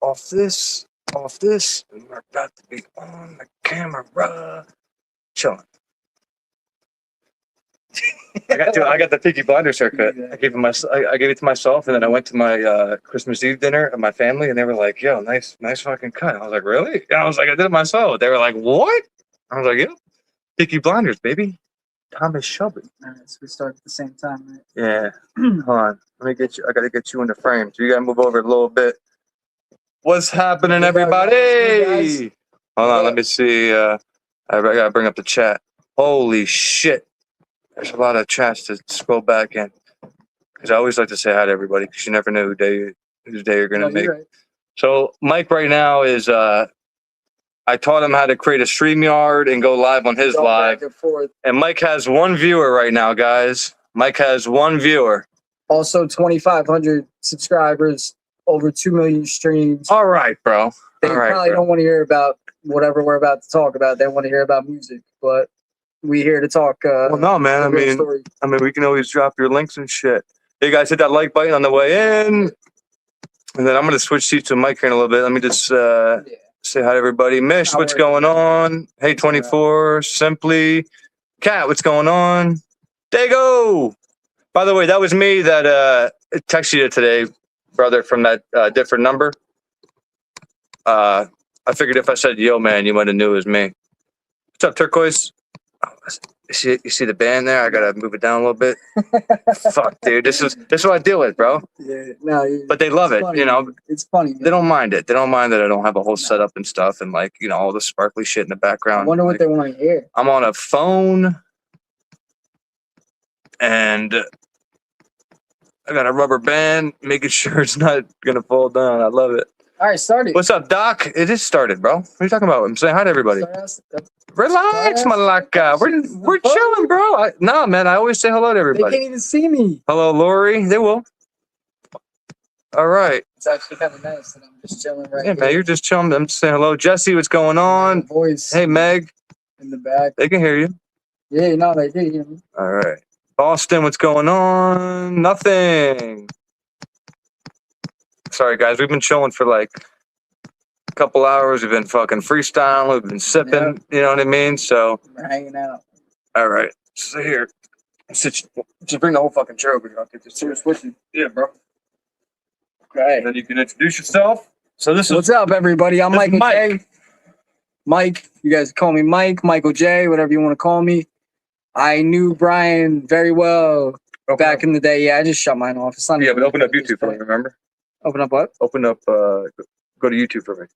off this, and we're about to be on the camera. Chilling. I got the Peaky Blinders haircut. I gave it to myself, and then I went to my Christmas Eve dinner at my family, and they were like, "Yo, nice fucking cut." I was like, "Really?" And I was like, "I did it myself." They were like, "What?" I was like, "Yeah, Peaky Blinders, baby." Thomas Shelby. All right, so we start at the same time, right? Yeah. Hold on. Let me get you. I gotta get you in the frame. So you gotta move over a little bit. What's happening, everybody? Hold on. Let me see. I gotta bring up the chat. Holy shit. There's a lot of chats to scroll back in. Because I always like to say hi to everybody because you never know whose day you're going to make. Right. So Mike right now is, I taught him how to create a StreamYard and go live on his live. And Mike has one viewer right now, guys. Mike has one viewer. Also 2,500 subscribers, over 2 million streams. All right, bro. They probably don't want to hear about whatever we're about to talk about. They want to hear about music, but we here to talk. Well, no, man. I mean, we can always drop your links and shit. Hey, guys, hit that like button on the way in. And then I'm going to switch seats to Mike here in a little bit. Let me just say hi to everybody. Mish, what's going on? Hey, 24, Simply. Kat, what's going on? Dago. By the way, that was me that texted you today, brother, from that different number. I figured if I said, yo, man, you might have knew it was me. What's up, Turquoise? Oh, you see the band there? I gotta move it down a little bit. Fuck, dude. This is what I deal with, bro. Yeah, no. But they love it, funny, you know. It's funny. Man. They don't mind it. They don't mind that I don't have a whole setup and stuff, and like all the sparkly shit in the background. I wonder what they want to hear. I'm on a phone, and I got a rubber band, making sure it's not gonna fall down. I love it. All right, started. What's up, Doc? It is started, bro. What are you talking about? I'm saying hi to everybody. Relax, Malaka. We're chilling, bro. Nah, man. I always say hello to everybody. They can't even see me. Hello, Lori. They will. All right. It's actually kind of nice that I'm just chilling right here. Yeah, man. You're just chilling. I'm just saying hello. Jesse, what's going on? Voice. Hey, Meg. In the back. They can hear you. Yeah, no, they do hear me. All right. Boston, what's going on? Nothing. Sorry, guys. We've been chilling for like a couple hours. We've been fucking freestyling. We've been sipping. Yep. You know what I mean? So we're hanging out. All right. So here, just bring the whole fucking chair over here. I'll get this chair switching. Yeah, bro. Okay. And then you can introduce yourself. So this is what's up, everybody. I'm Michael J. Mike. You guys call me Mike, Michael J, whatever you want to call me. I knew Bryan very well back in the day. Yeah, I just shut mine off. It's not but open up YouTube for me, remember? Open up what? Open up, go to YouTube for me.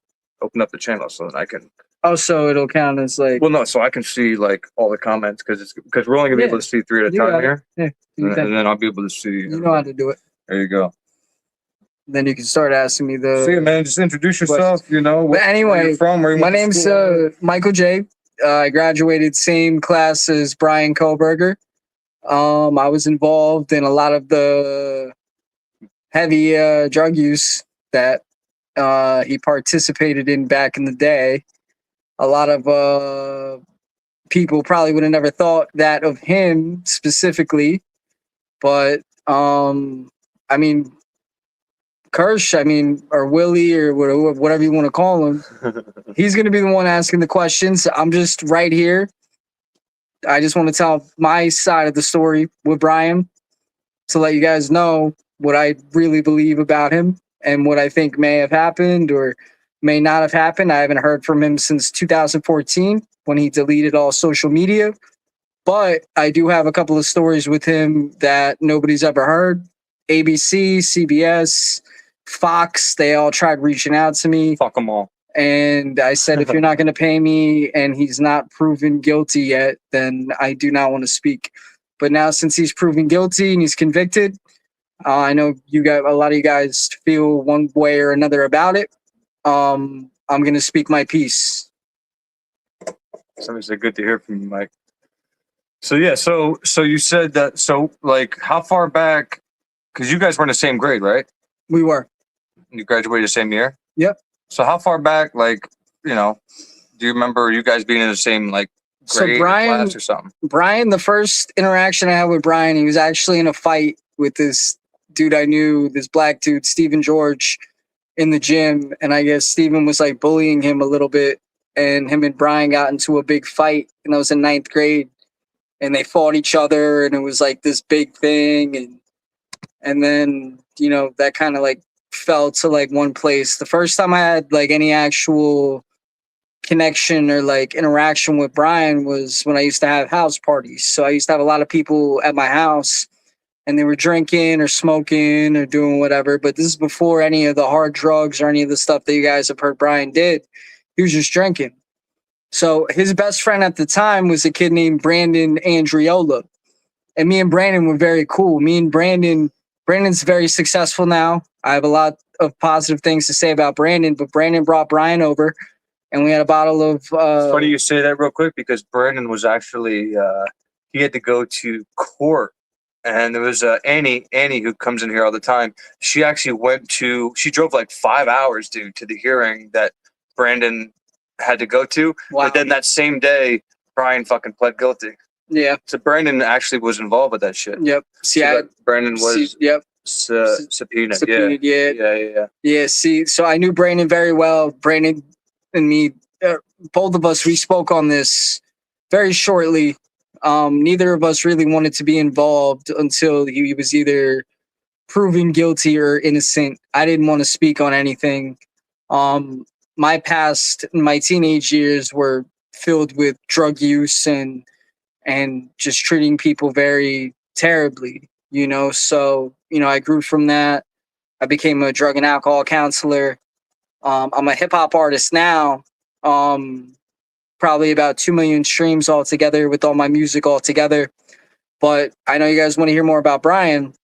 Open up the channel so that I can. Oh, so it'll count as like. Well, no, so I can see like all the comments because we're only gonna be able to see 3 at a time here. Yeah. And then I'll be able to see. You know how to do it. There you go. Then you can start asking me the. See, man, just introduce yourself. Questions. But anyway, where you're from, where you my name's Michael J. I graduated same class as Bryan Kohlberger. I was involved in a lot of the heavy drug use that he participated in back in the day. A lot of people probably would have never thought that of him specifically, but I mean, Kirsch, or Willie, or whatever you want to call him, he's going to be the one asking the questions. I'm just right here. I just want to tell my side of the story with Bryan to let you guys know what I really believe about him and what I think may have happened or may not have happened. I haven't heard from him since 2014 when he deleted all social media. But I do have a couple of stories with him that nobody's ever heard. ABC, CBS, Fox, they all tried reaching out to me. Fuck them all. And I said, if you're not going to pay me and he's not proven guilty yet, then I do not want to speak. But now since he's proven guilty and he's convicted, I know a lot of you guys feel one way or another about it. I'm going to speak my piece. Somebody said, good to hear from you, Mike. So, yeah, so you said that, so like how far back, because you guys were in the same grade, right? We were. You graduated the same year? Yep. So how far back, like, do you remember you guys being in the same, like, grade class or something? Bryan, the first interaction I had with Bryan, he was actually in a fight with this dude I knew, this black dude, Stephen George. in the gym, and I guess Steven was like bullying him a little bit, and him and Bryan got into a big fight, and that was in ninth grade, and they fought each other, and it was like this big thing, and then that kind of like fell to like one place. The first time I had like any actual connection or like interaction with Bryan was when I used to have house parties. So I used to have a lot of people at my house, and they were drinking or smoking or doing whatever. But this is before any of the hard drugs or any of the stuff that you guys have heard Bryan did. He was just drinking. So his best friend at the time was a kid named Brandon Andriola. And me and Brandon were very cool. Brandon's very successful now. I have a lot of positive things to say about Brandon, but Brandon brought Bryan over, and we had a bottle of... It's funny you say that real quick, because Brandon was actually... he had to go to court. And there was Annie, who comes in here all the time. She actually she drove like 5 hours, dude, to the hearing that Brandon had to go to. Wow. But then that same day, Bryan fucking pled guilty. Yeah. So Brandon actually was involved with that shit. Yep. Brandon was subpoenaed. Yeah. Yeah. See, so I knew Brandon very well. Brandon and me, both of us, we spoke on this very shortly. Neither of us really wanted to be involved until he was either proven guilty or innocent. I didn't want to speak on anything. My teenage years were filled with drug use and just treating people very terribly, So, I grew from that. I became a drug and alcohol counselor. I'm a hip hop artist now. Probably about 2 million streams altogether with all my music altogether. But I know you guys want to hear more about Bryan.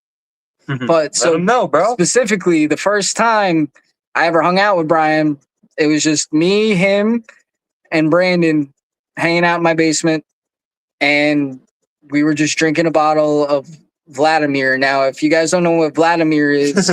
But so no, bro. Specifically, the first time I ever hung out with Bryan, it was just me, him, and Brandon hanging out in my basement, and we were just drinking a bottle of Vladimir. Now, if you guys don't know what Vladimir is,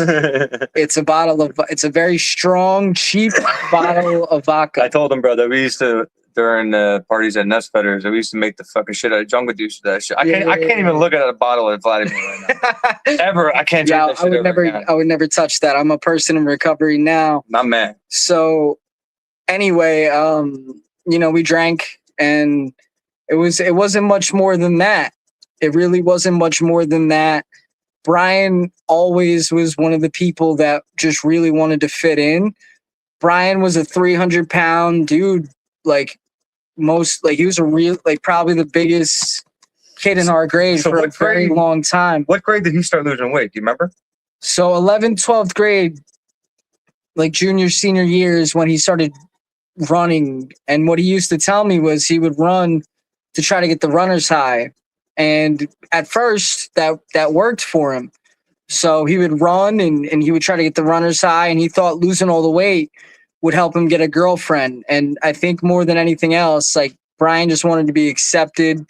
it's a very strong, cheap bottle of vodka. I told him, bro, that we used to, during parties at Nest Fetters, we used to make the fucking shit out of Jungle Juice with that shit. I can't even look at a bottle of Vladimir right now. Ever. I can't drink that shit. I would never touch that. I'm a person in recovery now. Not mad. So anyway, we drank, and it wasn't much more than that. It really wasn't much more than that. Bryan always was one of the people that just really wanted to fit in. Bryan was a 300-pound dude, he was probably the biggest kid in our grade for a very long time. What grade did he start losing weight? Do you remember? So 11th, 12th grade, like junior, senior years, when he started running. And what he used to tell me was he would run to try to get the runner's high. And at first that worked for him. So he would run and he would try to get the runner's high, and he thought losing all the weight would help him get a girlfriend. And I think more than anything else, like, Bryan just wanted to be accepted.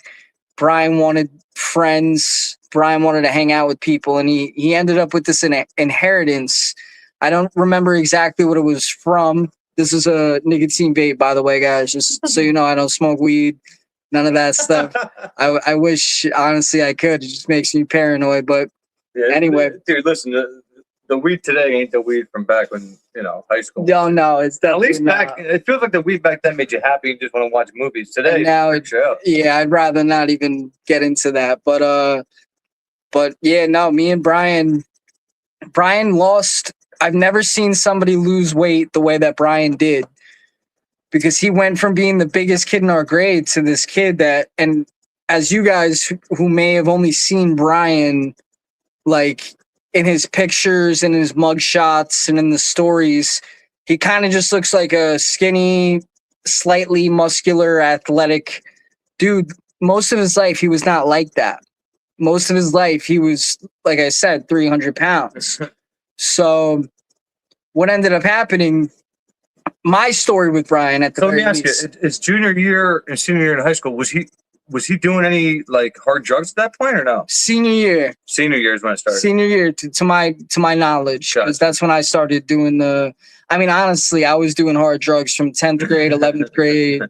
Bryan wanted friends. Bryan wanted to hang out with people. And he ended up with this inheritance. I don't remember exactly what it was from. This is a nicotine vape, by the way, guys, just so you know. I don't smoke weed. None of that stuff. I wish, honestly, I could. It just makes me paranoid. But anyway. Dude, listen, the weed today ain't the weed from back when, high school. No, it's definitely at least back. It feels like the weed back then made you happy and just want to watch movies. Today, now I'd rather not even get into that. But yeah, no, me and Bryan lost. I've never seen somebody lose weight the way that Bryan did. Because he went from being the biggest kid in our grade to this kid that, and as you guys who may have only seen Bryan, like, in his pictures and his mug shots and in the stories, he kind of just looks like a skinny, slightly muscular, athletic dude. Most of his life, he was not like that. Most of his life, he was, like I said, 300 pounds. So what ended up happening, my story with Bryan at the very least. Let me ask you, his junior year and senior year in high school, was he doing any hard drugs at that point or no? Senior year. Senior year is when I started. Senior year, to my knowledge, because that's when I started doing honestly, I was doing hard drugs from 10th grade, 11th grade,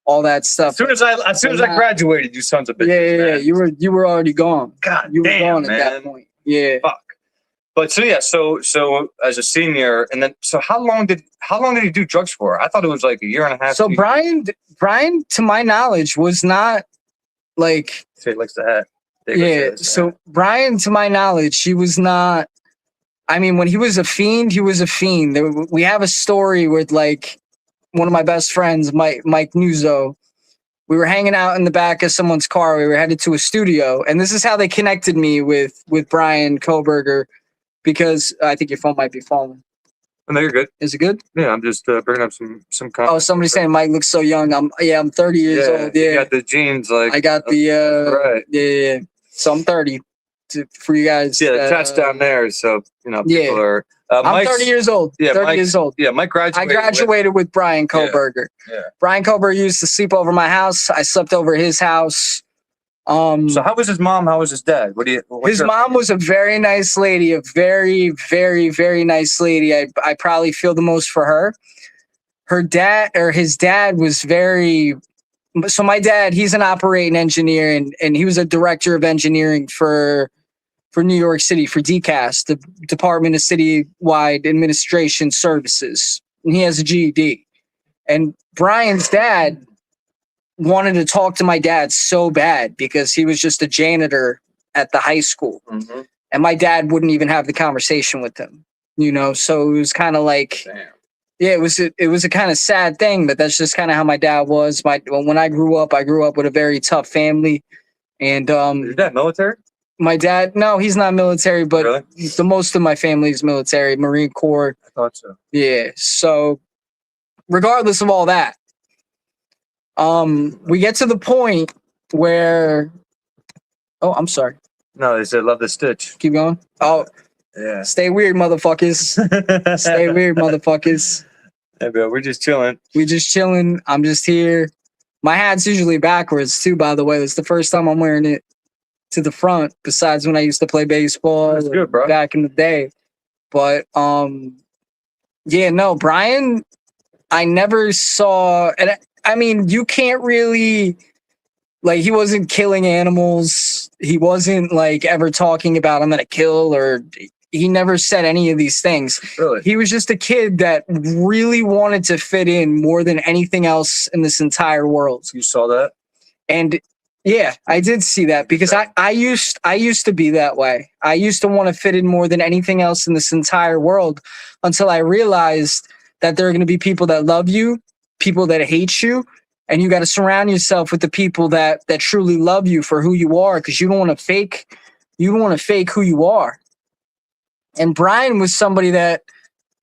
all that stuff. As soon as I graduated, you sons of bitches. Yeah. You were already gone. God you damn, were gone man. At that point. Yeah. Fuck. But so yeah, so as a senior, and then so how long did he do drugs for? I thought it was like a year and a half. So Bryan, to my knowledge, was not like. So he likes the hat. Yeah. So Bryan, to my knowledge, he was not. I mean, when he was a fiend, he was a fiend. We have a story with like one of my best friends, Mike Nuzzo. We were hanging out in the back of someone's car. We were headed to a studio, and this is how they connected me with Bryan Kohberger, because I think your phone might be falling. Oh, no, you're good. Is it good? Yeah, I'm just bringing up some. Oh, somebody's saying Mike looks so young. I'm 30 years old. Yeah, you got the jeans. Like I got the right. Yeah. So I'm 30. For you guys. Yeah, the chat's down there. So people are. I'm 30 years old. Yeah, 30 years old. Yeah, Mike graduated. I graduated with Bryan Kohberger. Yeah. Bryan Kohberger used to sleep over my house. I slept over his house. So how was his mom? How was his dad? His mom was a very nice lady, a very, very, very nice lady. I probably feel the most for her. His dad was very. So my dad, he's an operating engineer, and he was a director of engineering for New York City, for DCAS, the Department of Citywide Administration Services. And he has a GED. And Bryan's dad wanted to talk to my dad so bad because he was just a janitor at the high school. Mm-hmm. And my dad wouldn't even have the conversation with him, So it was kind of like, damn. Yeah, it was a kind of sad thing, but that's just kind of how my dad was. When I grew up with a very tough family. And Is your dad military? My dad, no, he's not military, but really? The most of my family is military, Marine Corps. I thought so. Yeah. So regardless of all that, we get to the point where, oh, I'm sorry. No, they said love the stitch. Keep going. Oh, yeah. Stay weird, motherfuckers. Stay weird, motherfuckers. Hey, bro, we're just chilling. We're just chilling. I'm just here. My hat's usually backwards too, by the way. It's the first time I'm wearing it to the front, besides when I used to play baseball. That's good, bro. Back in the day. But yeah, no, Bryan, I never saw, and I mean, you can't really, like, he wasn't killing animals. He wasn't like ever talking about I'm gonna kill, or he never said any of these things. Really? He was just a kid that really wanted to fit in more than anything else in this entire world. You saw that? And yeah, I did see that, because I used to be that way. I used to want to fit in more than anything else in this entire world, until I realized that there are going to be people that love you, people that hate you, and you got to surround yourself with the people that truly love you for who you are, because you don't want to fake who you are. And Bryan was somebody that,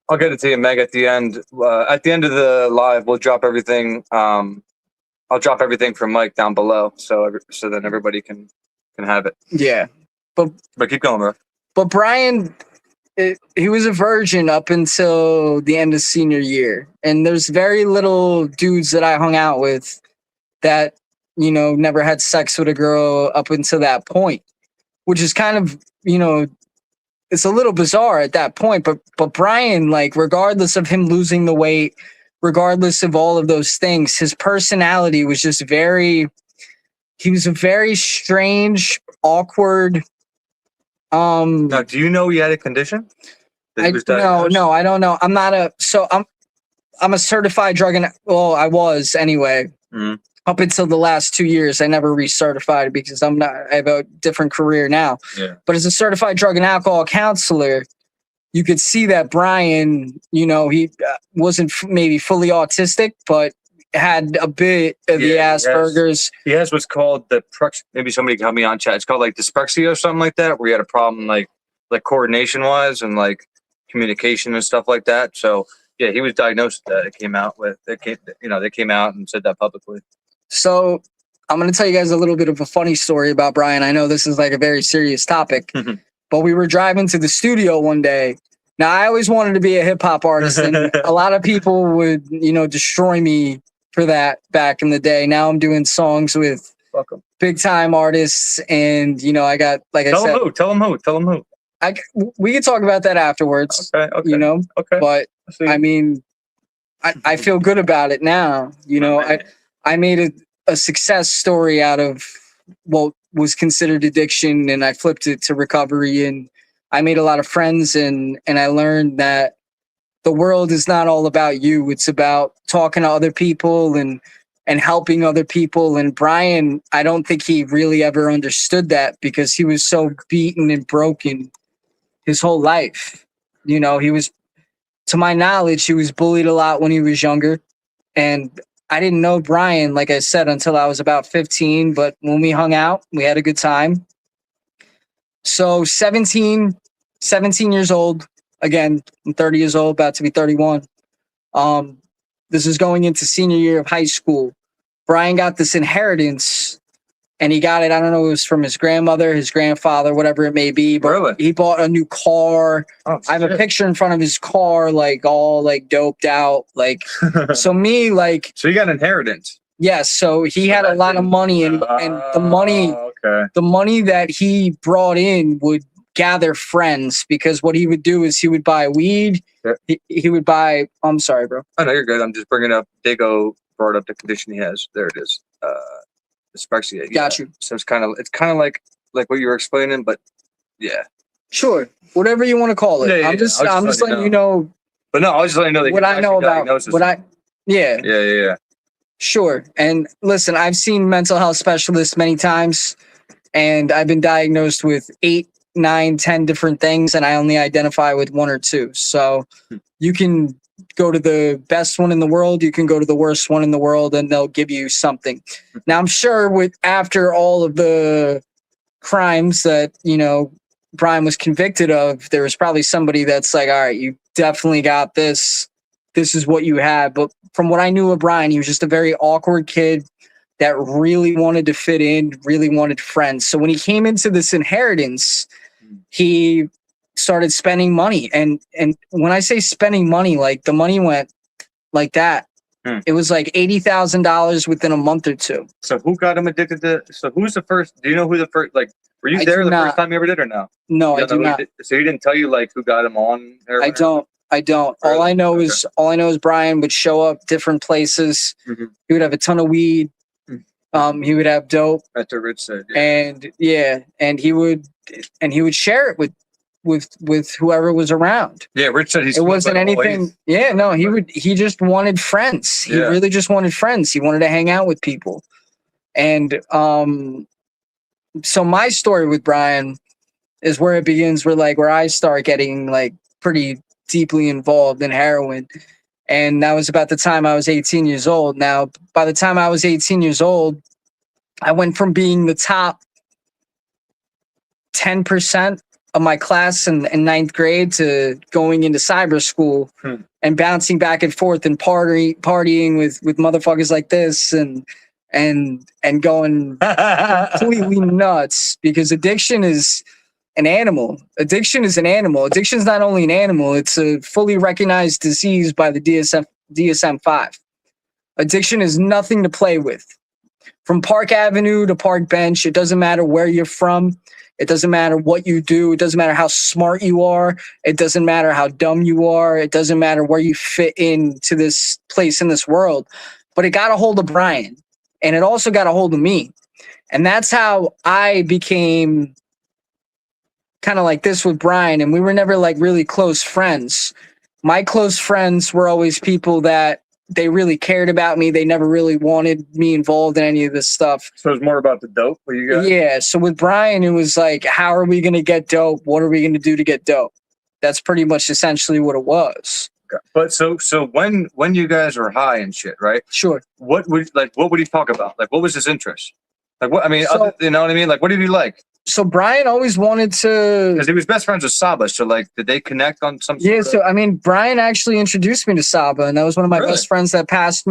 I'll get it to you, Meg, at the end. At the end of the live, we'll drop everything. I'll drop everything from Mike down below, so then everybody can have it. Yeah, but keep going, bro. But Bryan, he was a virgin up until the end of senior year, and there's very little dudes that I hung out with that never had sex with a girl up until that point, which is kind of it's a little bizarre at that point. But Bryan, like, regardless of him losing the weight, regardless of all of those things, his personality was just he was a very strange, awkward. Now, do you know he had a condition? No, I don't know. I'm a certified drug and, well, I was anyway. Mm-hmm. Up until the last 2 years, I never recertified because I have a different career now. Yeah. But as a certified drug and alcohol counselor, you could see that Bryan, he wasn't maybe fully autistic, but had a bit of the Asperger's. He has what's called maybe somebody can help me on chat. It's called like dyspraxia or something like that, where he had a problem like coordination wise and like communication and stuff like that. So yeah, he was diagnosed with that. They came out and said that publicly. So I'm going to tell you guys a little bit of a funny story about Bryan. I know this is like a very serious topic, but we were driving to the studio one day. Now, I always wanted to be a hip hop artist, and a lot of people would, destroy me for that back in the day. Now I'm doing songs with big time artists, and I got, like I said, tell them who. We can talk about that afterwards. Okay. Okay. But I mean, I feel good about it now. I made a success story out of what was considered addiction, and I flipped it to recovery, and I made a lot of friends, and I learned that the world is not all about you. It's about talking to other people and helping other people. And Bryan, I don't think he really ever understood that because he was so beaten and broken his whole life. You know, he was, to my knowledge, he was bullied a lot when he was younger. And I didn't know Bryan, like I said, until I was about 15. But when we hung out, we had a good time. So 17 years old. Again, I'm 30 years old, about to be 31. This is going into senior year of high school. Bryan got this inheritance, and he got it, I don't know, it was from his grandmother, his grandfather, whatever it may be. But Really? he bought a new car. Oh, I have a picture in front of his car, like all like doped out. Like, so me, like, so you got inheritance. yes. So he had a lot of money, and the money, okay. the money that he brought in would gather friends, because what he would do is he would buy weed. Yeah. He would buy, I'm sorry, bro. I know you're good. I'm just bringing up, Dago brought up the condition he has. There it is. Dyspraxia. Yeah. Got you. So it's kind of like what you were explaining, but yeah. Sure. Whatever you want to call it. Yeah, I'm just letting you know. But no, I was just letting you know that what I know about what I. Yeah. Yeah. Sure. And listen, I've seen mental health specialists many times, and I've been diagnosed with 8, 9, 10 different things, and I only identify with 1 or 2. So you can go to the best one in the world, you can go to the worst one in the world, and they'll give you something. Now, I'm sure after all of the crimes that, you know, Bryan was convicted of, there was probably somebody that's like, all right, you definitely got this. This is what you have. But from what I knew of Bryan, he was just a very awkward kid that really wanted to fit in, really wanted friends. So when he came into this inheritance, he started spending money. And when I say spending money, like the money went like that. It was like $80,000 within a month or two. So who got him addicted to? So who's the first? Do you know who the first? Like, were you there the first time you ever did, or no? No, I do not. So he didn't tell you like who got him on? I don't. All I know is Bryan would show up different places. Mm-hmm. He would have a ton of weed. Mm-hmm. He would have dope. That's what Rich said. Yeah. And he would share it with whoever was around. Yeah, Rich said it wasn't anything. Yeah, no, he just wanted friends. He really just wanted friends. He wanted to hang out with people. And so my story with Bryan is where it begins, where I start getting like pretty deeply involved in heroin. And that was about the time I was 18 years old. Now, by the time I was 18 years old, I went from being the top 10% of my class in ninth grade to going into cyber school and bouncing back and forth and partying with motherfuckers like this and going completely nuts, because addiction is an animal. Addiction is not only an animal, it's a fully recognized disease by the DSM-5. Addiction is nothing to play with. From Park Avenue to Park Bench, it doesn't matter where you're from. It doesn't matter what you do. It doesn't matter how smart you are. It doesn't matter how dumb you are. It doesn't matter where you fit into this place in this world. But it got a hold of Bryan, and it also got a hold of me. And that's how I became kind of like this with Bryan. And we were never like really close friends. My close friends were always people that they really cared about me. They never really wanted me involved in any of this stuff. So it was more about the dope? What you got? Yeah. So with Bryan, it was like, how are we going to get dope? What are we going to do to get dope? That's pretty much essentially what it was. Okay. But so when you guys were high and shit, right? Sure. What would he talk about? Like, what was his interest? Like, what, I mean, you know what I mean? Like, what did he like? So Bryan always wanted to, because he was best friends with Saba. So like, did they connect on some? Yeah. So I mean, Bryan actually introduced me to Saba, and that was one of my best friends that passed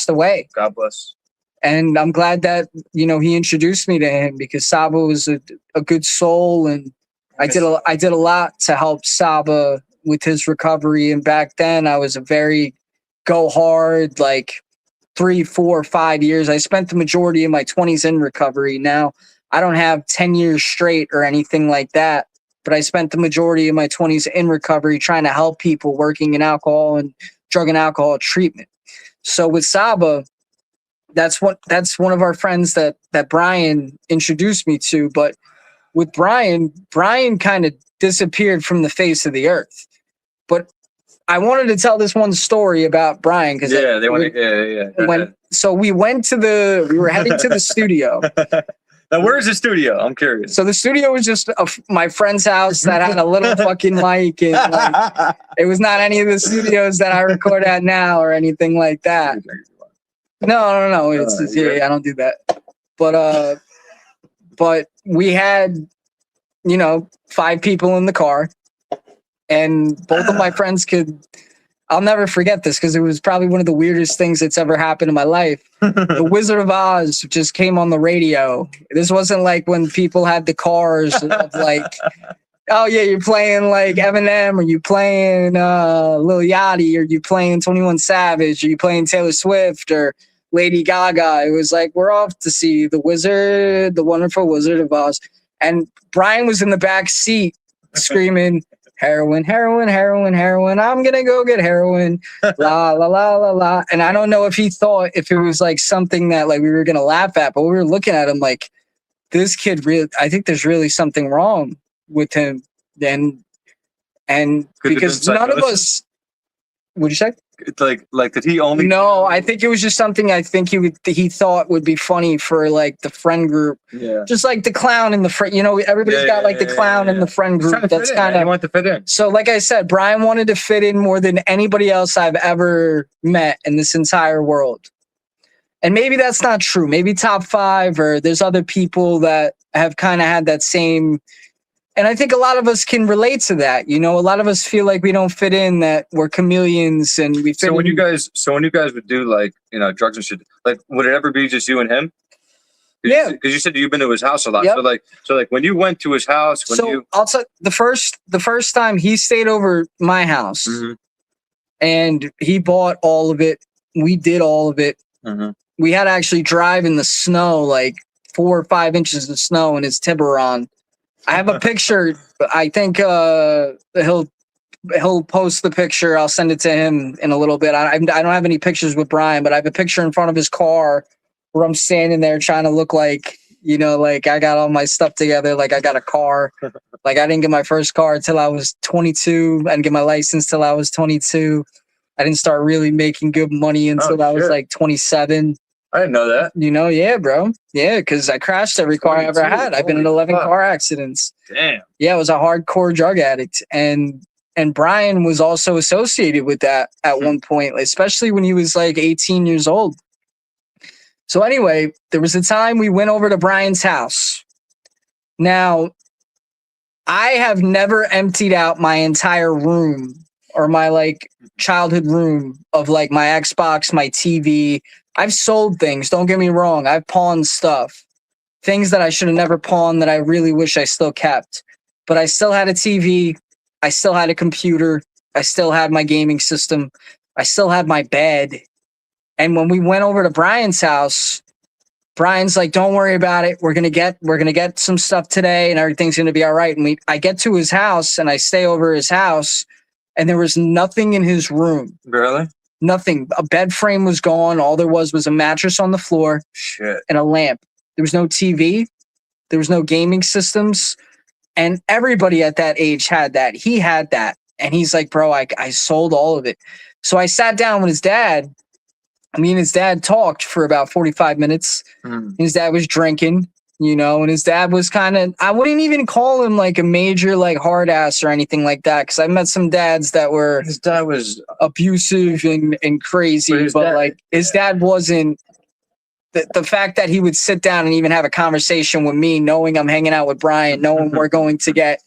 away. God bless. And I'm glad that, you know, he introduced me to him, because Saba was a good soul, and I did a lot to help Saba with his recovery. And back then I was a very go hard, like 3, 4, 5 years. I spent the majority of my 20s in recovery. Now, I don't have 10 years straight or anything like that, but I spent the majority of my 20s in recovery trying to help people working in alcohol and drug and alcohol treatment. So with Saba, that's one of our friends that Bryan introduced me to. But with Bryan kind of disappeared from the face of the earth. But I wanted to tell this one story about Bryan because So we were heading to the studio. Now, where is the studio? I'm curious. So the studio was just my friend's house that had a little fucking mic, and like, it was not any of the studios that I record at now or anything like that. No. It's I don't do that. But we had, 5 people in the car, and both of my friends I'll never forget this because it was probably one of the weirdest things that's ever happened in my life. The Wizard of Oz just came on the radio. This wasn't like when people had the cars of like, oh yeah, you're playing like Eminem, or you playing Lil Yachty, or you playing 21 Savage, or you playing Taylor Swift or Lady Gaga. It was like, we're off to see the wonderful Wizard of Oz. And Bryan was in the back seat screaming, heroin, heroin, heroin, heroin. I'm going to go get heroin. La, la, la, la, la. And I don't know if he thought if it was like something that like we were going to laugh at, but we were looking at him like, this kid I think there's really something wrong with him. And because none of us, what'd you say? Like did he only? No, I think it was just something I think he thought would be funny for like the friend group. Yeah. Just like the clown in the friend, everybody's got like the clown in the friend group. That's kind of, he wanted to fit in. So like I said, Bryan wanted to fit in more than anybody else I've ever met in this entire world. And maybe that's not true. Maybe top 5, or there's other people that have kind of had that same. And I think a lot of us can relate to that. A lot of us feel like we don't fit in, that we're chameleons and we fit So when you guys would do like, drugs and shit, like would it ever be just you and him? Yeah. Because you said you've been to his house a lot. Yep. So like when you went to his house, I'll tell the first time he stayed over my house, mm-hmm. and he bought all of it. We did all of it. Mm-hmm. We had to actually drive in the snow, like 4 or 5 inches of snow in his Tiburon. I have a picture. I think he'll post the picture. I'll send it to him in a little bit. I don't have any pictures with Bryan, but I have a picture in front of his car where I'm standing there trying to look like, like I got all my stuff together, like I got a car. Like I didn't get my first car till I was 22. I didn't get my license till I was 22. I didn't start really making good money until I was like 27. I didn't know that. Yeah, bro. Yeah, because I crashed every car I ever had. I've been in 11 car accidents. Damn. Yeah, I was a hardcore drug addict. And Bryan was also associated with that at one point, especially when he was like 18 years old. So anyway, there was a time we went over to Bryan's house. Now, I have never emptied out my entire room or my like childhood room of like my Xbox, my TV. I've sold things. Don't get me wrong. I've pawned stuff. Things that I should have never pawned that I really wish I still kept. But I still had a TV. I still had a computer. I still had my gaming system. I still had my bed. And when we went over to Bryan's house, Bryan's like, don't worry about it. We're gonna get some stuff today and everything's gonna be all right. And I get to his house and I stay over his house, and there was nothing in his room. Really? Nothing. A bed frame was gone. All there was a mattress on the floor. Shit. And a lamp. There was no TV. There was no gaming systems. And everybody at that age had that. He had that. And he's like, bro, I sold all of it. So I sat down with his dad. Me and his dad talked for about 45 minutes. His dad was drinking, and his dad was kind of, I wouldn't even call him like a major like hard ass or anything like that. Cause I met some dads that were, his dad was abusive and crazy, but like his dad wasn't. The fact that he would sit down and even have a conversation with me, knowing I'm hanging out with Bryan, knowing we're going to get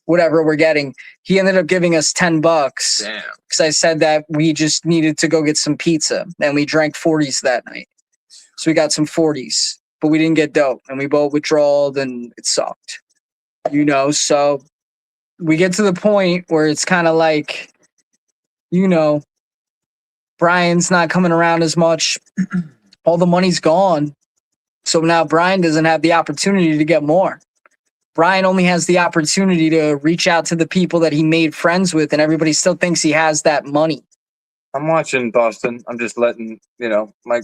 whatever we're getting, he ended up giving us $10. Damn. Because I said that we just needed to go get some pizza, and we drank 40s that night. So we got some 40s, but we didn't get dope, and we both withdrawed, and it sucked. So we get to the point where it's kind of like, Bryan's not coming around as much. All the money's gone. So now Bryan doesn't have the opportunity to get more. Bryan only has the opportunity to reach out to the people that he made friends with, and everybody still thinks he has that money. I'm watching Boston. I'm just letting, my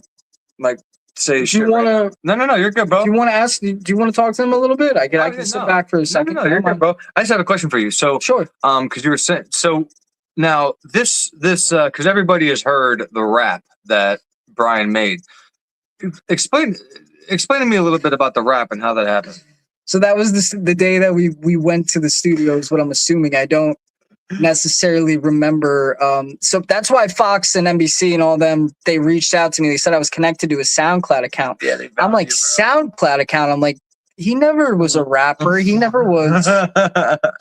say Do shit. you want to? No, you're good, bro. Do you want to ask? Do you want to talk to them a little bit? I can sit back for a second. No, you're good, bro. I just have a question for you. So, sure. Because you were saying, so now this, because everybody has heard the rap that Bryan made. Explain to me a little bit about the rap and how that happened. So that was the day that we went to the studio is what I'm assuming. I don't necessarily remember. So that's why Fox and NBC and all them, they reached out to me. They said I was connected to a SoundCloud account. Yeah, I'm like, SoundCloud account? I'm like, he never was a rapper. He never was.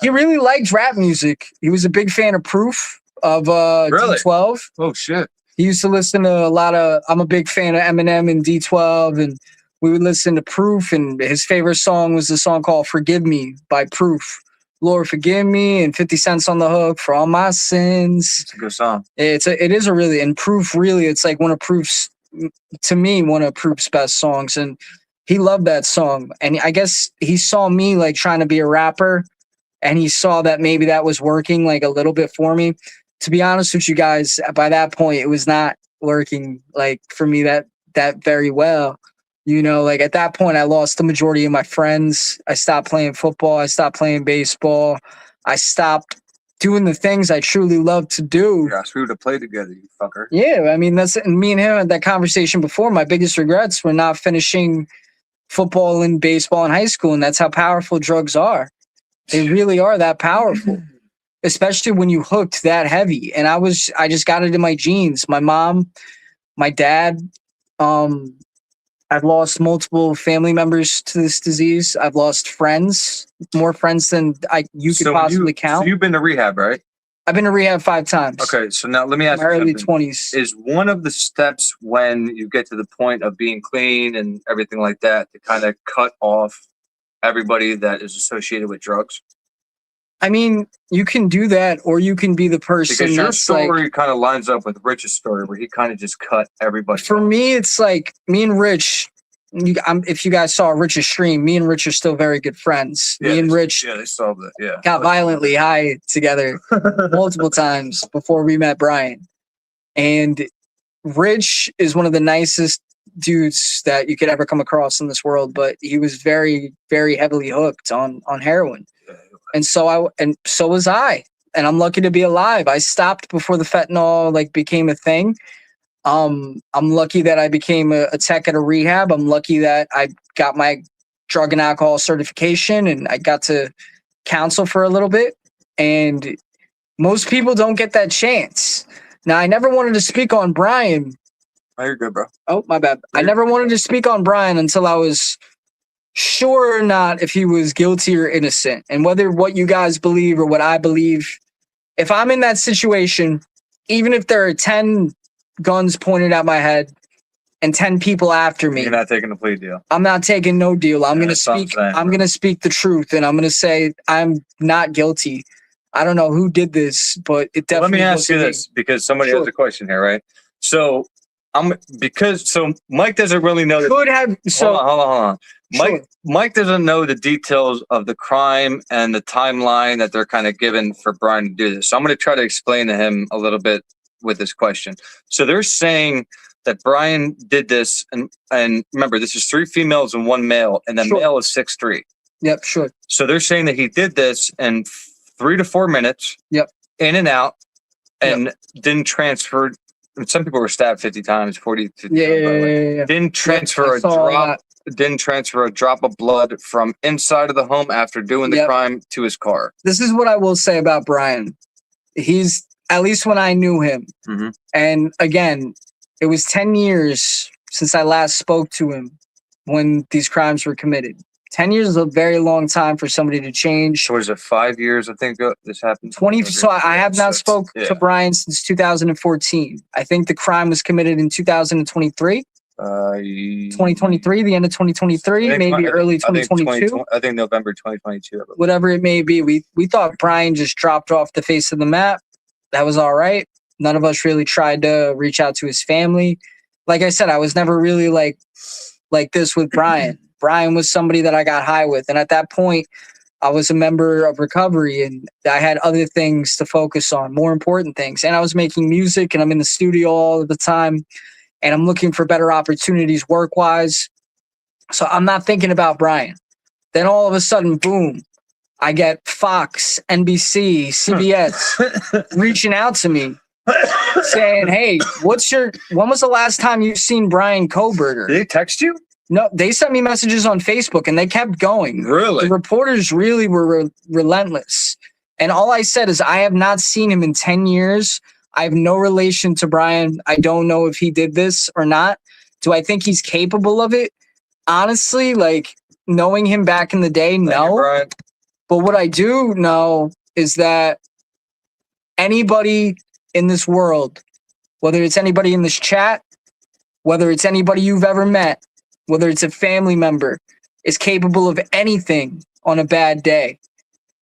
He really liked rap music. He was a big fan of Proof of Really? D12. Oh, shit. He used to listen to a lot of, I'm a big fan of Eminem and D12, and we would listen to Proof, and his favorite song was the song called Forgive Me by Proof. Lord, forgive me, and 50 cents on the hook for all my sins. It's a good song. It is a really, and Proof really, it's like one of Proof's best songs, and he loved that song. And I guess he saw me like trying to be a rapper, and he saw that maybe that was working like a little bit for me. To be honest with you guys, by that point, it was not working like for me that very well. You know, like at that point, I lost the majority of my friends. I stopped playing football. I stopped playing baseball. I stopped doing the things I truly love to do. Yeah, so we would have played together, you fucker. Yeah, I mean, that's, and me and him had that conversation before. My biggest regrets were not finishing football and baseball in high school, and that's how powerful drugs are. They really are that powerful, especially when you hooked that heavy. And I just got it in my genes. My mom, my dad, I've lost multiple family members to this disease. I've lost friends, more friends than you could possibly count. So you've been to rehab, right? I've been to rehab 5 times. Okay, so now let me ask my you early something. 20s. Is one of the steps when you get to the point of being clean and everything like that to kind of cut off everybody that is associated with drugs? I mean, you can do that, or you can be the person because your that's story like, kind of lines up with Rich's story, where he kind of just cut everybody. For me, it's like me and Rich. If you guys saw Rich's stream, me and Rich are still very good friends. Yeah, me and Rich they saw that. Yeah, got violently high together multiple times before we met Bryan. And Rich is one of the nicest dudes that you could ever come across in this world, but he was very, very heavily hooked on heroin. And so was I. And I'm lucky to be alive. I stopped before the fentanyl became a thing. I'm lucky that I became a tech at a rehab. I'm lucky that I got my drug and alcohol certification, and I got to counsel for a little bit. And most people don't get that chance. Now, I never wanted to speak on Bryan. Oh, you're good, bro. Oh, my bad. I never wanted to speak on Bryan until I was sure or not if he was guilty or innocent. And whether what you guys believe or what I believe, if I'm in that situation, even if there are 10 guns pointed at my head and 10 people after me, you're not taking a plea deal. I'm not taking no deal. I'm gonna speak. I'm gonna speak the truth, and I'm gonna say I'm not guilty. I don't know who did this, but it definitely. Let me ask you this, because somebody has a question here, right? So Mike doesn't really know. Hold on. Mike doesn't know the details of the crime and the timeline that they're kind of given for Bryan to do this. So I'm going to try to explain to him a little bit with this question. So they're saying that Bryan did this, and remember, this is 3 females and 1 male, and the male is 6'3". Yep, sure. So they're saying that he did this in 3 to 4 minutes. Yep. In and out, and didn't transfer. Some people were stabbed 50 times, 40, 50 times. Yeah. Didn't transfer Didn't transfer a drop of blood from inside of the home after doing the crime to his car. This is what I will say about Bryan. He's, at least when I knew him, and again, it was 10 years since I last spoke to him when these crimes were committed. 10 years is a very long time for somebody to change. So was it 5 years, I think, this happened? 20. So I have not spoke to Bryan since 2014. I think the crime was committed in 2023. 2023, the end of 2023, maybe early 2022. I think November 2022. Whatever it may be, we thought Bryan just dropped off the face of the map. That was all right. None of us really tried to reach out to his family. Like I said, I was never really like this with Bryan. Bryan was somebody that I got high with. And at that point, I was a member of recovery, and I had other things to focus on, more important things. And I was making music, and I'm in the studio all the time. and I'm looking for better opportunities work-wise. So I'm not thinking about Bryan. Then all of a sudden, boom, I get Fox, NBC, CBS reaching out to me saying, hey, when was the last time you've seen Bryan Kohberger? Did they text you? No, they sent me messages on Facebook and they kept going. Really? The reporters really were relentless. And all I said is, I have not seen him in 10 years. I have no relation to Bryan. I don't know if he did this or not. Do I think he's capable of it? Honestly, like, knowing him back in the day, no. But what I do know is that anybody in this world, whether it's anybody in this chat, whether it's anybody you've ever met, whether it's a family member, is capable of anything on a bad day.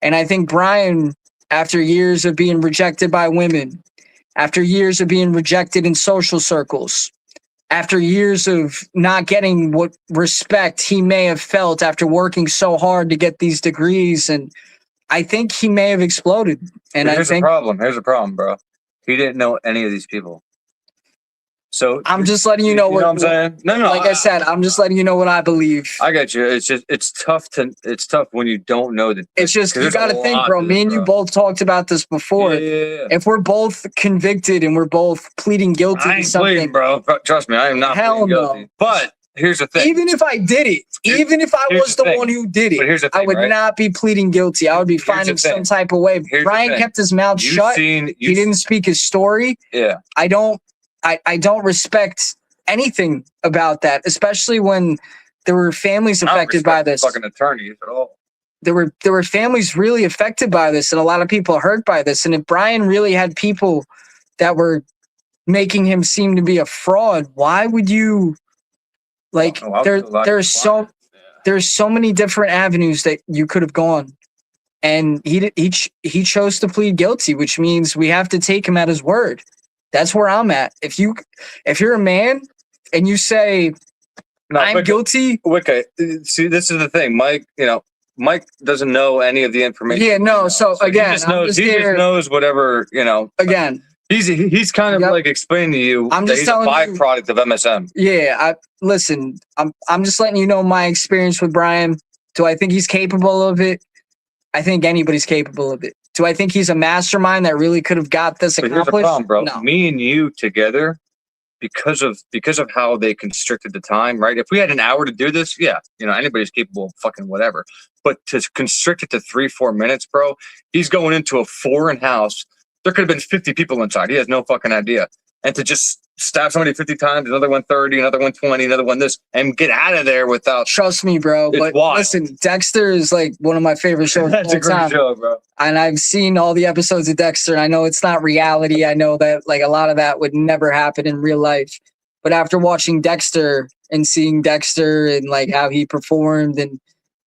And I think Bryan, after years of being rejected by women, after years of being rejected in social circles, after years of not getting what respect he may have felt after working so hard to get these degrees, and I think he may have exploded. And here's the problem. Here's the problem, bro. He didn't know any of these people. So I'm just letting you know what I'm saying. No, like I said, I'm just letting you know what I believe. I got you. It's tough when you don't know that. It's just, you got to think, bro. Me and you both talked about this before. Yeah. If we're both convicted and we're both pleading guilty I ain't to something, pleading, bro. Trust me, I am not pleading guilty. No. But here's the thing. Even if I did it, even if I was the one who did it, I would not be pleading guilty. I would be finding some type of way. Bryan kept his mouth shut. He didn't speak his story. Yeah. I don't respect anything about that, especially when there were families affected by this. Fucking attorneys at all. There were families really affected by this, and a lot of people hurt by this. And if Bryan really had people that were making him seem to be a fraud, why would you? Like, there's so many different avenues that you could have gone, and he chose to plead guilty, which means we have to take him at his word. That's where I'm at. If you're a man and you say, I'm guilty. Okay. See, this is the thing. Mike doesn't know any of the information. Yeah, no. So again, he just knows whatever, Again. He's kind of like explaining to you I'm that just he's a byproduct of MSM. Yeah. Listen, I'm just letting you know my experience with Bryan. Do I think he's capable of it? I think anybody's capable of it. Do I think he's a mastermind that really could have got this accomplished? Here's the problem, bro. No. Me and you together, because of how they constricted the time, right? If we had an hour to do this, yeah, anybody's capable of fucking whatever. But to constrict it to 3-4 minutes, bro, he's going into a foreign house. There could have been 50 people inside. He has no fucking idea. And to just stab somebody 50 times, another one 30, another one 20, another one this, and get out of there without. Trust me, bro. But wild. Listen, Dexter is like one of my favorite shows. That's a great show, bro. And I've seen all the episodes of Dexter, and I know it's not reality. I know that like a lot of that would never happen in real life. But after watching Dexter and seeing Dexter and like how he performed, and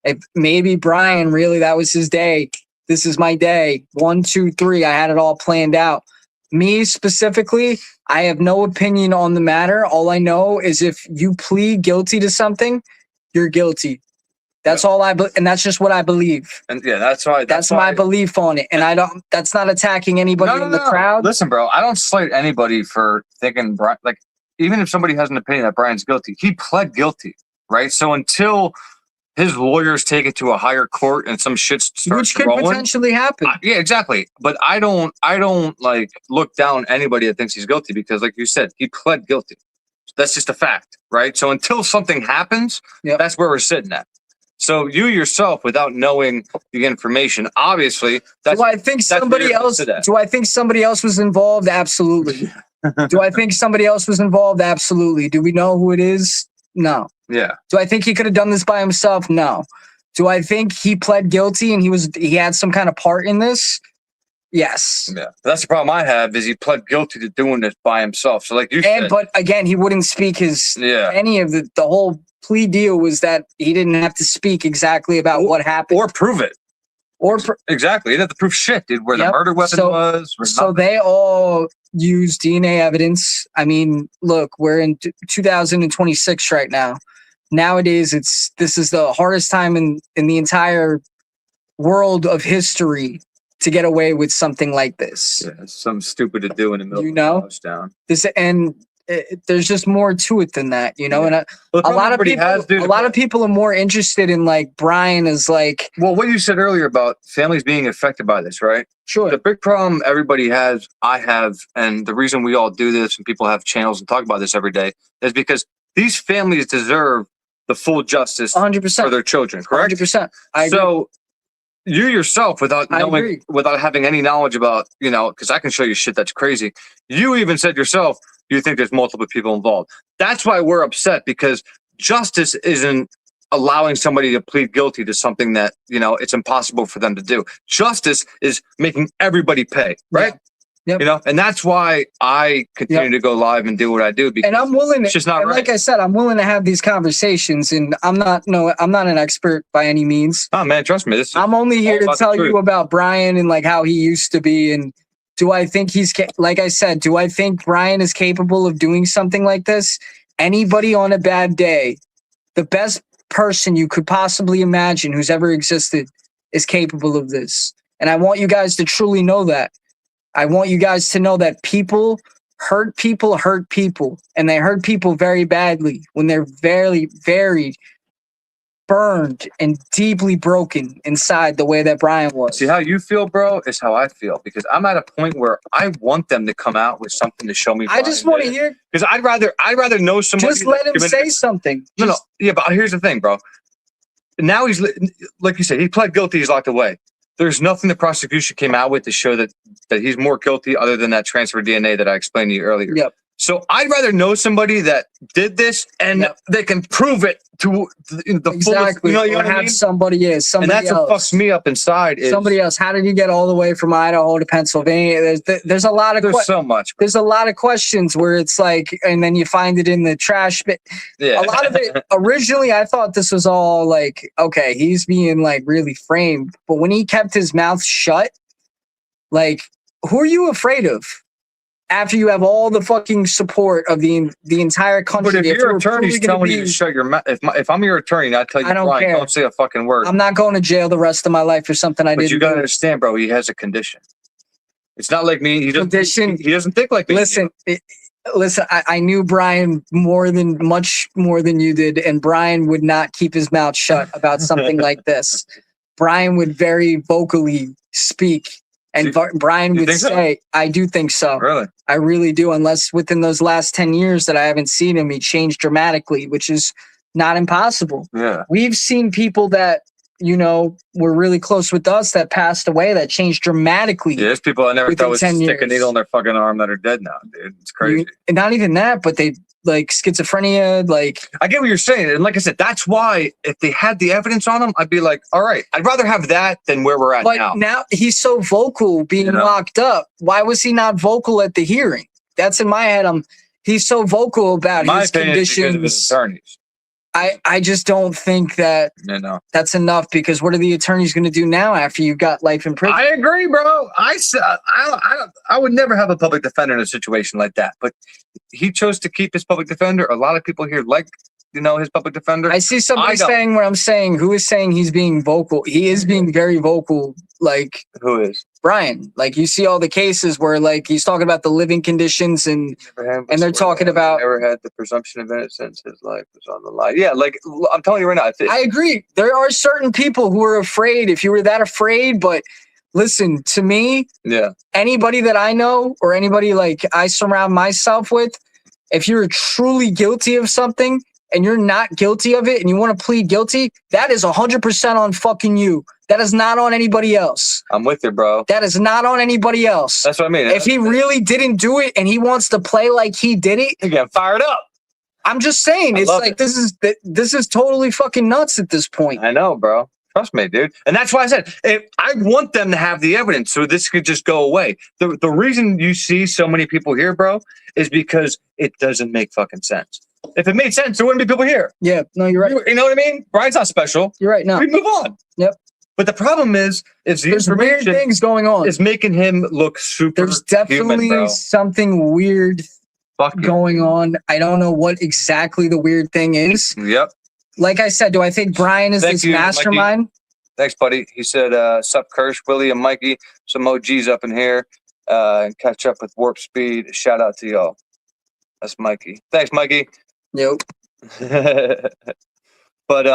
if maybe Bryan really, that was his day. This is my day. 1, 2, 3. I had it all planned out. Me specifically, I have no opinion on the matter. All I know is if you plead guilty to something, you're guilty. That's all and that's just what I believe. And yeah, that's why. That's my belief on it. And I don't. That's not attacking anybody in the crowd. Listen, bro, I don't slight anybody for thinking Bryan. Like, even if somebody has an opinion that Bryan's guilty, he pled guilty, right? So until his lawyers take it to a higher court and some shit starts which could rolling, potentially happen. Yeah, exactly. But I don't like look down anybody that thinks he's guilty because, like you said, he pled guilty. That's just a fact, right? So until something happens, that's where we're sitting at. So you yourself, without knowing the information, obviously, do I think somebody else? Do I think somebody else was involved? Absolutely. Do I think somebody else was involved? Absolutely. Do we know who it is? No. Yeah. Do I think he could have done this by himself? No. Do I think he pled guilty and he had some kind of part in this? Yes. Yeah. That's the problem I have is he pled guilty to doing this by himself. So like you said. But again, he wouldn't speak any of the whole plea deal was that he didn't have to speak exactly about what happened. Or prove it. Exactly. He didn't have to prove shit, dude, where the murder weapon was. So they all use DNA evidence. I mean, look, we're in 2026 right now. Nowadays, this is the hardest time in the entire world of history to get away with something like this. Yeah, it's something stupid to do in the middle of a touchdown. And there's just more to it than that, you know. Yeah. And Well, a lot of everybody people, has, dude. a lot of people are more interested in like Bryan as like. Well, what you said earlier about families being affected by this, right? Sure. The big problem everybody has, I have, and the reason we all do this and people have channels and talk about this every day is because these families deserve the full justice 100% for their children, correct? 100%. So you yourself, without agree. without having any knowledge about, you know, because I can show you shit that's crazy. You even said yourself, you think there's multiple people involved. That's why we're upset, because justice isn't allowing somebody to plead guilty to something that, you know, it's impossible for them to do. Justice is making everybody pay, right? Yeah. Yep. You know, and that's why I continue to go live and do what I do, because and I'm willing to, it's just not right. Like I said, I'm willing to have these conversations, and I'm not an expert by any means. Oh man, trust me. I'm only here to tell you about Bryan and like how he used to be. And do I think like I said, do I think Bryan is capable of doing something like this? Anybody on a bad day, the best person you could possibly imagine who's ever existed is capable of this. And I want you guys to truly know that. I want you guys to know that people, and they hurt people very badly when they're very, very burned and deeply broken inside the way that Bryan was. See, how you feel, bro, is how I feel, because I'm at a point where I want them to come out with something to show me. I just want to hear, because I'd rather know somebody. Just let him say something. No, yeah, but here's the thing, bro. Now he's, like you said, he pled guilty. He's locked away. There's nothing the prosecution came out with to show that he's more guilty, other than that transfer DNA that I explained to you earlier. Yep. So I'd rather know somebody that did this and they can prove it to the fullest. You know what I mean? Somebody else. And that's what fucks me up inside. Is somebody else. How did you get all the way from Idaho to Pennsylvania? There's a lot of so much. There's a lot of questions where it's like, and then you find it in the trash bin. Yeah. A lot of it. Originally, I thought this was all like, okay, he's being like really framed, but when he kept his mouth shut, like, who are you afraid of? After you have all the fucking support of the entire country. But if your attorney's telling you to shut your mouth, if I'm your attorney and I tell you, Bryan, don't say a fucking word. I'm not going to jail the rest of my life for something I didn't do. But you gotta understand, bro, he has a condition. It's not like me. He doesn't think like me. Listen, I knew Bryan much more than you did, and Bryan would not keep his mouth shut about something like this. Bryan would very vocally speak. And Bryan would say, I do think so. Really? I really do. Unless within those last 10 years that I haven't seen him, he changed dramatically, which is not impossible. Yeah. We've seen people that, you know, were really close with us that passed away, that changed dramatically. Yeah, there's people I never thought would stick a needle in their fucking arm that are dead now, dude. It's crazy. And not even that, but they like schizophrenia, like. I get what you're saying. And like I said, that's why if they had the evidence on him, I'd be like, all right, I'd rather have that than where we're at now. But now he's so vocal being locked up. Why was he not vocal at the hearing? That's in my head. He's so vocal about his conditions. Because of his attorneys. I just don't think that that's enough, because what are the attorneys going to do now after you've got life in prison? I agree, bro. I would never have a public defender in a situation like that, but he chose to keep his public defender. A lot of people here like, you know, his public defender. I see somebody saying what I'm saying. Who is saying he's being vocal? He is being very vocal. Like, who is? Bryan. Like, you see all the cases where like he's talking about the living conditions and they're talking about. Never had the presumption of innocence. His life was on the line. Yeah, like I'm telling you right now. I agree. There are certain people who are afraid. If you were that afraid, but listen to me. Yeah. Anybody that I know or anybody like I surround myself with, if you're truly guilty of something and you're not guilty of it and you want to plead guilty, that is 100% on fucking you. That is not on anybody else. I'm with you, bro. That is not on anybody else. That's what I mean. If he really didn't do it and he wants to play like he did it, he get fired up. I'm just saying, it's like this is totally fucking nuts at this point. I know, bro. Trust me, dude. And that's why I said, I want them to have the evidence so this could just go away. The reason you see so many people here, bro, is because it doesn't make fucking sense. If it made sense, there wouldn't be people here. Yeah, no, you're right. You know what I mean? Bryan's not special. You're right. No, we move on. Yep. But the problem is there's weird things going on. Is making him look super. There's definitely human, something weird going on. I don't know what exactly the weird thing is. Yep. Like I said, do I think Bryan is this mastermind? Mikey. Thanks, buddy. He said, sup, Kirsch, Willie, and Mikey. Some OGs up in here. And catch up with Warp Speed. Shout out to y'all. That's Mikey. Thanks, Mikey. Yep. But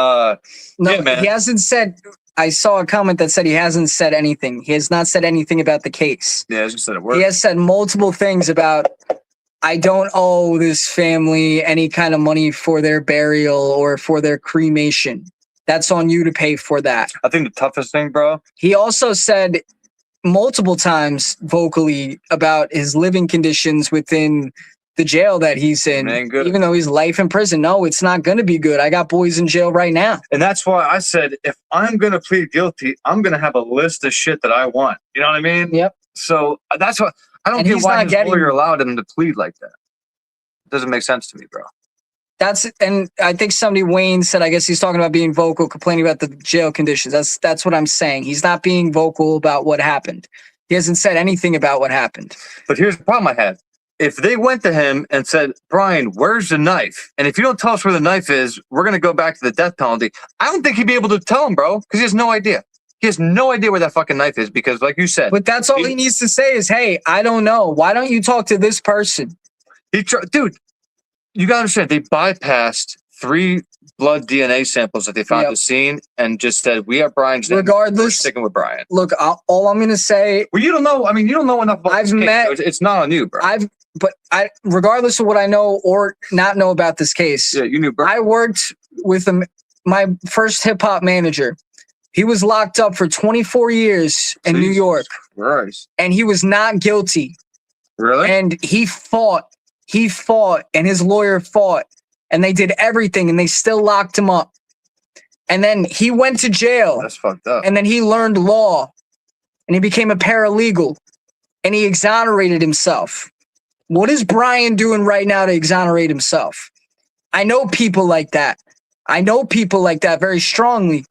No, yeah, man. he hasn't said. I saw a comment that said he hasn't said anything. He has not said anything about the case. Yeah, as you said, it worked. He has said multiple things about, I don't owe this family any kind of money for their burial or for their cremation. That's on you to pay for that. I think the toughest thing, bro. He also said multiple times vocally about his living conditions within the jail that he's in, even though he's life in prison. No, it's not going to be good. I got boys in jail right now. And that's why I said, if I'm going to plead guilty, I'm going to have a list of shit that I want. You know what I mean? Yep. So that's what I don't get why his lawyer allowed him to plead like that. It doesn't make sense to me, bro. And I think somebody, Wayne, said, I guess he's talking about being vocal, complaining about the jail conditions. That's what I'm saying. He's not being vocal about what happened. He hasn't said anything about what happened. But here's the problem I have. If they went to him and said, Bryan, where's the knife? And if you don't tell us where the knife is, we're going to go back to the death penalty. I don't think he'd be able to tell him, bro, because he has no idea. He has no idea where that fucking knife is because, like you said. But that's all he needs to say is, hey, I don't know. Why don't you talk to this person? Dude, you got to understand, they bypassed 3 blood DNA samples that they found at the scene and just said, we have Bryan's name. Regardless, we're sticking with Bryan. Look, all I'm going to say. Well, you don't know. I mean, you don't know enough about this case. It's not on you, bro. Regardless of what I know or not know about this case. Yeah, you knew, bro. I worked with my first hip hop manager. He was locked up for 24 years in New York. Christ. And he was not guilty. Really? And he fought, and his lawyer fought, and they did everything, and they still locked him up. And then he went to jail. That's fucked up. And then he learned law, and he became a paralegal, and he exonerated himself. What is Bryan doing right now to exonerate himself? I know people like that. I know people like that very strongly.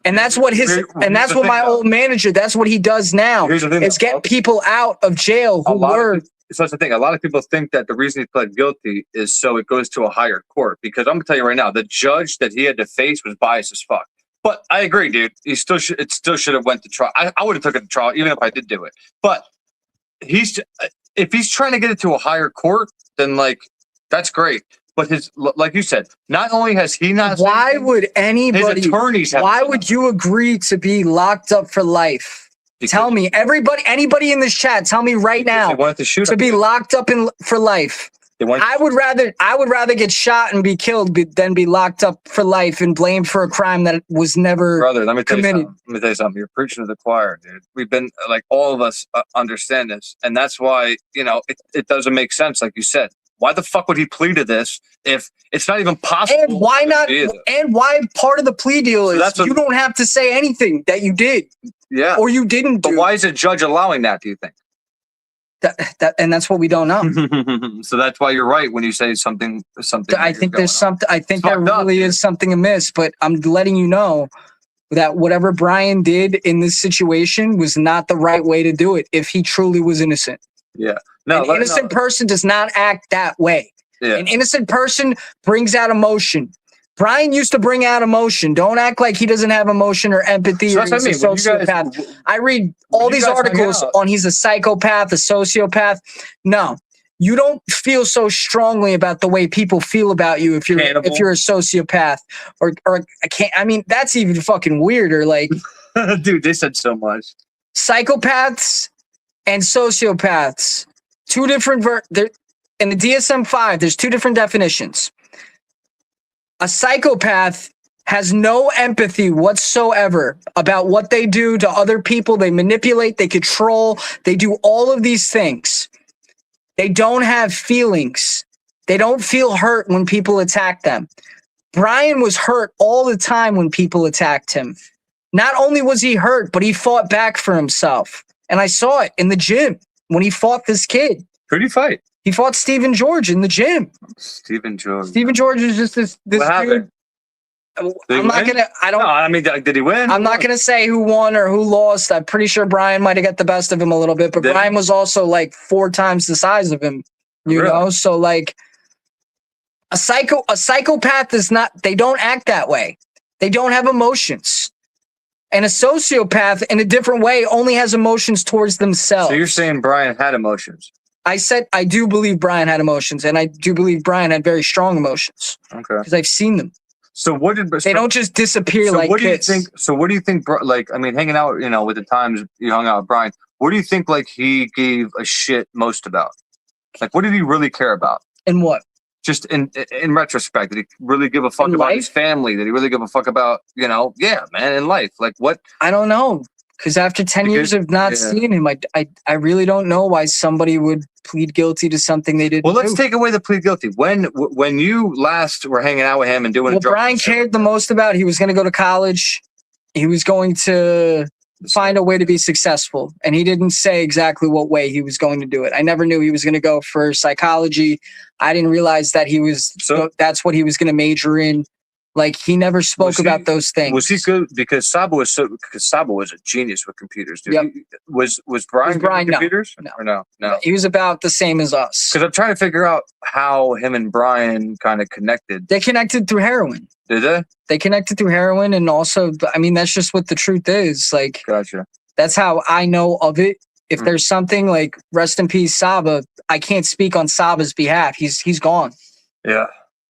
And that's what my old manager, that's what he does now, is get people out of jail who were. So that's the thing. A lot of people think that the reason he pled guilty is so it goes to a higher court. Because I'm gonna tell you right now, the judge that he had to face was biased as fuck. But I agree, dude. It still should have went to trial. I would have took it to trial even if I did do it. But if he's trying to get it to a higher court, then that's great. But like you said, not only has he not. Why would anybody? His attorneys have. Why would you agree to be locked up for life? Tell me, anybody in this chat, tell me right now. They wanted to shoot to be locked up for life. I would rather get shot and be killed than be locked up for life and blamed for a crime that was never Brother, let me tell committed. you something. You're preaching to the choir, dude. We've been all of us understand this, and that's why it doesn't make sense, like you said. Why the fuck would he plead to this if it's not even possible? And why not? And why part of the plea deal is you don't have to say anything that you did. Yeah. Or you didn't do. But why is the judge allowing that, do you think? And that's what we don't know. So that's why you're right when you say something. I think there's something. I think there really is something amiss. But I'm letting you know that whatever Bryan did in this situation was not the right way to do it. If he truly was innocent. Yeah. No. An innocent person does not act that way. Yeah. An innocent person brings out emotion. Bryan used to bring out emotion. Don't act like he doesn't have emotion or empathy. So or he's a sociopath. I read all these articles on he's a psychopath, a sociopath. No, you don't feel so strongly about the way people feel about you if you're a sociopath or I can't. I mean, that's even fucking weirder. Like, dude, they said so much. Psychopaths and sociopaths, two different. In the DSM-5, there's two different definitions. A psychopath has no empathy whatsoever about what they do to other people. They manipulate, they control, they do all of these things. They don't have feelings. They don't feel hurt when people attack them. Bryan was hurt all the time when people attacked him. Not only was he hurt, but he fought back for himself. And I saw it in the gym when he fought this kid. Who did he fight? He fought Stephen George in the gym. Stephen George is just this what happened? Dude. I'm not gonna. I don't. No, I mean, did he win? I'm not gonna say who won or who lost. I'm pretty sure Bryan might have got the best of him a little bit, but Bryan was also 4 times the size of him. You know, so a psychopath is not. They don't act that way. They don't have emotions. And a sociopath, in a different way, only has emotions towards themselves. So you're saying Bryan had emotions? I said I do believe Bryan had emotions, and I do believe Bryan had very strong emotions. Okay. Because I've seen them. So what did They don't just disappear like what do you kids. think? So what do you think? Like, I mean, hanging out, with the times you hung out with Bryan, what do you think? Like, he gave a shit most about? Like, what did he really care about? And what? Just in retrospect, did he really give a fuck In about life? his family? Did he really give a fuck about, yeah, man, in life? Like, what? I don't know. Because after 10 years of not seeing him, I really don't know why somebody would plead guilty to something they didn't Well, let's do. take away the plead guilty. When you last were hanging out with him and doing what Bryan cared the most about, he was going to go to college. He was going to find a way to be successful. And he didn't say exactly what way he was going to do it. I never knew he was going to go for psychology. I didn't realize that that's what he was going to major in. Like, he never spoke about those things. Was he good? Because Saba was a genius with computers, dude. Yep. Was Bryan good with computers? No. Or no. He was about the same as us. Because I'm trying to figure out how him and Bryan kind of connected. They connected through heroin. Did they? They connected through heroin, and also, I mean, that's just what the truth is. Like, gotcha. That's how I know of it. If there's something like, rest in peace, Saba, I can't speak on Saba's behalf. He's gone. Yeah.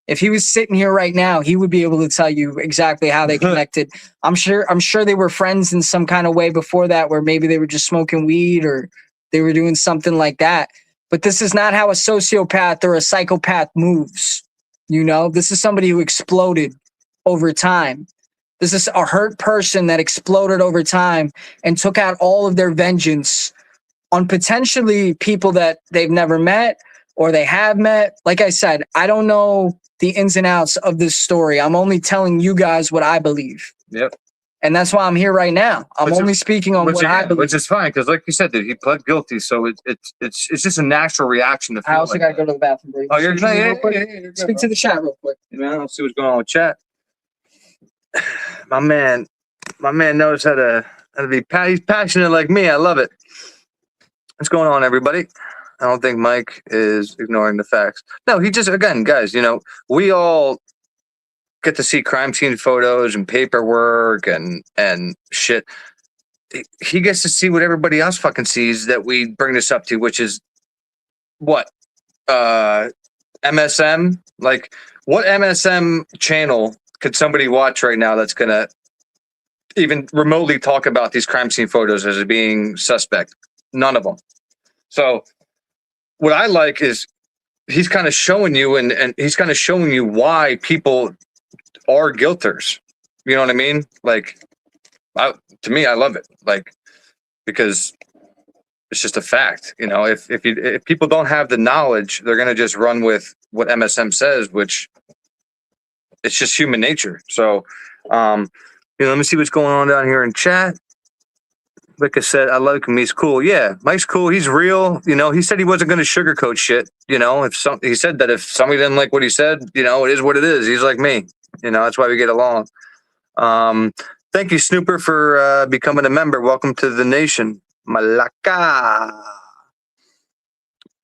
If he was sitting here right now, he would be able to tell you exactly how they connected. I'm sure they were friends in some kind of way before that, where maybe they were just smoking weed or they were doing something like that. But this is not how a sociopath or a psychopath moves. This is somebody who exploded over time. This is a hurt person that exploded over time and took out all of their vengeance on potentially people that they've never met or they have met. Like I said, I don't know the ins and outs of this story. I'm only telling you guys what I believe. Yep. And that's why I'm here right now. I'm only speaking on what I believe. Which is fine, because like you said, dude, he pled guilty, so it's just a natural reaction to feel. I also gotta go to the bathroom break. Oh, you're good. Speak to the chat real quick. I don't see what's going on with chat. My man knows how to be. He's passionate like me. I love it. What's going on, everybody? I don't think Mike is ignoring the facts. No, he just, again, guys, we all get to see crime scene photos and paperwork and shit. He gets to see what everybody else fucking sees that we bring this up to, which is what? MSM? Like, what MSM channel could somebody watch right now that's going to even remotely talk about these crime scene photos as being suspect? None of them. So what I like is he's kind of showing you and he's kind of showing you why people are guilters. You know what I mean? Like, to me, I love it. Like, because it's just a fact. If people don't have the knowledge, they're going to just run with what MSM says, which it's just human nature. So, let me see what's going on down here in chat. Like I said, I like him. He's cool. Yeah, Mike's cool. He's real. He said he wasn't going to sugarcoat shit. He said that if somebody didn't like what he said, it is what it is. He's like me. That's why we get along. Thank you, Snooper, for becoming a member. Welcome to the nation. Malaka.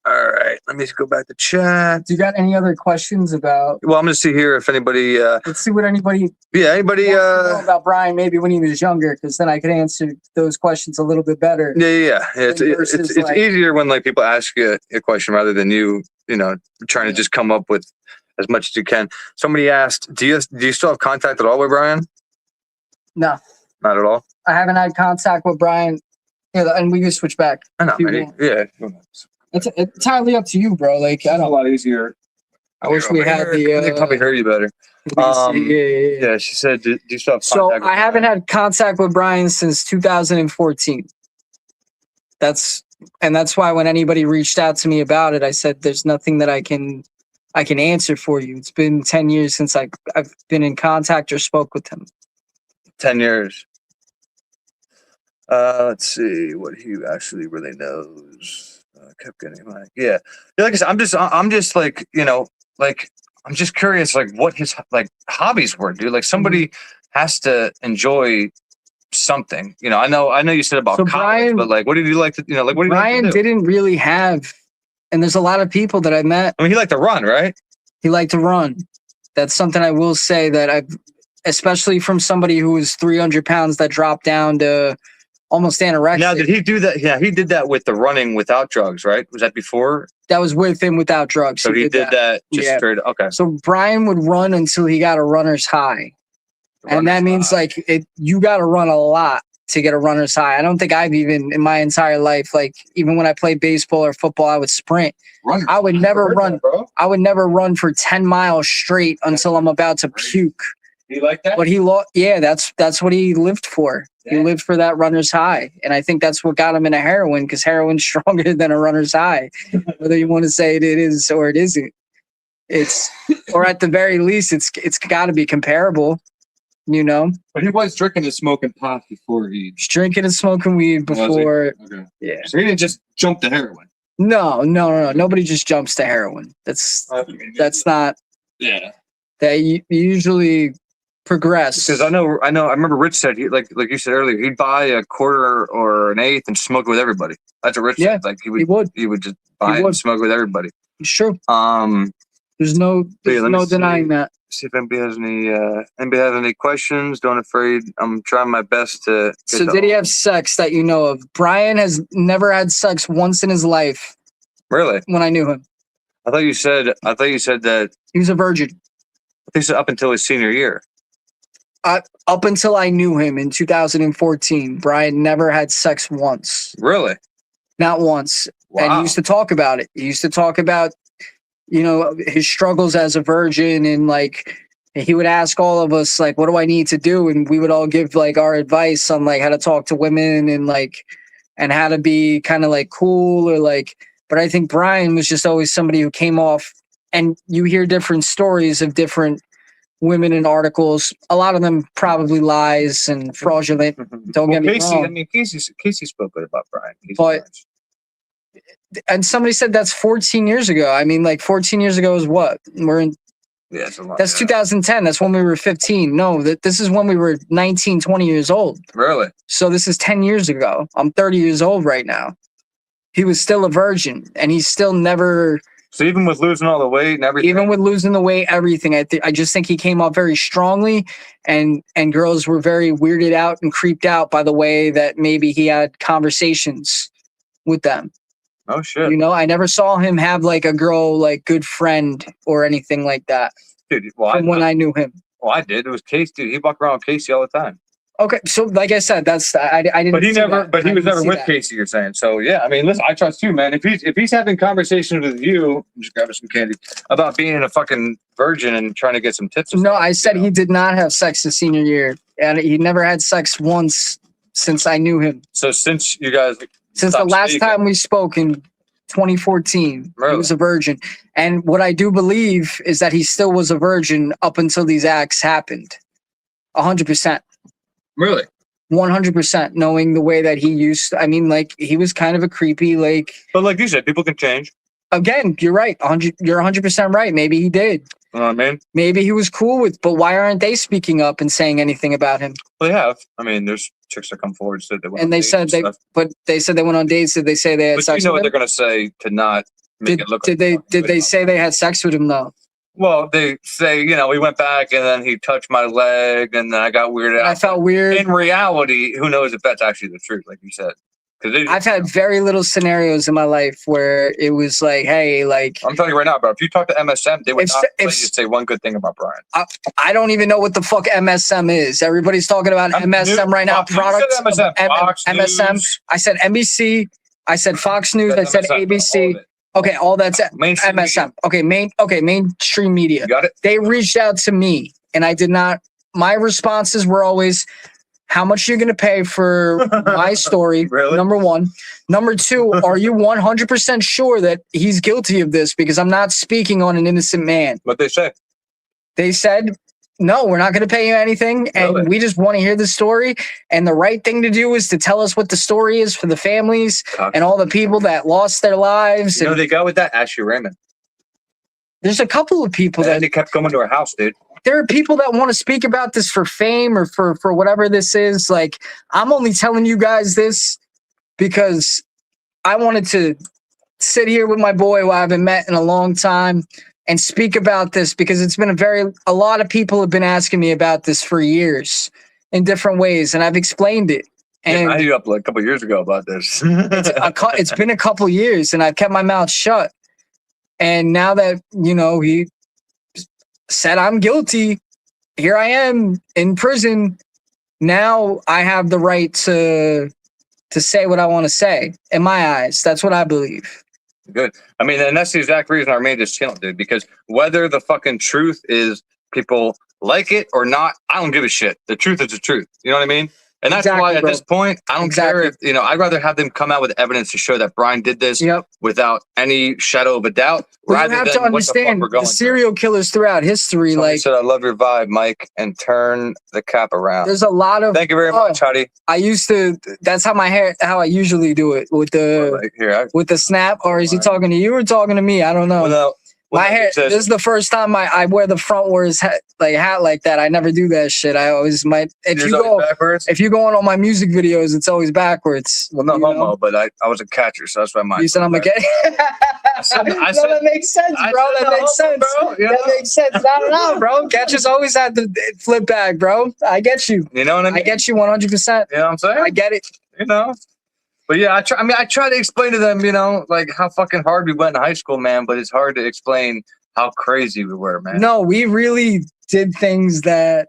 All right, let me go back to chat. Do you got any other questions about? Well, I'm going to see here if anybody. Let's see what anybody. Yeah, anybody wants to know about Bryan maybe when he was younger, because then I could answer those questions a little bit better. Yeah. It's easier when people ask you a question rather than you trying to just come up with as much as you can. Somebody asked, do you still have contact at all with Bryan? No, not at all. I haven't had contact with Bryan. Yeah, and we can switch back. I know. Yeah. It's entirely up to you, bro. Like, I don't. A lot easier. I wish we had the. They probably heard you better. Yeah. She said, "Do you still have contact?" So I haven't had contact with Bryan since 2014. That's why when anybody reached out to me about it, I said, "There's nothing that I can answer for you." It's been 10 years since I've been in contact or spoke with him. 10 years. Let's see what he actually really knows. I kept getting like I said, I'm just like, I'm just curious, like what his hobbies were, dude. Like somebody has to enjoy something, I know you said about college, Bryan, but like, what did you like to, what did Bryan didn't really have, and there's a lot of people that I met. I mean, he liked to run, right? He liked to run. That's something I will say that especially from somebody who was 300 pounds that dropped down to almost anorexic. Now, did he do that? Yeah, he did that with the running without drugs, right? Was that before? That was with him without drugs. So he did that just straight. Okay. So Bryan would run until he got a runner's high. And that means like you got to run a lot to get a runner's high. I don't think I've even in my entire life, like even when I played baseball or football, I would sprint. I would never run. I would never run for 10 miles straight until I'm about to puke. You like that? But that's what he lived for. Yeah. He lived for that runner's high. And I think that's what got him into heroin, because heroin's stronger than a runner's high. Whether you want to say it is or it isn't. It's or at the very least it's got to be comparable. You know, but he was drinking and smoking pot before he. He's drinking and smoking weed before. Okay. Yeah. So he didn't just jump to heroin. No. Nobody just jumps to heroin. That's not. Yeah. That you usually progress. Because I remember Rich said he like you said earlier, he'd buy a quarter or an eighth and smoke it with everybody. That's what Rich said. Like he would just buy it and smoke it with everybody. Sure. There's no denying that. See if anybody has any questions. Don't afraid. I'm trying my best to. So did he have sex that you know of? Bryan has never had sex once in his life. Really? When I knew him. I thought you said that he was a virgin. I think so, up until his senior year. Up until I knew him in 2014, Bryan never had sex once. Really? Not once. Wow. And he used to talk about it. He used to talk about, you know, his struggles as a virgin, and like he would ask all of us like, what do I need to do? And we would all give like our advice on like how to talk to women and how to be kind of like cool or like, but I think Bryan was just always somebody who came off, and you hear different stories of different women in articles. A lot of them probably lies and fraudulent. Don't get me wrong. I mean, Casey spoke good about Bryan. And somebody said that's 14 years ago. I mean, like 14 years ago is what? Yeah, it's a lot. That's 2010. That's when we were 15. No, this is when we were 19, 20 years old. Really? So this is 10 years ago. I'm 30 years old right now. He was still a virgin, and he's still never. So even with losing all the weight and everything? Even with losing the weight, everything, I just think he came off very strongly, and girls were very weirded out and creeped out by the way that maybe he had conversations with them. Oh, shit. You know, I never saw him have like a girl, like good friend or anything like that. Dude, when I knew him. Well, I did. It was Casey, dude. He walked around with Casey all the time. Okay, so like I said, I didn't. But he was never with Casey. You're saying so? Yeah, I mean, listen, I trust you, man. If he's having conversations with you, I'm just grabbing some candy about being a fucking virgin and trying to get some tips. No, I said he did not have sex his senior year, and he never had sex once since I knew him. So since you guys, since the last time we spoke in 2014, really? He was a virgin, and what I do believe is that he still was a virgin up until these acts happened. 100%. Really? 100%, knowing the way that he used. I mean, like, he was kind of a creepy, like. But like you said, people can change. Again, you're right. You're 100% right. Maybe he did. You know what I mean? Maybe he was cool with, but why aren't they speaking up and saying anything about him? Well, they have. I mean, there's chicks that come forward and said they went and they said they went on dates. Did they say they had but sex? You know with what him? they're going to say to not make it look. Did they say they had sex with him though? Well, they say, you know, we went back and then he touched my leg and then I got weirded out. I felt weird. In reality, who knows if that's actually the truth, like you said. I've had very little scenarios in my life where it was like, hey, like. I'm telling you right now, bro, if you talk to MSM, they would not let you say one good thing about Bryan. I don't even know what the fuck MSM is. Everybody's talking about MSM right now. Products. MSM. I said NBC. I said Fox News. I said ABC. Okay, all that's MSM. Okay, mainstream media. You got it? They reached out to me, and I did not. My responses were always, how much you're going to pay for my story, really? Number one. Number two, are you 100% sure that he's guilty of this? Because I'm not speaking on an innocent man. What they say? They said, no, we're not going to pay you anything, and we just want to hear the story. And the right thing to do is to tell us what the story is for the families and all the people that lost their lives. You know, they go with that, Ashley Raymond. There's a couple of people and they kept coming to our house, dude. There are people that want to speak about this for fame or for whatever this is. Like, I'm only telling you guys this because I wanted to sit here with my boy who I haven't met in a long time and speak about this, because it's been a lot of people have been asking me about this for years in different ways. And I've explained it. And I hit you up like a couple years ago about this. it's been a couple years, and I've kept my mouth shut. And now that, he said I'm guilty, here I am in prison. Now I have the right to say what I want to say. In my eyes, that's what I believe. Good. I mean, and that's the exact reason I made this channel, dude, because whether the fucking truth is people like it or not, I don't give a shit. The truth is the truth. You know what I mean? And that's Exactly, why at bro. this point, I don't care if, I'd rather have them come out with evidence to show that Bryan did this without any shadow of a doubt. Well, you have to understand the serial killers throughout history. Somebody like said, I love your vibe, Mike, and turn the cap around. There's a lot of. Thank you very much, Huddy. I used to. That's how I usually do it with the snap. Or is he talking to you or talking to me? I don't know. Well, my hair. This is the first time I wear the frontwards hat like that. I never do that shit. I always might. If you go on all my music videos, it's always backwards. Well, no homo, but I was a catcher, so that's why mine. You said I'm a catcher. That makes sense, bro. That makes sense. That makes sense. No, bro. Catchers always have to flip back, bro. I get you. You know what I mean? I get you 100%. You know what I'm saying? I get it. But yeah, I try to explain to them, like how fucking hard we went in high school, man. But it's hard to explain how crazy we were, man. No, we really did things that.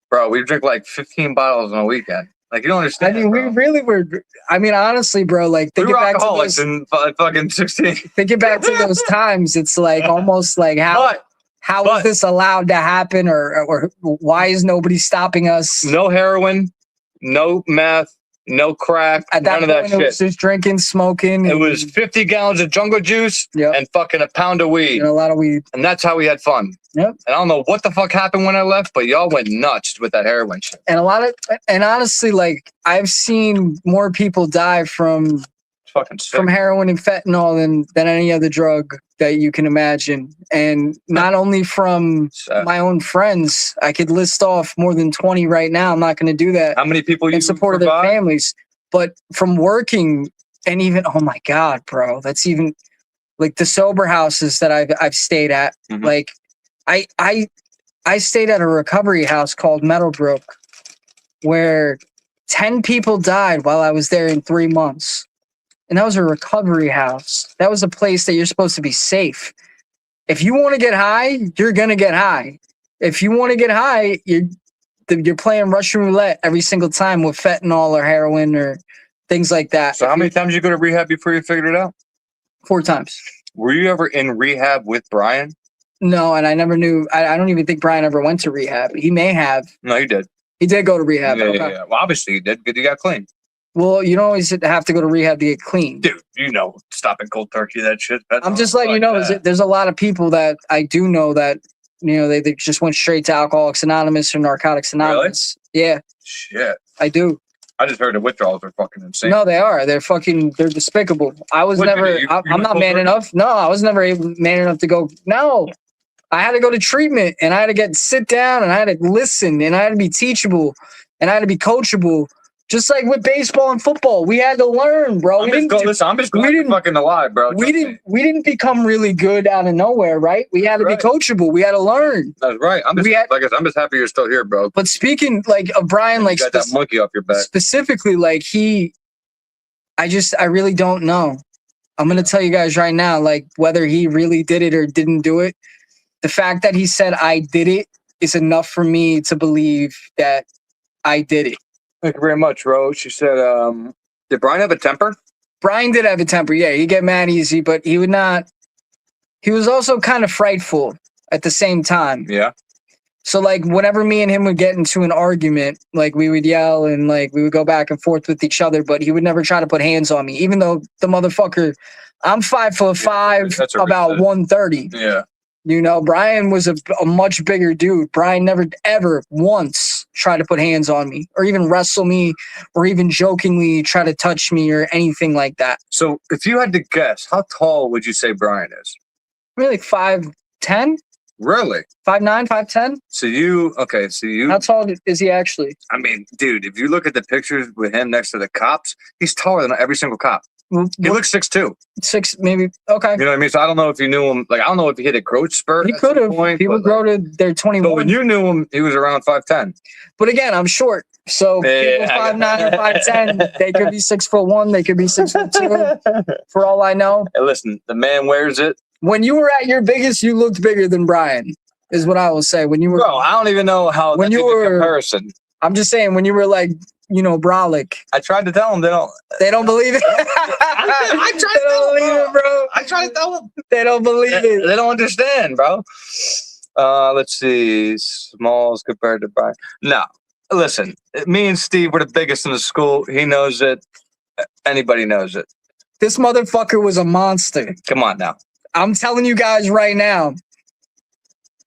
Bro, we drink like 15 bottles on a weekend. Like, you don't understand. I mean, we really were. I mean, honestly, bro, like we were alcoholics in fucking 16. Thinking back to those times, it's like almost like how is this allowed to happen, or why is nobody stopping us? No heroin, no meth. No crack, none of that shit. It was just drinking, smoking. It was 50 gallons of jungle juice and fucking a pound of weed. And a lot of weed. And that's how we had fun. Yep. And I don't know what the fuck happened when I left, but y'all went nuts with that heroin shit. And honestly, like, I've seen more people die from heroin and fentanyl than any other drug that you can imagine. And not only from my own friends, I could list off more than 20 right now. I'm not going to do that. How many people in support of their families? But from working, and even, oh my God, bro, that's even like the sober houses that I've stayed at. Mm-hmm. Like I stayed at a recovery house called Meadowbrook, where 10 people died while I was there in 3 months. And that was a recovery house. That was a place that you're supposed to be safe. If you want to get high, you're going to get high. If you want to get high, you're playing Russian roulette every single time with fentanyl or heroin or things like that. So how many times did you go to rehab before you figured it out? 4 times. Were you ever in rehab with Bryan? No, and I never knew. I don't even think Bryan ever went to rehab. He may have. No, he did. He did go to rehab. Yeah. Well, obviously he did because he got clean. Well, you don't always have to go to rehab to get clean. Dude, stopping cold turkey, that shit. I'm just letting you know, there's a lot of people that I do know that, they just went straight to Alcoholics Anonymous or Narcotics Anonymous. Really? Yeah. Shit. I do. I just heard the withdrawals are fucking insane. No, they are. They're despicable. I was never, I'm not man enough. No, I was never man enough to go. No. I had to go to treatment, and I had to sit down, and I had to listen, and I had to be teachable, and I had to be coachable. Just like with baseball and football, we had to learn, bro. I'm just glad you're fucking alive, bro. We didn't become really good out of nowhere, right? We had to be coachable. We had to learn. That's right. I'm just happy you're still here, bro. But speaking of Bryan, you got that monkey off your back. Specifically, I really don't know. I'm gonna tell you guys right now, whether he really did it or didn't do it. The fact that he said I did it is enough for me to believe that I did it. Thank you very much, Rose. She said, did Bryan have a temper? Bryan did have a temper, yeah. He'd get mad easy, but he would not. He was also kind of frightful at the same time. Yeah. So, whenever me and him would get into an argument, we would yell and, we would go back and forth with each other, but he would never try to put hands on me, even though the motherfucker, I'm 5'5", about 130. Yeah. Bryan was a much bigger dude. Bryan never, ever once tried to put hands on me or even wrestle me or even jokingly try to touch me or anything like that. So if you had to guess, how tall would you say Bryan is? Maybe 5'10". Really? 5'9", 5'10". So you. How tall is he actually? I mean, dude, if you look at the pictures with him next to the cops, he's taller than every single cop. He looks 6'2". 6, maybe. Okay. You know what I mean? So I don't know if you knew him. I don't know if he hit a growth spurt. He could have. He would grow to their 21. But when you knew him, he was around 5'10". But again, I'm short. So people Yeah. 5'9" or 5'10", they could be 6'1", they could be 6'2", for all I know. Hey, listen, the man wears it. When you were at your biggest, you looked bigger than Brian, is what I will say. When you were, Bro, I don't even know how When that's you even were- comparison. I'm just saying, when you were like, brolic, I tried to tell them they don't. they don't believe it. I tried to They don't tell believe them, it, bro. I tried to tell them. They don't believe it. They don't understand, bro. Let's see. Smalls compared to Brian. No, listen. Me and Steve were the biggest in the school. He knows it. Anybody knows it. This motherfucker was a monster. Come on now. I'm telling you guys right now.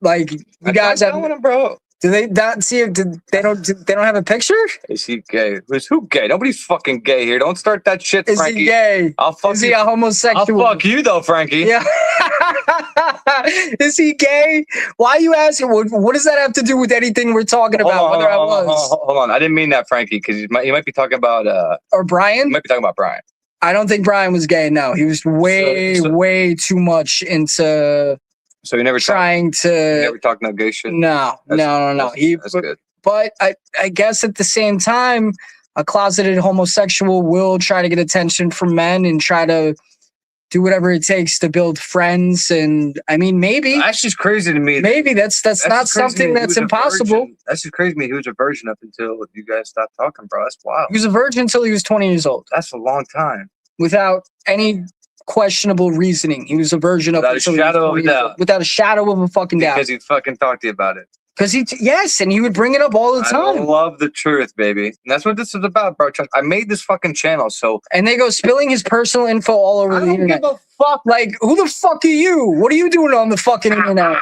Like, you I guys tried have, telling him, bro. do they not see it? They don't have a picture? Is he gay? Who gay? Nobody's fucking gay here. Don't start that shit, Is Frankie. he gay? I'll fuck Is you. he a I'll homosexual? fuck you though, Frankie. Yeah. Is he gay? Why are you asking? What does that have to do with anything we're talking about? Whether I was Hold on. I didn't mean that, Frankie, because you might be talking about or Brian? you might be talking about Brian. I don't think Brian was gay. No, he was way too much into So you never trying you to. never talk no gay shit. No. That's good. But I guess at the same time, a closeted homosexual will try to get attention from men and try to do whatever it takes to build friends. And I mean, maybe That's just crazy to me. that's not just crazy to something me. He that's was a impossible. virgin. That's just crazy to me. He was a virgin up until you guys stopped talking, bro. That's wild. He was a virgin until he was 20 years old, That's a long time. without any questionable reasoning. He was a virgin up Without a until he was shadow of 20 a years doubt. old. Without a shadow of a fucking doubt. Because he fucking talked to you about it. Because yes, and he would bring it up all the I time. love the truth, baby. And that's what this is about, bro. I made this fucking channel, so And they go spilling his personal info all over I the don't internet. give a fuck. Like, who the fuck are you? What are you doing on the fucking internet?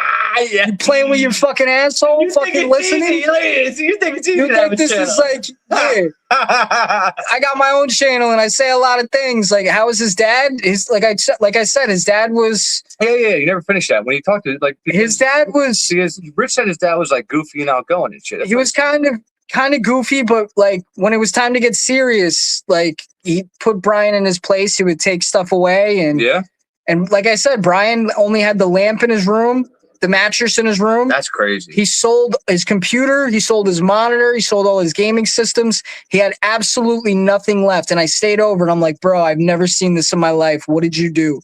Yeah. You playing with your fucking asshole? Fucking listening? You think it's easy You to have think a this channel. is like, yeah, I got my own channel and I say a lot of things. Like, how is his dad? Like I said, his dad was. Yeah. You never finished that. When you talked to His dad was. because Rich said his dad was like goofy and outgoing and shit. He was kind of goofy, but like when it was time to get serious, like he put Brian in his place. He would take stuff away, and Yeah, and like I said, Brian only had the lamp in his room, the mattress in his room. that's crazy. He sold his computer, he sold his monitor, he sold all his gaming systems. He had absolutely nothing left. And I stayed over and I'm like, bro, I've never seen this in my life. What did you do?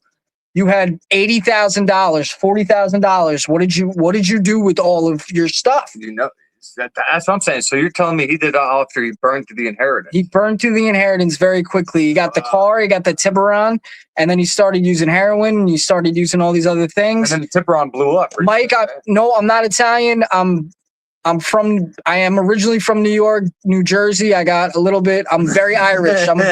You had $80,000, $40,000. What did you do with all of your stuff? You know, that's what I'm saying. So you're telling me he did it all after he burned through the inheritance? He burned through the inheritance very quickly. He got the car, he got the Tiburon, and then he started using heroin, and he started using all these other And things. then the Tiburon blew up. Mike, no, I'm not Italian. I am originally from New York, New Jersey. I got a little bit. I'm very Irish. I'm a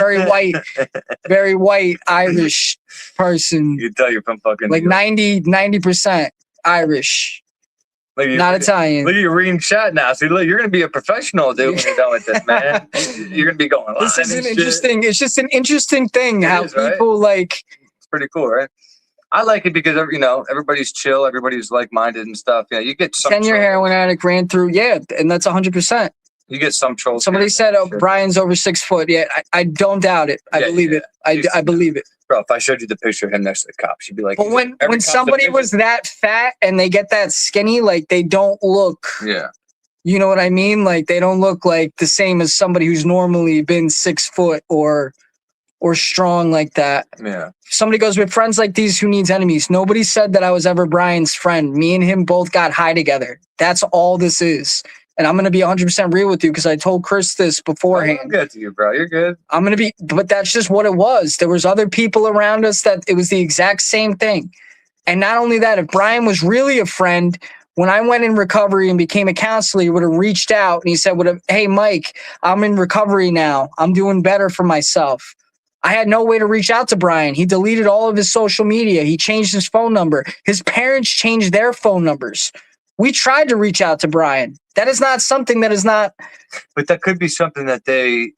very white Irish person. You tell you're from fucking Like New York. 90% Irish, Look, not Italian. Look at you reading chat now. See, look, you're gonna be a professional, dude. When you're done with this, man. You're gonna be going. This live is an and shit. interesting. It's just an interesting thing It how is, right? people like. It's pretty cool, right? I like it because everybody's chill, everybody's like-minded and stuff. Yeah, you get some 10-year trolls. heroin addict ran through. Yeah, and that's 100%. You get some trolls. Somebody here. said, "Oh, Sure. Brian's over 6 foot." Yeah, I don't doubt it. I Yeah, believe yeah. it. I believe it. Bro, if I showed you the picture of him next to the cops, you'd be like, But when every cop's a somebody midget. was that fat and they get that skinny, like they don't look. Yeah. You know what I mean? Like they don't look like the same as somebody who's normally been 6 foot or strong like that. Yeah. Somebody goes, with friends like these, who needs enemies? Nobody said that I was ever Brian's friend. Me and him both got high together. That's all this is. And I'm going to be 100% real with you because I told Chris this I'm beforehand. good to you, bro. You're good. I'm going to be, but that's just what it was. There was other people around us that it was the exact same thing. And not only that, if Brian was really a friend, when I went in recovery and became a counselor, he would have reached out and he said, "Hey, Mike, I'm in recovery now. I'm doing better for myself." I had no way to reach out to Brian. He deleted all of his social media. He changed his phone number. His parents changed their phone numbers. We tried to reach out to Brian. That is not something that is not. But that could be something that they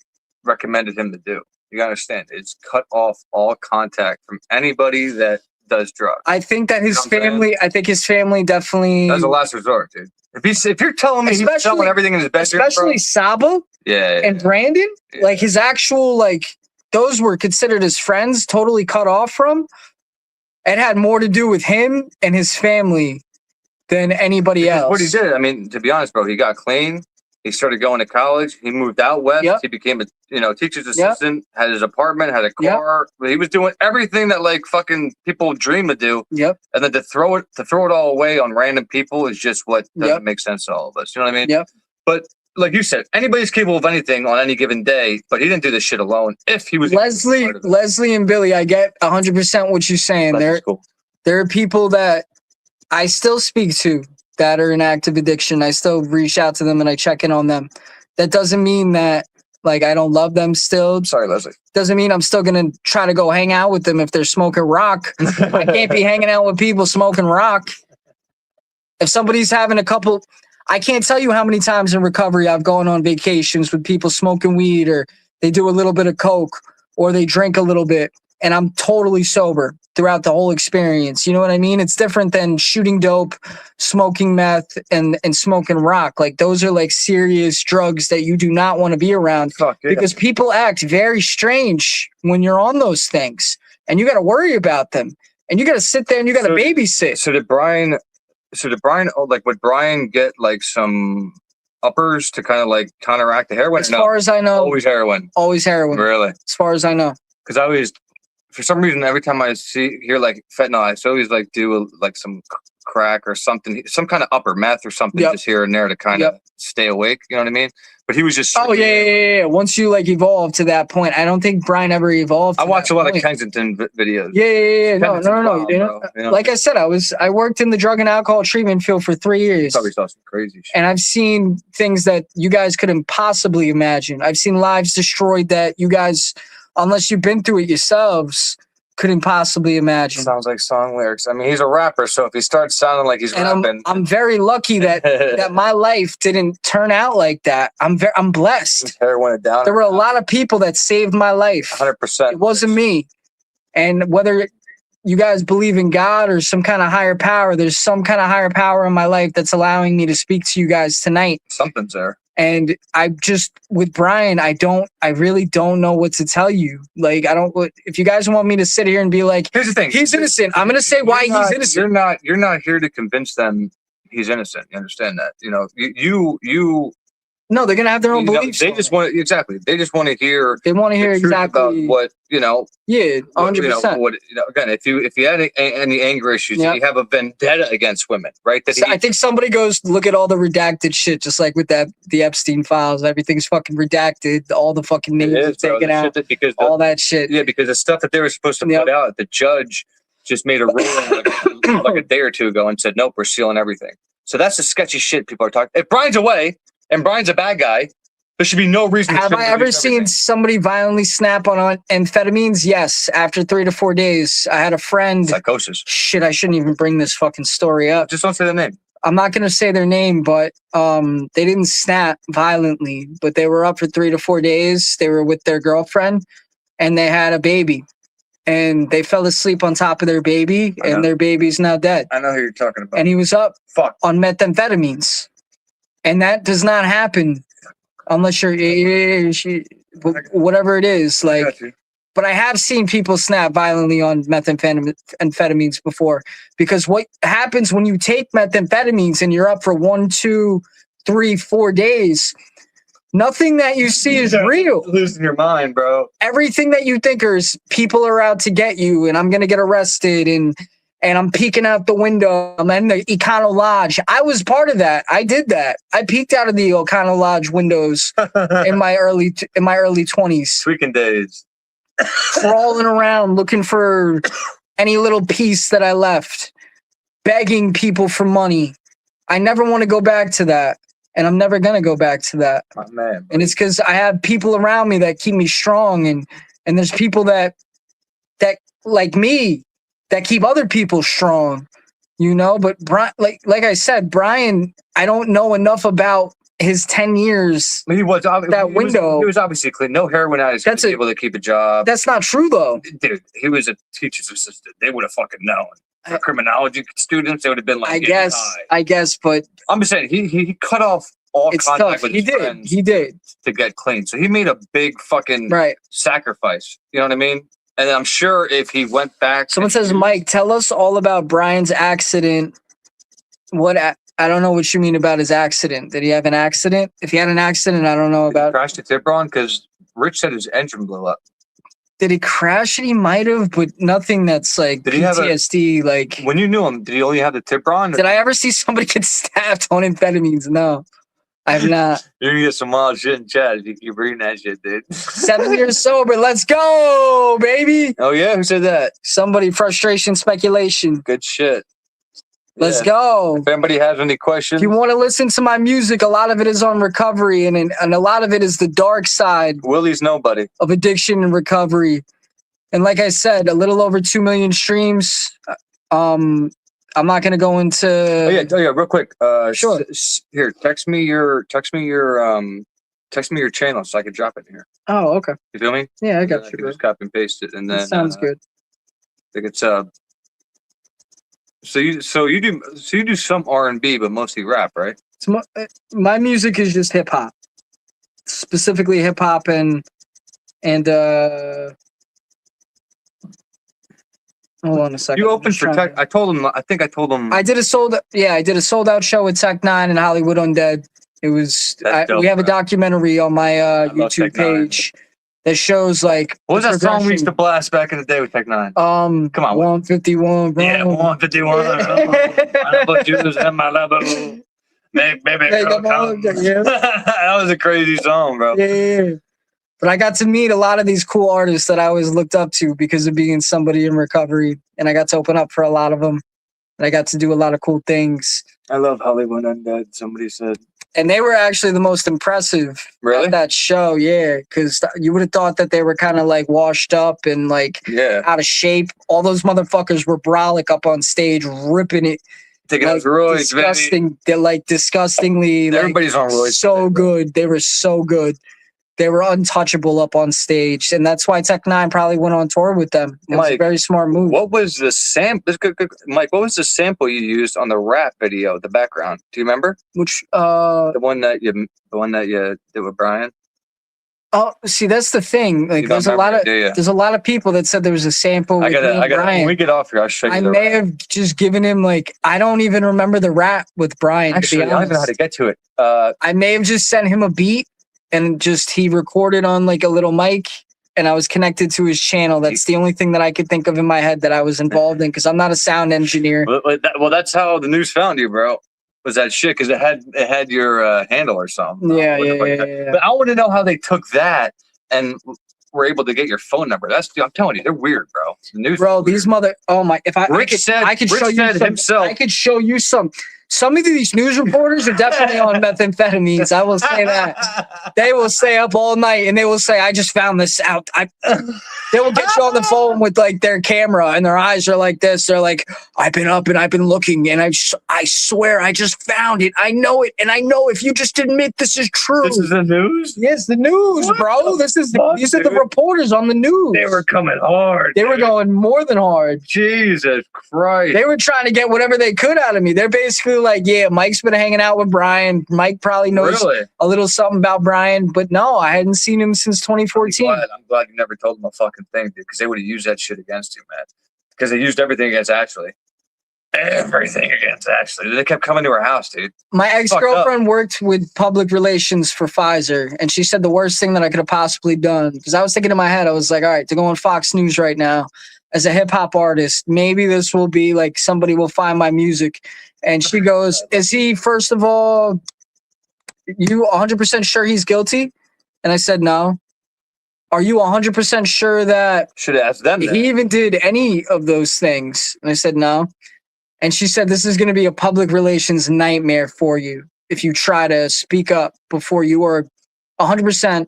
recommended him to do. You gotta understand. It's cut off all contact from anybody that does drugs. I think that his You know what I'm saying? family. I think his family definitely. That's a last resort, dude. If you're telling me he's Especially- selling everything in his bedroom, especially Saba bro, yeah, and Brandon, yeah. like his actual those were considered his friends, totally cut off from. It had more to do with him and his family than anybody Because else. what he did, I mean, to be honest, bro, he got clean. He started going to college. He moved out west. Yep. He became a teacher's assistant. Had his apartment. Had a car. He was doing everything that like fucking people dream to do. Yep. And then to throw it all away on random people is just what doesn't make sense to all of us. You know what I mean? Yep. But like you said, anybody's capable of anything on any given day. But he didn't do this shit alone. If he was Leslie and Billy, I get 100% what you're saying. There are people that I still speak to that are in active addiction. I still reach out to them and I check in on them. That doesn't mean that like I don't love them still. Sorry, Leslie. Doesn't mean I'm still gonna try to go hang out with them if they're smoking rock. I can't be hanging out with people smoking rock. If somebody's having I can't tell you how many times in recovery I've gone on vacations with people smoking weed, or they do a little bit of coke, or they drink a little bit, and I'm totally sober throughout the whole experience. You know what I mean? It's different than shooting dope, smoking meth, and smoking rock. Like those are like serious drugs that you do not want to be around because people act very strange when you're on those things, and you got to worry about them, and you got to sit there and you got to babysit. So did Bryan, would Bryan get like some uppers to kind of like counteract the heroin? As far as I know, always heroin. Always heroin. Really? As far as I know. Because I always, for some reason, every time I hear like fentanyl, I always like do like some crack or something, some kind of upper meth or something just here and there to kind of stay awake. You know what I mean? But he was just. Oh yeah. Once you like evolve to that point, I don't think Bryan ever evolved. I watch a lot of Kensington videos. Yeah. No. You know? Like I said, I worked in the drug and alcohol treatment field for 3 years. Probably saw some crazy shit. And I've seen things that you guys couldn't possibly imagine. I've seen lives destroyed that you guys, unless you've been through it yourselves, couldn't possibly imagine. Sounds like song lyrics. I mean, he's a rapper, so if he starts sounding like he's rapping, I'm very lucky that my life didn't turn out like that. I'm blessed. Heroin down. There were a lot of people that saved my life. 100%. It wasn't me. And whether you guys believe in God or some kind of higher power, there's some kind of higher power in my life that's allowing me to speak to you guys tonight. Something's there. And with Bryan, I really don't know what to tell you. Like, if you guys want me to sit here and be like, here's the thing, he's innocent, I'm going to say why he's innocent. You're not here to convince them he's innocent. You understand that? You know, you no, they're going to have their own beliefs. They just want They just want to hear. They want to hear exactly about what, you know. Yeah, 100%. Again, if you had any anger issues, you have a vendetta against women, right? I think somebody goes look at all the redacted shit, just like with the Epstein files. Everything's fucking redacted. All the fucking names are taken out. All that shit. Yeah, because the stuff that they were supposed to put out, the judge just made a ruling like a day or two ago and said, nope, we're sealing everything. So that's the sketchy shit people are talking. If Bryan's away and Bryan's a bad guy, there should be no reason. Have I ever seen somebody violently snap on amphetamines? Yes. After 3 to 4 days, I had a friend. Psychosis. Shit, I shouldn't even bring this fucking story up. Just don't say the name. I'm not going to say their name, but they didn't snap violently, but they were up for 3 to 4 days. They were with their girlfriend and they had a baby. And they fell asleep on top of their baby, and their baby's now dead. I know who you're talking about. And he was up on methamphetamines. And that does not happen unless you're whatever it is. Like, but I have seen people snap violently on methamphetamines before, because what happens when you take methamphetamines and you're up for 1, 2, 3, 4 days, nothing that you see is real. Losing your mind, bro. Everything that you think is people are out to get you, and I'm gonna get arrested, and I'm peeking out the window. I'm in the Econo Lodge. I was part of that. I did that. I peeked out of the Econo Lodge windows in my early 20s. Freaking days. Crawling around looking for any little piece that I left, begging people for money. I never want to go back to that. And I'm never going to go back to that. Oh, man. And it's because I have people around me that keep me strong. And there's people that like me, that keep other people strong, you know? But Bryan, like I said, Bryan, I don't know enough about his 10 years. He was window. He was obviously clean. No heroin addicts was able to keep a job. That's not true, though. Dude, he was a teacher's assistant. They would have fucking known. For criminology students, they would have been like, I guess, but I'm just saying he cut off all contact with his friends. He did to get clean. So he made a big fucking sacrifice. You know what I mean? And I'm sure if he went back. Someone says, Mike, tell us all about Bryan's accident. I don't know what you mean about his accident. Did he have an accident? If he had an accident, I don't know Did he about. crash the tipper on? Because Rich said his engine blew up. Did he crash it? He might have, but nothing that's like Did he have a- PTSD. Like, When you knew him, did he only have the tipper on? did I ever see somebody get stabbed on amphetamines? No, I have not. You're gonna get some wild shit in chat if you keep reading that shit, dude. 7 years sober. Let's go, baby. Oh yeah, who said that? Somebody, frustration, speculation. Good shit. Let's Yeah. go. If anybody has any If questions, you want to listen to my music, a lot of it is on recovery, and a lot of it is the dark side Willie's nobody. of addiction and recovery. And like I said, a little over 2 million streams. I'm not going to go into. Oh yeah, real quick. Sure. Here, text me your channel so I can drop it in here. Oh, okay. You feel me? Yeah, I And then got I you, can bro. just copy and paste it, and then That sounds good. I think it's So you do some R&B, but mostly rap, right? My music is just hip hop, specifically hip hop and hold on a second. You I'm opened just for trying Tech. to- I told him. I think I told him. I did a sold out show with Tech Nine and Hollywood Undead. It was That's dope, we have a bro. documentary on my love YouTube Tech Nine. page that shows like What was the that song we used to progression. blast back in the day with Tech Nine? Come on, 151, bro. Yeah, 151. I put shoes in my level. Baby, Hey, girl, come on, come. yeah. That was a crazy song, bro. Yeah. But I got to meet a lot of these cool artists that I always looked up to because of being somebody in recovery. And I got to open up for a lot of them. And I got to do a lot of cool things. I love Hollywood Undead. Somebody said. And they were actually the most impressive Really? at that show. Yeah. Because you would have thought that they were kind of like washed up and like Yeah. out of shape. All those motherfuckers were brolic up on stage, ripping it. Taking Like, those roids, baby. disgusting. They're like disgustingly. Like, Everybody's on roids. so good. They were so good. They were untouchable up on stage, and that's why Tech Nine probably went on tour with them. It was a Mike, very smart move. What was the sample? Mike, what was the sample you used on the rap video? The background. Do you remember? Which The one that you did with Bryan. oh, see, that's the thing. Like, You don't there's a lot remember of it, do you? there's a lot of people that said there was a sample with me and When Bryan. we get off here, I'll show you. I the may rap. have just given him like I don't even remember the rap with Bryan. Actually, to I be don't even know how honest, to get to it. I may have just sent him a beat and just he recorded on like a little mic. And I was connected to his channel. That's the only thing that I could think of in my head that I was involved in because I'm not a sound engineer. Well, that's how the news found you, bro. Was that shit? Because it had your handle or something. Yeah. But I want to know how they took that and were able to get your phone number. I'm telling you, they're weird, bro. The news, Bro, these mother. Oh my! If I Rich could, said- I could Rich show you said some. himself- I could show you some. Some of these news reporters are definitely on methamphetamines. I will say that. They will stay up all night and they will say, "I just found this out." They will get you on the phone with like their camera and their eyes are like this. They're like, "I've been up and I've been looking and I swear I just found it. I know it, and I know if you just admit this is true." This is the news. Yes, the news, What bro. the fuck, These are the dude? reporters on the news. They were coming hard. They were dude. going more than hard. Jesus Christ. They were trying to get whatever they could out of me. They're basically like, yeah, Mike's been hanging out with Bryan. Mike probably knows Really? a little something about Bryan, but no, I hadn't seen him since 2014. I'm glad you never told them a fucking thing, dude, because they would have used that shit against you, man. Because they used everything against Ashley. Everything against Ashley. They kept coming to her house, dude. My ex-girlfriend worked with public relations for Pfizer, and she said the worst thing that I could have possibly done, because I was thinking in my head, I was like, all right, to go on Fox News right now as a hip-hop artist, maybe this will be like somebody will find my music. And she goes, is he, first of all, you 100% sure he's guilty? And I said, no. Are you 100% sure that Should have asked them. he even did any of those things? And I said, no. And she said, this is going to be a public relations nightmare for you if you try to speak up before you are 100%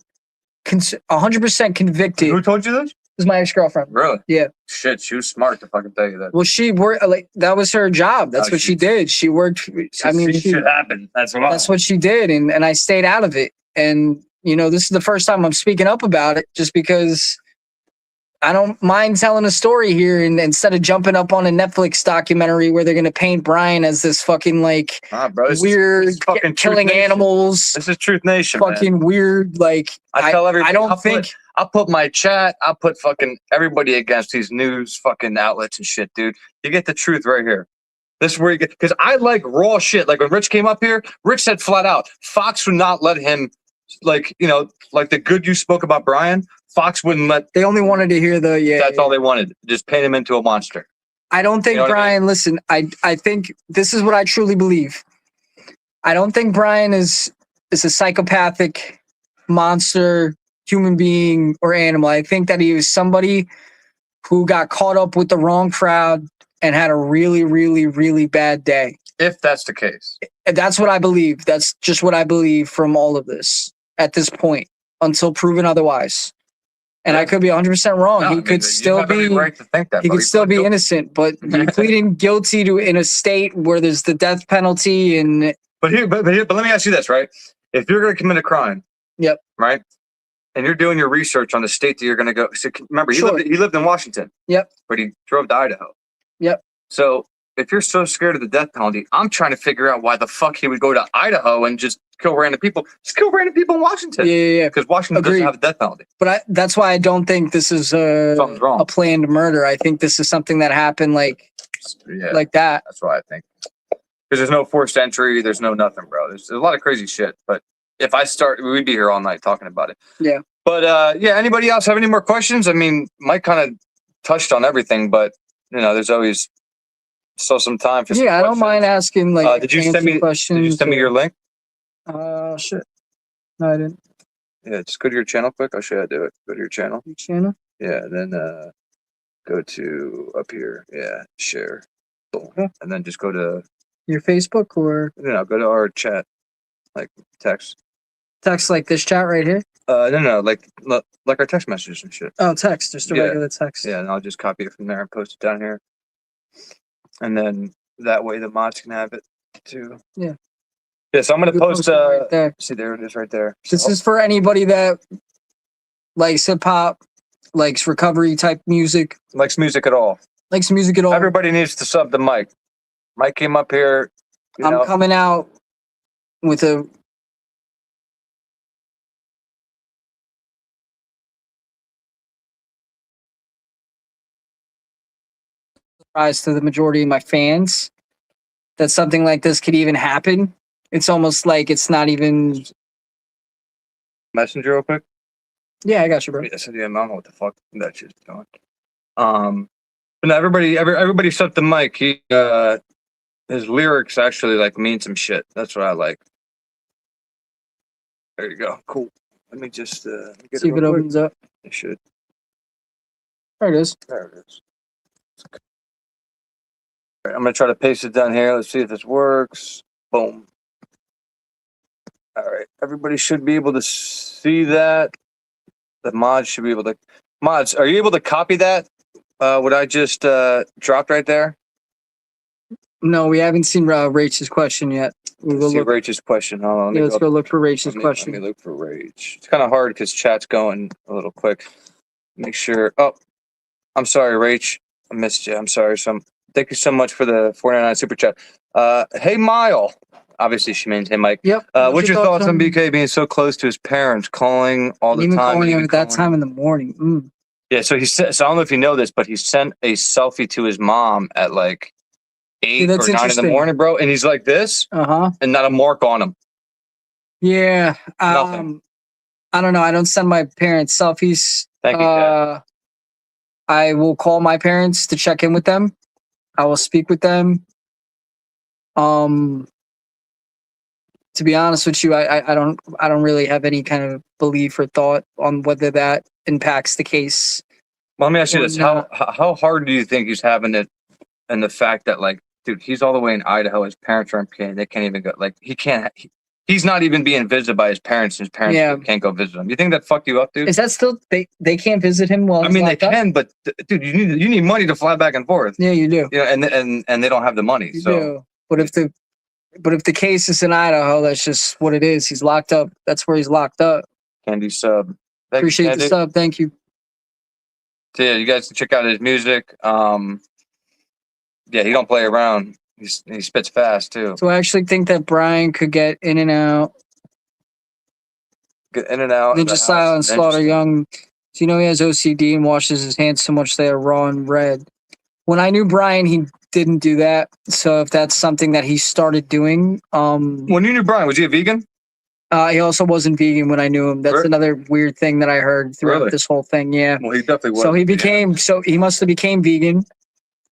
convicted. Who told you this? This is my ex-girlfriend. Really? Yeah. Shit, she was smart to fucking tell you that. Well, she worked, like, that was her job. That's Oh, what she did. She worked, I mean, she should happen. That's what she did. And I stayed out of it. And, you know, this is the first time I'm speaking up about it just because I don't mind telling a story here. And instead of jumping up on a Netflix documentary where they're going to paint Bryan as this fucking like bro, this weird is fucking killing Truth Nation. animals, This is Truth Nation. fucking Man. weird. Like, I tell everybody. I don't think. I'll put my chat. I'll put fucking everybody against these news fucking outlets and shit, dude. You get the truth right here. This is where you get, because I like raw shit. Like when Rich came up here, Rich said flat out, Fox would not let him, like, you know, like the good you spoke about Bryan, Fox wouldn't let. They only wanted to hear That's all they wanted. Just paint him into a monster. I don't think You know what I Bryan, listen, I think this is what I truly believe. I don't think Bryan is a psychopathic monster, human being, or animal. I think that he was somebody who got caught up with the wrong crowd and had a really, really, really bad day. If that's the case. And that's what I believe. That's just what I believe from all of this at this point, until proven otherwise. And I could be 100% wrong. No, I He mean, could you still have every be right to think that, he bro. could still be innocent, but you're pleading guilty to in a state where there's the death penalty and But let me ask you this, right? If you're going to commit a crime, Yep. right, and you're doing your research on the state that you're going to go. So remember, Sure. he lived in Washington. Yep. But he drove to Idaho. Yep. So if you're so scared of the death penalty, I'm trying to figure out why the fuck he would go to Idaho and just kill random people. Just kill random people in Washington. yeah. Because Washington Agreed. doesn't have a death penalty. But that's why I don't think this is Something's wrong. a planned murder. I think this is something that happened like that. That's what I think. Because there's no forced entry. There's no nothing, bro. There's a lot of crazy shit. But if I start, we'd be here all night talking about it. Yeah. But yeah, anybody else have any more questions? I mean, Mike kind of touched on everything, but you know, there's always still some time for some Yeah, I don't questions. mind asking like Did you send me questions. Did you send me your link? Shit. No, I didn't. Yeah, just go to your channel quick. I'll show you how to do it. Go to your channel. Your channel? Yeah, and then go to up here. Yeah, share. Boom. Okay. And then just go to Your Facebook or go to our chat, like text. text like this chat right here? No, like our text messages and shit. Oh, text, just a Yeah. regular text. Yeah, and I'll just copy it from there and post it down here. And then that way the mods can have it too. Yeah. Yeah, so I'm gonna You post it right there. see there it is right there. This So- is for anybody that likes hip hop, likes recovery type music, likes music at all. likes music at all. Everybody needs to sub to Mike. Mike came up here. I'm coming out with a surprise to the majority of my fans that something like this could even happen. It's almost like it's not even. Messenger real quick. Yeah, I got you, bro. Yeah, so yeah, I don't know what the fuck that shit's doing. But no, everybody sub to Mike. He his lyrics actually like mean some shit. That's what I like. There you go. Cool. Let me just get See if it real quick. opens up. It should. There it is. There it is. All right, I'm gonna try to paste it down here. Let's see if this works. Boom. All right. Everybody should be able to see that. The mods should be able to. Mods, are you able to copy that? What I just dropped right there? No, we haven't seen Rachel's question yet. We'll go Let's see look. Rachel's question. Hold on. Yeah, let's go look for Rachel's question. Let me look for Rach. It's kind of hard because chat's going a little quick. Make sure. Oh, I'm sorry, Rach. I missed you. I'm sorry. Thank you so much for the 499 super chat. Hey, Mile. Obviously, she means hey, Mike. Yep. What's your thoughts on BK being so close to his parents, calling all the Even time? calling him even at that calling- time in the morning. Yeah, so he said. So I don't know if you know this, but he sent a selfie to his mom at like 8 that's or 9 in the interesting. morning, bro, and he's like this, Uh-huh. and not a mark on him. Yeah. Nothing. I don't know. I don't send my parents selfies. Thank you, Dad. I will call my parents to check in with them. I will speak with them. To be honest with you, I don't really have any kind of belief or thought on whether that impacts the case. Well, let me ask you Or this: not. how hard do you think he's having it, and the fact that like, dude, he's all the way in Idaho. His parents are in PA. They can't even go. Like, he can't. He's not even being visited by his parents. His parents Yeah. can't go visit him. You think that fucked you up, dude? Is that still they can't visit him while I he's mean, they locked up? can, but dude, you need money to fly back and forth. Yeah, you do. You know, and they don't have the money. You So do. But if the case is in Idaho, that's just what it is. He's locked up. That's where he's locked up. Candy sub. Thank you, Appreciate Candy. the sub. Thank you. So yeah, you guys can check out his music. Yeah, he don't play around. He spits fast too. So I actually think that Bryan could get in and out. Get in and out. of the Ninja house. Style and Slaughter Interesting. Young. So you know he has OCD and washes his hands so much they are raw and red. When I knew Bryan, didn't do that. So if that's something that he started doing, When you knew Bryan, was he a vegan? he also wasn't vegan when I knew him. That's Really? another weird thing that I heard throughout Really? this whole thing. Yeah. Well, he definitely was. So he must have became vegan,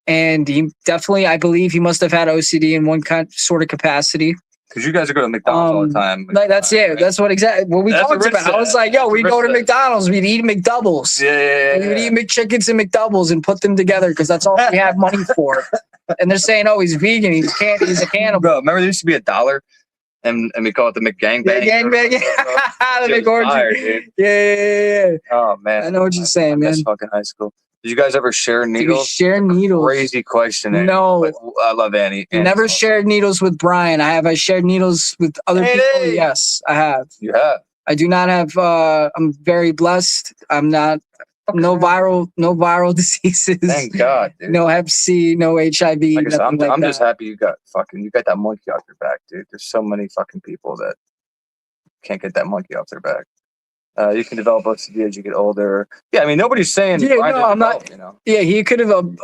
and he definitely, I believe, he must have had OCD in one sort of capacity. Because you guys are going to McDonald's all the time. Like that's it. That's what exactly what we That's talked what Rich about. I was said. like, yo, That's we what go to Rich said. McDonald's, we'd eat McDoubles. Yeah. We'd eat McChickens and McDoubles and put them together because that's all we have money for. And they're saying, oh, he's vegan. He's a cannibal. Bro, remember there used to be $1 and we call it the McGangbang. Gangbang. The Shit was McOrange. fire, dude. Yeah. Oh, man. I know what you're saying, I man. miss fucking high school. Did you guys ever share Do we needles? share needles? Crazy question. Annie, No. but I love Annie. Never Annie's shared needles with Bryan. I shared needles with other Hey, people. hey. Yes, I have. You have. I do not have. I'm very blessed. I'm not. No viral diseases. Thank God, dude. No Hep C. No HIV. Like I said, I'm nothing like just that. happy you got that monkey off your back, dude. There's so many fucking people that can't get that monkey off their back. You can develop OCD as you get older. Yeah, I mean, nobody's saying. Yeah, Bryan no, didn't I'm not- develop, You know. Yeah, he could have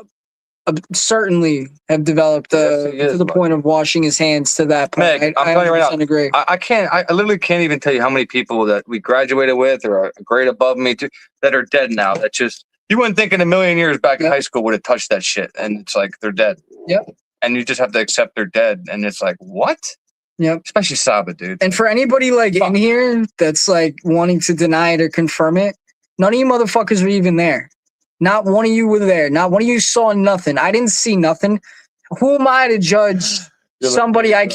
certainly have developed Yes, he is, to the point of washing his hands to that point. Meg, I I'm telling you right now, 100% agree. I can't. I literally can't even tell you how many people that we graduated with or are a grade above me too, that are dead now. That just you wouldn't think in a million years back in Yep. high school would have touched that shit, and it's like they're dead. Yep. And you just have to accept they're dead, and it's like what? Yep. Especially Saba, dude. And for anybody like in here that's like wanting to deny it or confirm it, none of you motherfuckers were even there. Not one of you were there. Not one of you saw nothing. I didn't see nothing. Who am I to judge somebody? I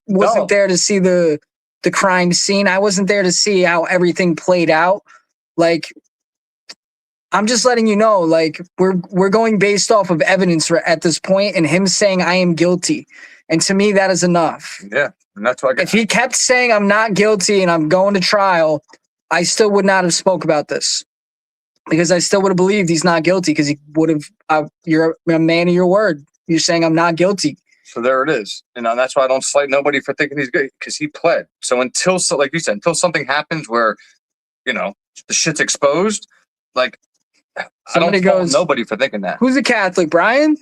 wasn't No. there to see the crime scene. I wasn't there to see how everything played out. Like, I'm just letting you know, like we're going based off of evidence at this point, and him saying I am guilty. And to me, that is enough. Yeah, and that's why. If he kept saying I'm not guilty and I'm going to trial, I still would not have spoke about this, because I still would have believed he's not guilty, because he would have. You're a man of your word. You're saying I'm not guilty. So there it is. And that's why I don't slight nobody for thinking he's good, because he pled. So like you said, until something happens where, the shit's exposed, like Somebody I don't fault goes- nobody for thinking that. Who's a Catholic? Bryan?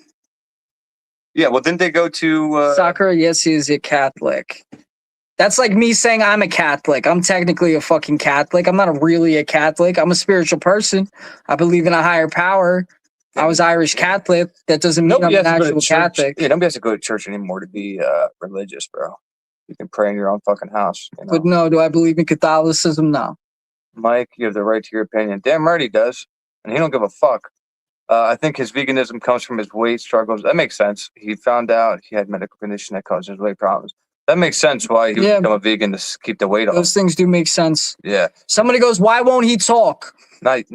Yeah, well, didn't they go to Soccer? Yes, he is a Catholic. That's like me saying I'm a Catholic. I'm technically a fucking Catholic. I'm not really a Catholic. I'm a spiritual person. I believe in a higher power. I was Irish Catholic. That doesn't mean I'm an actual Catholic. Yeah, nobody has to go to church anymore to be religious, bro. You can pray in your own fucking house. But no, do I believe in Catholicism? No. Mike, you have the right to your opinion. Damn right he does. And he don't give a fuck. I think his veganism comes from his weight struggles. That makes sense. He found out he had medical condition that caused his weight problems. That makes sense why he would become a vegan to keep the weight off. Those things do make sense. Yeah. Somebody goes, why won't he talk? Not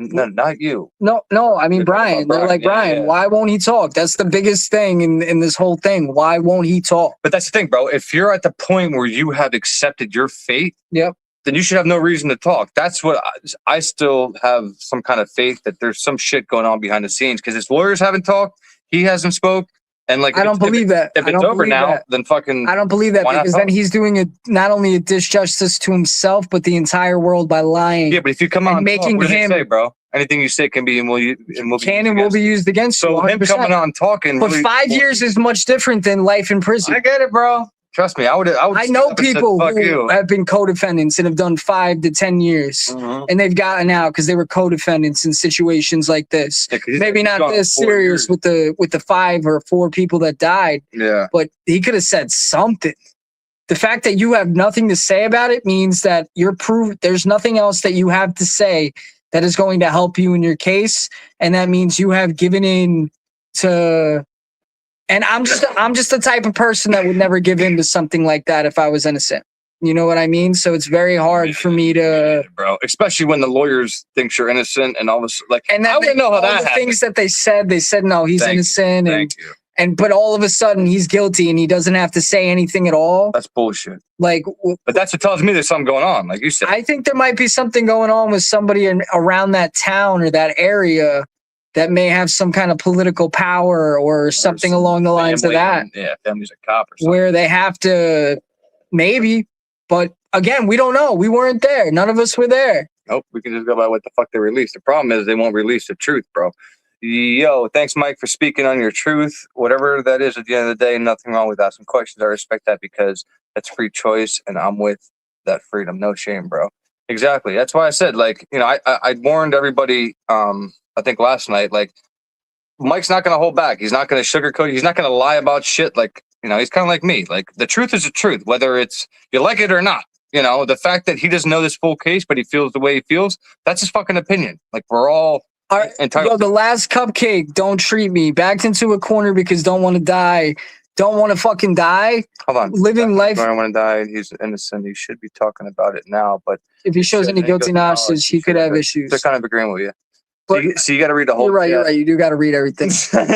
you. No, I mean, You're talking Bryan. about They're like, Bryan. Bryan, Yeah. why won't he talk? That's the biggest thing in this whole thing. Why won't he talk? But that's the thing, bro. If you're at the point where you have accepted your fate, Yep. then you should have no reason to talk. That's what I still have some kind of faith that there's some shit going on behind the scenes, because his lawyers haven't talked. He hasn't spoke. And like, I don't believe that. If I it's don't over believe now, that. then fucking. I don't believe that, Why not because then talk? he's doing not only a disjustice to himself, but the entire world by lying. Yeah, but if you come on, and making talk, what does it him- say, bro? Anything you say can be and will be Can and will against be you. used against you. So him 100%. coming on talking. But really- 5 years is much different than life in prison. I get it, bro. Trust me, I would. I know stand up and say, people Fuck who you. have been co-defendants and have done 5 to 10 years, Mhm. and they've gotten out because they were co-defendants in situations like this. Yeah, 'cause he's- Maybe he's not gone this 4 serious years. with the 5 or 4 people that died, Yeah. but he could have said something. The fact that you have nothing to say about it means that you're there's nothing else that you have to say that is going to help you in your case, and that means you have given in to. And I'm just the type of person that would never give in to something like that if I was innocent. You know what I mean? So it's very hard for me to. Bro, especially when the lawyers think you're innocent and all this. Like, And then I wouldn't know how all that the happened. things that they said no, he's Thank you. innocent, Thank you. but all of a sudden he's guilty and he doesn't have to say anything at all. That's bullshit. Like, But that's what tells me there's something going on, like you said. I think there might be something going on with somebody around that town or that area that may have some kind of political power or something along the lines of that, Yeah, family's a cop or something. where they have to maybe. But again, we don't know. We weren't there. None of us were there. Nope, we can just go by what the fuck they released. The problem is they won't release the truth, bro. Yo, thanks, Mike, for speaking on your truth. Whatever that is at the end of the day, nothing wrong with asking questions. I respect that because that's free choice, and I'm with that freedom. No shame, bro. Exactly. That's why I said, like, you know, I warned everybody, I think last night, like, Mike's not going to hold back. He's not going to sugarcoat. He's not going to lie about shit. Like, you know, he's kind of like me. Like, the truth is the truth, whether it's you like it or not. You know, the fact that he doesn't know this full case, but he feels the way he feels, that's his fucking opinion. Like, we're all entitled. Yo, the last cupcake, don't treat me. Backed into a corner because don't want to die. Don't want to fucking die. Hold on. Living life. I don't want to die. He's innocent. He should be talking about it now. But If he shows any guilty knowledge, he could have issues. They're kind of agreeing with you. But So you got to read the whole. You're right. You're right. You do got to read everything.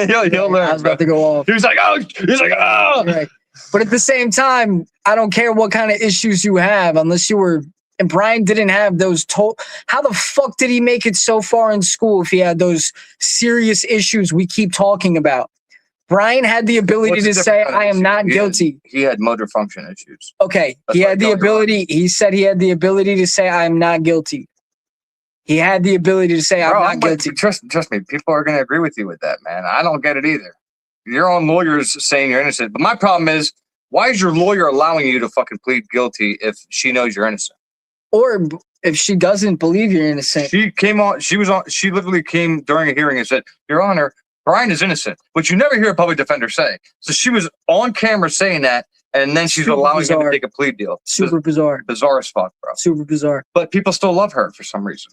You'll learn. I was about to go off. He's like, oh. Right. But at the same time, I don't care what kind of issues you have, unless you were. And Bryan didn't have those. How the fuck did he make it so far in school if he had those serious issues we keep talking about? Bryan had the ability to say, I am not guilty. He had motor function issues. Okay. He had the ability. He said he had the ability to say, I am not guilty. He had the ability to say, I'm not guilty. Trust me, people are going to agree with you with that, man. I don't get it either. Your own lawyer's saying you're innocent. But my problem is, why is your lawyer allowing you to fucking plead guilty if she knows you're innocent? Or if she doesn't believe you're innocent. She literally came during a hearing and said, Your Honor, Bryan is innocent, which you never hear a public defender say. So she was on camera saying that, and then she's allowing him to take a plea deal. Super bizarre. Bizarre as fuck, bro. Super bizarre. But people still love her for some reason.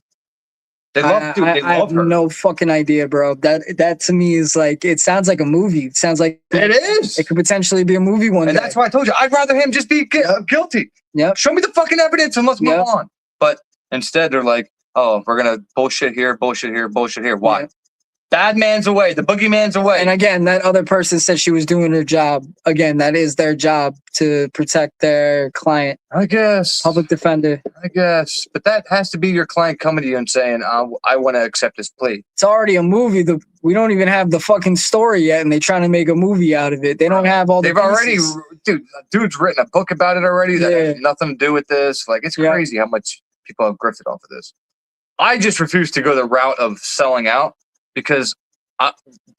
They love her. I have no fucking idea, bro. That to me is like, it sounds like a movie. It sounds like it is. It could potentially be a movie one day. And that's why I told you, I'd rather him just be guilty. Yep. Show me the fucking evidence and let's move on. But instead, they're like, oh, we're going to bullshit here, bullshit here, bullshit here. Why? Yep. Bad man's away. The boogeyman's away. And again, that other person said she was doing her job. Again, that is their job to protect their client. I guess. Public defender. I guess. But that has to be your client coming to you and saying, I want to accept this plea. It's already a movie. We don't even have the fucking story yet, and they're trying to make a movie out of it. They don't have all the pieces. Dude's written a book about it already that has nothing to do with this. Like, it's crazy how much people have grifted off of this. I just refuse to go the route of selling out. Because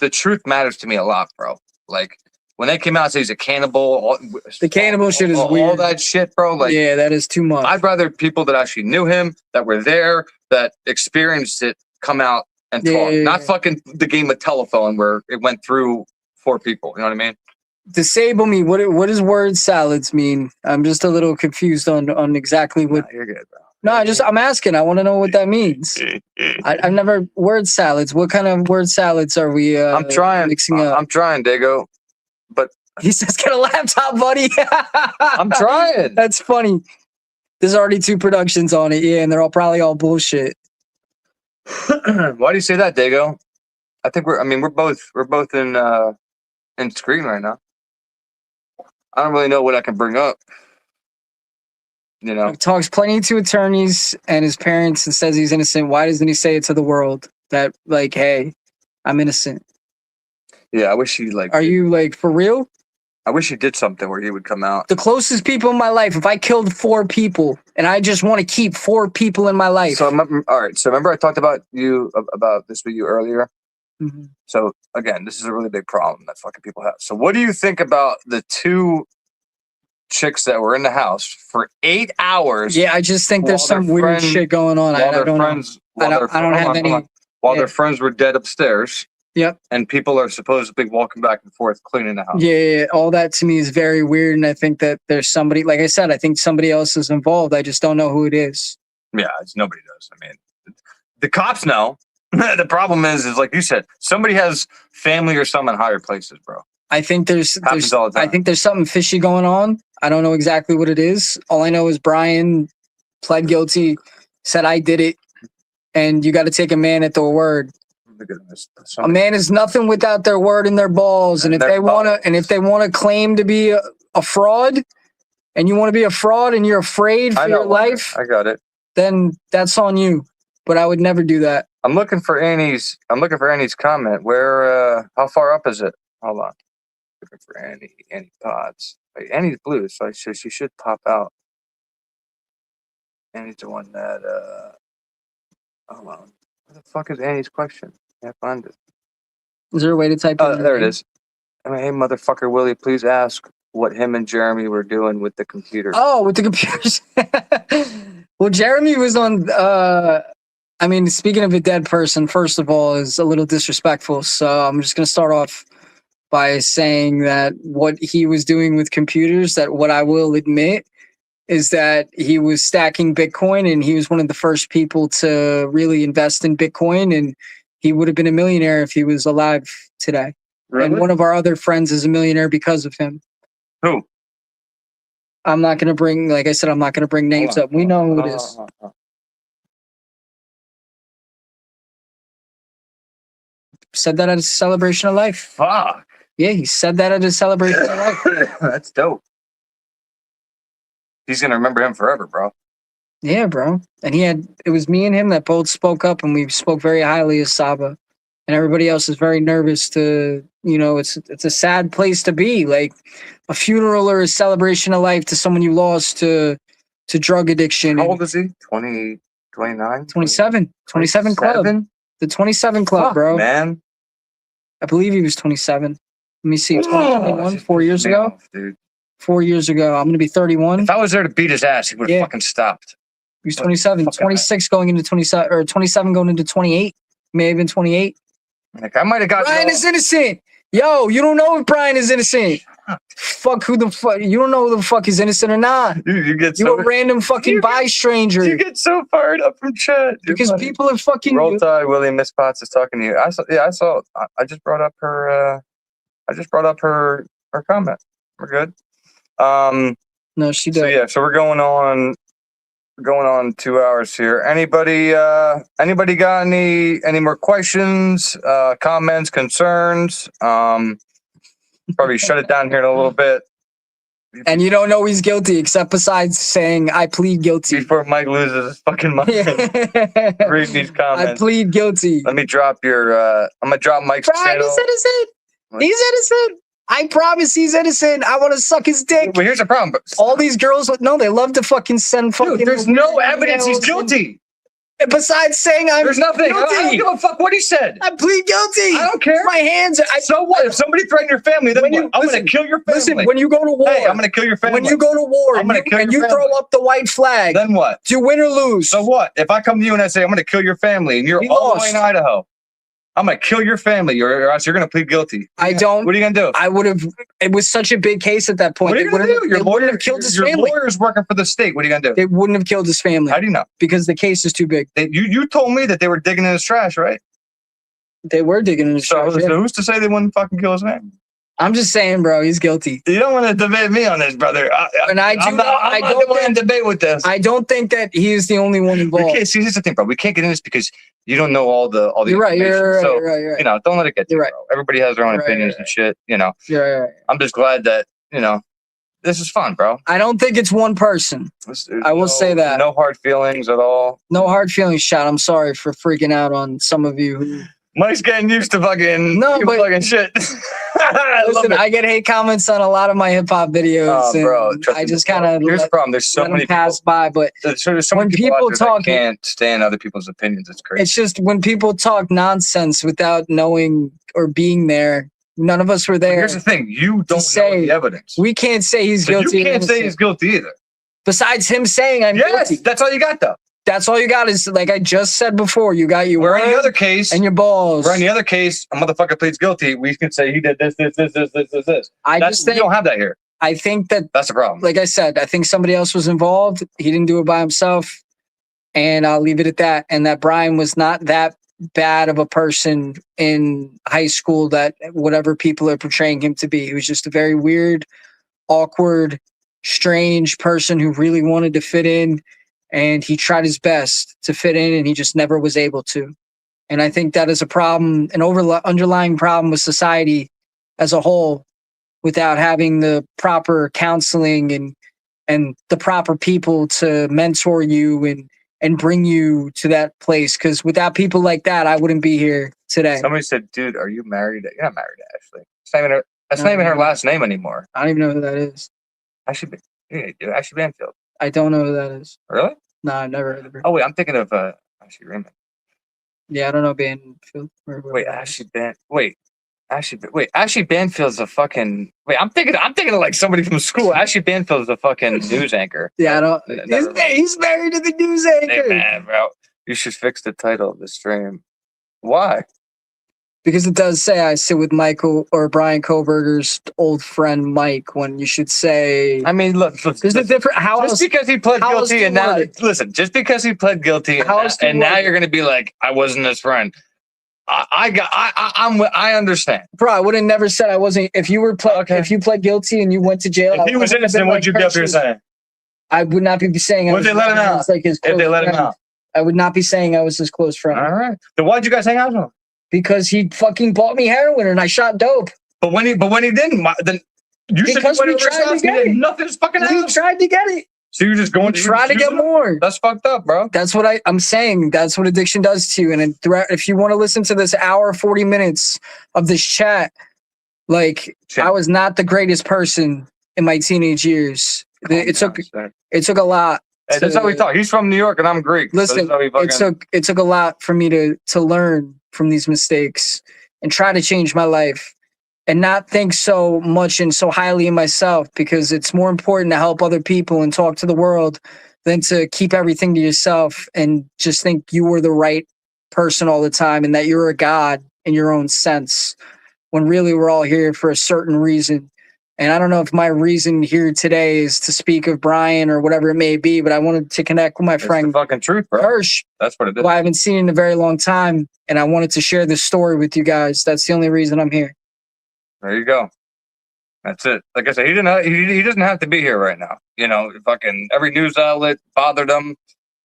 the truth matters to me a lot, bro. Like, when they came out and said he's a cannibal. The cannibal shit is weird. All that shit, bro. Like, yeah, that is too much. I'd rather people that actually knew him, that were there, that experienced it, come out and talk. Not fucking the game of telephone where it went through 4 people. You know what I mean? Disable me. What does word salads mean? I'm just a little confused on exactly what. Nah, you're good, bro. No, I'm asking. I want to know what that means. I've never word salads. What kind of word salads are we? I'm trying. Mixing up. I'm trying, Dago. But he says, "Get a laptop, buddy." I'm trying. That's funny. There's already 2 productions on it, and they're probably all bullshit. Why do you say that, Dago? I think we're both in screen right now. I don't really know what I can bring up. You know, he talks plenty to attorneys and his parents and says he's innocent. Why doesn't he say it to the world that, like, hey, I'm innocent? Yeah, I wish he like. Are you like for real? I wish he did something where he would come out. The closest people in my life. If I killed 4 people and I just want to keep 4 people in my life. So all right. So remember I talked about this with you earlier. Mm-hmm. So again, this is a really big problem that fucking people have. So what do you think about the 2 chicks that were in the house for 8 hours? Yeah, I just think there's some weird shit going on. I don't have any. While their friends were dead upstairs. Yep. And people are supposedly walking back and forth cleaning the house. Yeah, all that to me is very weird. And I think that there's somebody, like I said, I think somebody else is involved. I just don't know who it is. Yeah, nobody does. I mean, the cops know. The problem is like you said, somebody has family or some in higher places, bro. I think there's something fishy going on. I don't know exactly what it is. All I know is Bryan pled guilty, said I did it, and you got to take a man at their word. A man is nothing without their word and their balls. And if they want to claim to be a fraud, and you want to be a fraud, and you're afraid for your life, I got it. Then that's on you. But I would never do that. I'm looking for Annie's comment. Where? How far up is it? Hold on. Looking for Annie Pods. Wait, Annie's blue, so she should pop out. Annie's the one that. Hold on. What the fuck is Annie's question? Can't find it. Is there a way to type in? There it is. I mean, hey, motherfucker, Willie, please ask what him and Jeremy were doing with the computer. Oh, with the computers. Well, Jeremy was on. I mean, speaking of a dead person, first of all, is a little disrespectful. So I'm just gonna start off by saying that what he was doing with computers, that what I will admit is that he was stacking Bitcoin, and he was one of the first people to really invest in Bitcoin, and he would have been a millionaire if he was alive today. Really? And one of our other friends is a millionaire because of him. Who? I'm not going to bring, like I said, I'm not going to bring names up. We know who it is. Said that at a celebration of life. Fuck. Yeah, he said that at a celebration of life. That's dope. He's gonna remember him forever, bro. Yeah, bro. And it was me and him that both spoke up, and we spoke very highly of Saba. And everybody else is very nervous to, it's a sad place to be. Like a funeral or a celebration of life to someone you lost to drug addiction. How old is he? 20, 29? 27. 27 club. The 27 club, bro. Man. I believe he was 27. Let me see. 2021, 4 years ago. Dude. 4 years ago. I'm going to be 31. If I was there to beat his ass, he would have fucking stopped. He was 27. 26 going into 27, or 27 going into 28. May have been 28. Like, I might have got Bryan is innocent. Yo, you don't know if Bryan is innocent. Fuck who the fuck. You don't know who the fuck is innocent or not. You a random fucking stranger. You get so fired up from chat. Because people are fucking. Roll Tide, Willie, Miss Potts is talking to you. I saw. I just brought up her. Her comment. We're good. No, she does. So yeah, so we're going on 2 hours here. Anybody got any more questions, comments, concerns? Probably shut it down here in a little bit. And you don't know he's guilty, except besides saying, I plead guilty. Before Mike loses his fucking mind. Read these comments. I plead guilty. Let me drop your, I'm going to drop Mike's Bryan, channel. he's innocent. He's innocent. I promise he's innocent. I want to suck his dick. Well, here's the problem. All these girls, they love to fucking send fucking. Dude, there's no evidence he's guilty. Besides saying there's nothing. Guilty. I don't give a fuck what he said. I plead guilty. I don't care. My hands. So what? If somebody threatened your family, then I'm going to kill your family. Listen, when you go to war, hey, I'm going to kill your family. When you go to war, I'm going to kill and your you family. throw up the white flag, then what? Do you win or lose? So what? If I come to you and I say I'm going to kill your family, and you're all the way in Idaho, I'm going to kill your family, or else you're going to plead guilty. I don't. What are you going to do? I would have. It was such a big case at that point. What are you going to do? Your lawyer have killed his family. Your lawyer's working for the state. What are you going to do? They wouldn't have killed his family. How do you know? Because the case is too big. You told me that they were digging in his trash, right? They were digging in his trash. So who's to say they wouldn't fucking kill his family? I'm just saying, bro, he's guilty. You don't want to debate me on this, brother. I'm not want to debate with this. I don't think that he is the only one involved. See, here's the thing, bro. We can't get in this because you don't know all the You're right. So, you're right. Don't let it get to you, right. bro. Everybody has their own opinions and shit, Yeah, right. I'm just glad that, this is fun, bro. I don't think it's one person. I will say that. No hard feelings at all. No hard feelings, Shot. I'm sorry for freaking out on some of you who... Mike's getting used to fucking fucking shit. Listen, I get hate comments on a lot of my hip hop videos. Oh, bro, I just kind of here's the problem. There's so many pass by, but there's so when many people talk, can't stand other people's opinions. It's crazy. It's just when people talk nonsense without knowing or being there. None of us were there. But here's the thing: you don't know the evidence. We can't say he's guilty. You can't say he's guilty either. Besides him saying I'm guilty. That's all you got, though. That's all you got is, like I just said before, you got your word. Or any other case, and your balls. Or any other case, a motherfucker pleads guilty. We can say he did this. I just think we don't have that here. I think that's the problem. Like I said, I think somebody else was involved. He didn't do it by himself, and I'll leave it at that. And that Bryan was not that bad of a person in high school that whatever people are portraying him to be. He was just a very weird, awkward, strange person who really wanted to fit in. And he tried his best to fit in, and he just never was able to. And I think that is a problem, an underlying problem with society as a whole, without having the proper counseling and the proper people to mentor you and bring you to that place. Because without people like that, I wouldn't be here today. Somebody said, "Dude, are you married?" You're not married to Ashley. That's not even her last name anymore. I don't even know who that is. Ashley Banfield. I don't know who that is. Really? No, I've never heard of her. Oh, wait, I'm thinking of Ashley Raymond. Yeah, I don't know Banfield. Wait, Ashley Wait, Ashley Banfield's a fucking. Wait, I'm thinking of like somebody from school. Ashley Banfield's a fucking news anchor. Yeah, I don't. Never mind. He's married to the news Hey, anchor. man, bro, you should fix the title of the stream. Why? Because it does say I sit with Michael or Bryan Koberger's old friend Mike. When you should say. I mean, look. There's a different. How Just else? because he pled how else guilty do and you now word it? listen, just because he pled guilty How else do you and now word it? you're gonna be like, I wasn't his friend. I understand. Bro, I would have never said I wasn't. If you were if you pled guilty and you went to jail, If he was innocent, what'd you be up here saying? I would not be saying. Would they let him out? Like his If they let him friend. out. I would not be saying I was his close friend. All right. Then why'd you guys hang out with him? Because he fucking bought me heroin and I shot dope. But when he didn't, then you Because said you we went over tried to his get house, it. nothing's fucking We house. tried to get it. So you're just going We tried to get more. That's fucked up, bro. That's what I'm saying. That's what addiction does to you. And if you want to listen to this hour, 40 minutes of this chat, like I was not the greatest person in my teenage years. It took a lot. Hey, that's how we talk. He's from New York and I'm Greek. Listen, it took a lot for me to learn from these mistakes and try to change my life and not think so much and so highly of myself, because it's more important to help other people and talk to the world than to keep everything to yourself and just think you were the right person all the time and that you're a god in your own sense, when really we're all here for a certain reason. And I don't know if my reason here today is to speak of Bryan or whatever it may be, but I wanted to connect with my friend the fucking truth, bro. Hirsch, That's what it is. who I haven't seen in a very long time, and I wanted to share this story with you guys. That's the only reason I'm here. There you go. That's it. Like I said, he doesn't have to be here right now. You know, fucking every news outlet bothered him.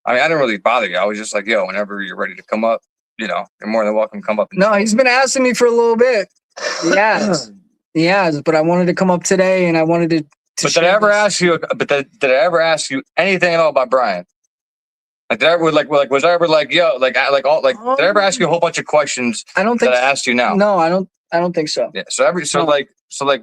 I mean, I didn't really bother you. I was just like, yo, whenever you're ready to come up, you know, you're more than welcome to come up. No, he's been asking me for a little bit. He has, but I wanted to come up today, and I wanted to. But did I ever ask you? But did I ever ask you anything at all about Bryan? Like, did I ever was I ever like, yo, did I ever ask you a whole bunch of questions? I don't think that I asked you now. No, I don't think so. Yeah. So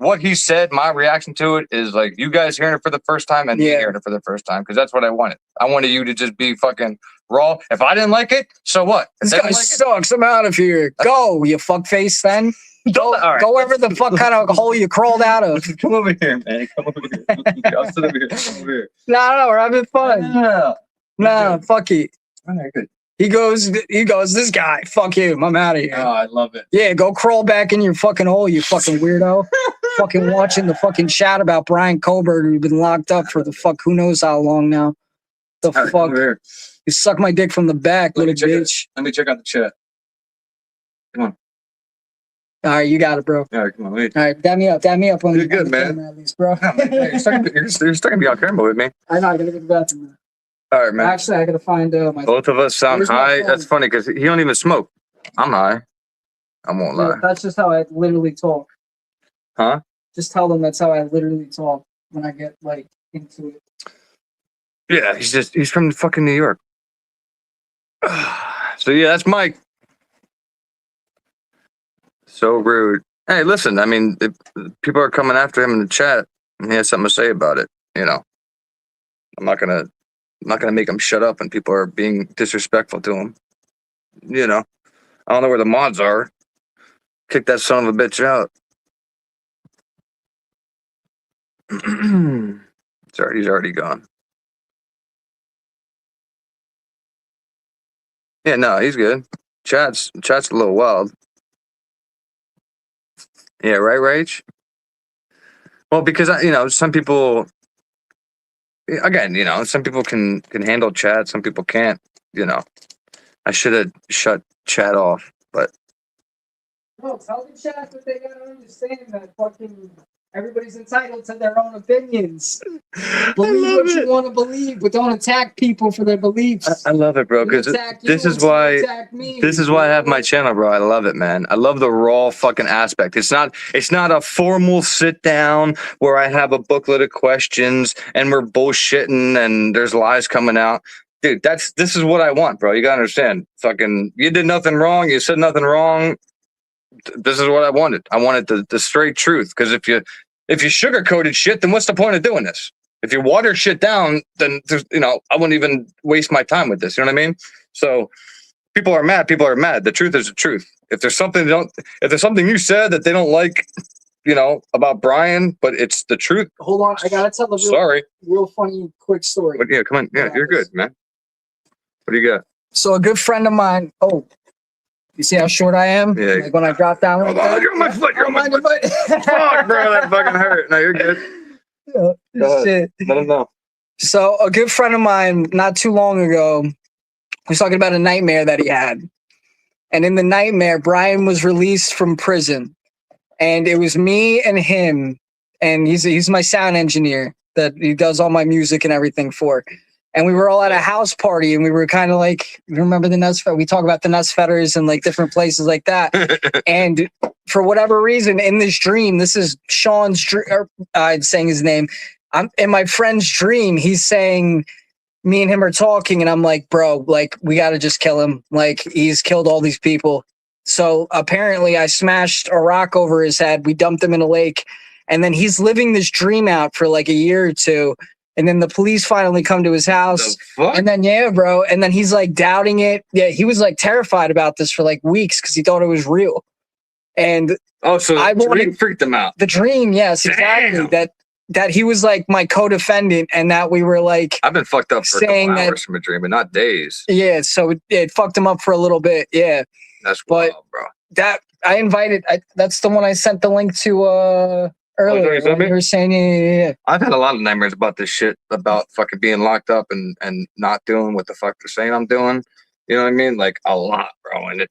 what he said, my reaction to it is like you guys hearing it for the first time and me hearing it for the first time, because that's what I wanted. I wanted you to just be fucking raw. If I didn't like it, so what? This guy sucks. I'm out of here. Go, you fuckface. Then go wherever the fuck kind of hole you crawled out of. Come over here, man. Come over here. I'll sit over here. Come over here. No, we're having fun. No, fuck it. All right, good. He goes, this guy, fuck him. I'm out of here. Oh, I love it. Yeah, go crawl back in your fucking hole, you fucking weirdo. Fucking watching the fucking chat about Bryan Koberger, who's been locked up for the fuck who knows how long now. The All right, fuck? over here. You suck my dick from the back, Let me little check it. bitch. Let me check out the chat. Come on. All right, you got it, bro. All right, come on. Wait. All right, dab me up on You're the good, man. camera at least, bro. No, man, you're stuck to be on camera with me. I know, I gotta go to the bathroom now. All right, man. Actually, I gotta find my. Both of us sound Where's my high. phone? That's funny because he don't even smoke. I'm high. I won't lie. That's just how I literally talk. Huh? Just tell them that's how I literally talk when I get like into it. Yeah, he's from fucking New York. So yeah, that's Mike. So rude. Hey, listen, I mean, if people are coming after him in the chat and he has something to say about it, you know, I'm not gonna make him shut up when people are being disrespectful to him. You know, I don't know where the mods are. Kick that son of a bitch out. Sorry, he's already gone. Yeah, no, he's good. Chat's a little wild. Yeah, right, Rach? Well, because some people, again, some people can handle chat, some people can't. I should have shut chat off, but No, tell the chat that they gotta understand that fucking everybody's entitled to their own opinions. Believe what you want to believe, but don't attack people for their beliefs. I love it, bro. Because this is why I have my channel, bro. I love it, man. I love the raw fucking aspect. It's not a formal sit down where I have a booklet of questions and we're bullshitting and there's lies coming out. Dude, this is what I want, bro. You gotta understand. Fucking, you did nothing wrong. You said nothing wrong. This is what I wanted. I wanted the straight truth. Because if you sugarcoated shit, then what's the point of doing this? If you water shit down, then I wouldn't even waste my time with this. You know what I mean? So people are mad. People are mad. The truth is the truth. If there's something you said that they don't like, about Bryan, but it's the truth. Hold on, I gotta tell real funny, quick story. But yeah, come on. Yeah, you're good, man. What do you got? So a good friend of mine. Oh, you see how short I am? Yeah. Like when I drop down. Hold on, you're on my foot. You're on my foot. Fuck, bro, that fucking hurt. No, you're good. Go ahead. Shit. Let him know. So a good friend of mine, not too long ago, was talking about a nightmare that he had, and in the nightmare, Bryan was released from prison, and it was me and him, and he's my sound engineer that he does all my music and everything for. And we were all at a house party, and we were kind of like, remember the Nuts? We talk about the Nuts Fetters and like different places like that. And for whatever reason, in this dream, this is Sean's dream. I'm saying his name. I'm in my friend's dream. He's saying, me and him are talking, and I'm like, bro, like we got to just kill him. Like he's killed all these people. So apparently, I smashed a rock over his head. We dumped him in a lake, and then he's living this dream out for like a year or two. And then the police finally come to his house. And then, yeah, bro. And then he's like doubting it. Yeah, he was like terrified about this for like weeks because he thought it was real. And so the dream freaked him out. The dream, yes, exactly. Damn. That he was like my co-defendant, and that we were like. I've been fucked up for a couple hours from a dream, but not days. Yeah, so it fucked him up for a little bit. Yeah. That's wild, bro. That I invited. That's the one I sent the link to. Earlier, you were saying, yeah. I've had a lot of nightmares about this shit, about fucking being locked up and not doing what the fuck they're saying I'm doing. You know what I mean? Like a lot, bro. And it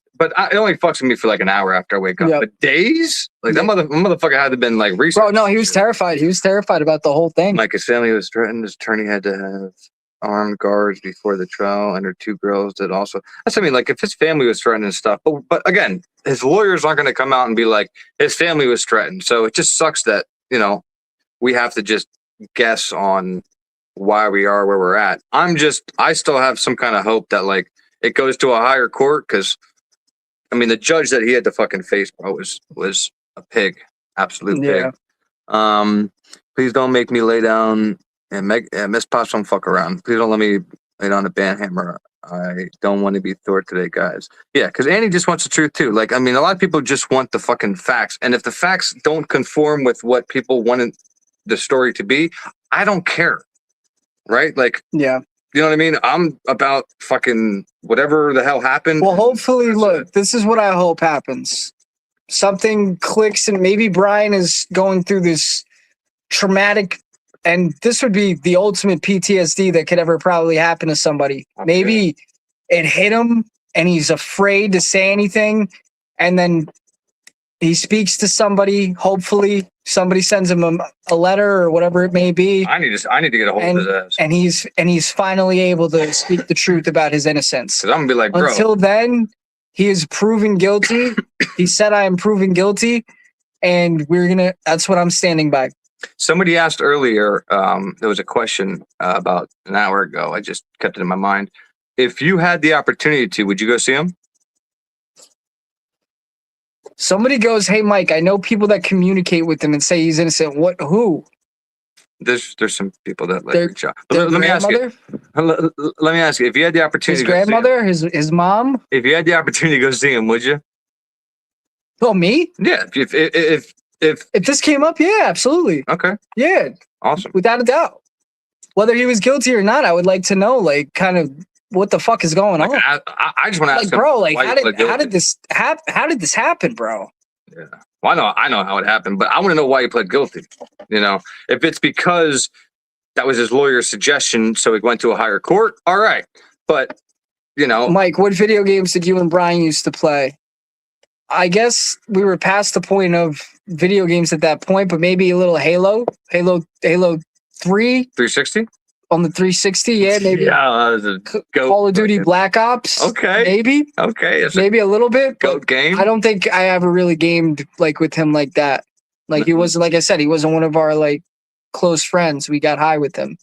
only fucks with me for like an hour after I wake up. Yep. But days, like that motherfucker had to been like research. Bro, no, he was terrified. He was terrified about the whole thing. Like his family was threatened. His attorney had to have armed guards before the trial, and her two girls did also. That's what I mean. Like if his family was threatened and stuff, but again, his lawyers aren't going to come out and be like his family was threatened. So it just sucks that we have to just guess on why we are where we're at. I still have some kind of hope that like it goes to a higher court, because I mean the judge that he had to fucking face, bro, was a pig, absolute pig. Please don't make me lay down. And Miss Pops, don't fuck around. Please don't let me lay down a band hammer. I don't want to be Thor today, guys. Yeah, because Annie just wants the truth too. Like, I mean, a lot of people just want the fucking facts. And if the facts don't conform with what people wanted the story to be, I don't care. Right? Like, yeah. You know what I mean? I'm about fucking whatever the hell happened. Well, hopefully, look, this is what I hope happens. Something clicks, and maybe Bryan is going through this traumatic. And this would be the ultimate PTSD that could ever probably happen to somebody. Okay. Maybe it hit him and he's afraid to say anything. And then he speaks to somebody. Hopefully somebody sends him a letter or whatever it may be. I need to get a hold of his ass. And he's finally able to speak the truth about his innocence. 'Cause I'm going to be like, bro. Until then, he is proven guilty. He said, I am proven guilty. And that's what I'm standing by. Somebody asked earlier, there was a question about an hour ago. I just kept it in my mind. If you had the opportunity to, would you go see him? Somebody goes, hey, Mike, I know people that communicate with him and say he's innocent. Who? There's some people that reach out. Let me ask you. Let me ask you. If you had the opportunity, his grandmother, his mom. If you had the opportunity to go see him, would you? Oh, me? Yeah. If this came up, yeah, absolutely. Okay. Yeah. Awesome. Without a doubt. Whether he was guilty or not, I would like to know, like, kind of what the fuck is going on. I just want to ask, like, bro, like, how did this happen, bro? Yeah. Well, I know how it happened, but I want to know why he pled guilty. If it's because that was his lawyer's suggestion, so it went to a higher court. All right, but Mike, what video games did you and Bryan used to play? I guess we were past the point of video games at that point, but maybe a little Halo 3. 360? On the 360, yeah, maybe. Yeah, Call of Duty Black Ops. Okay. Maybe. Okay. Maybe a little bit. Goat game. I don't think I ever really gamed like with him like that. Like he wasn't, like I said, he wasn't one of our like close friends. We got high with him.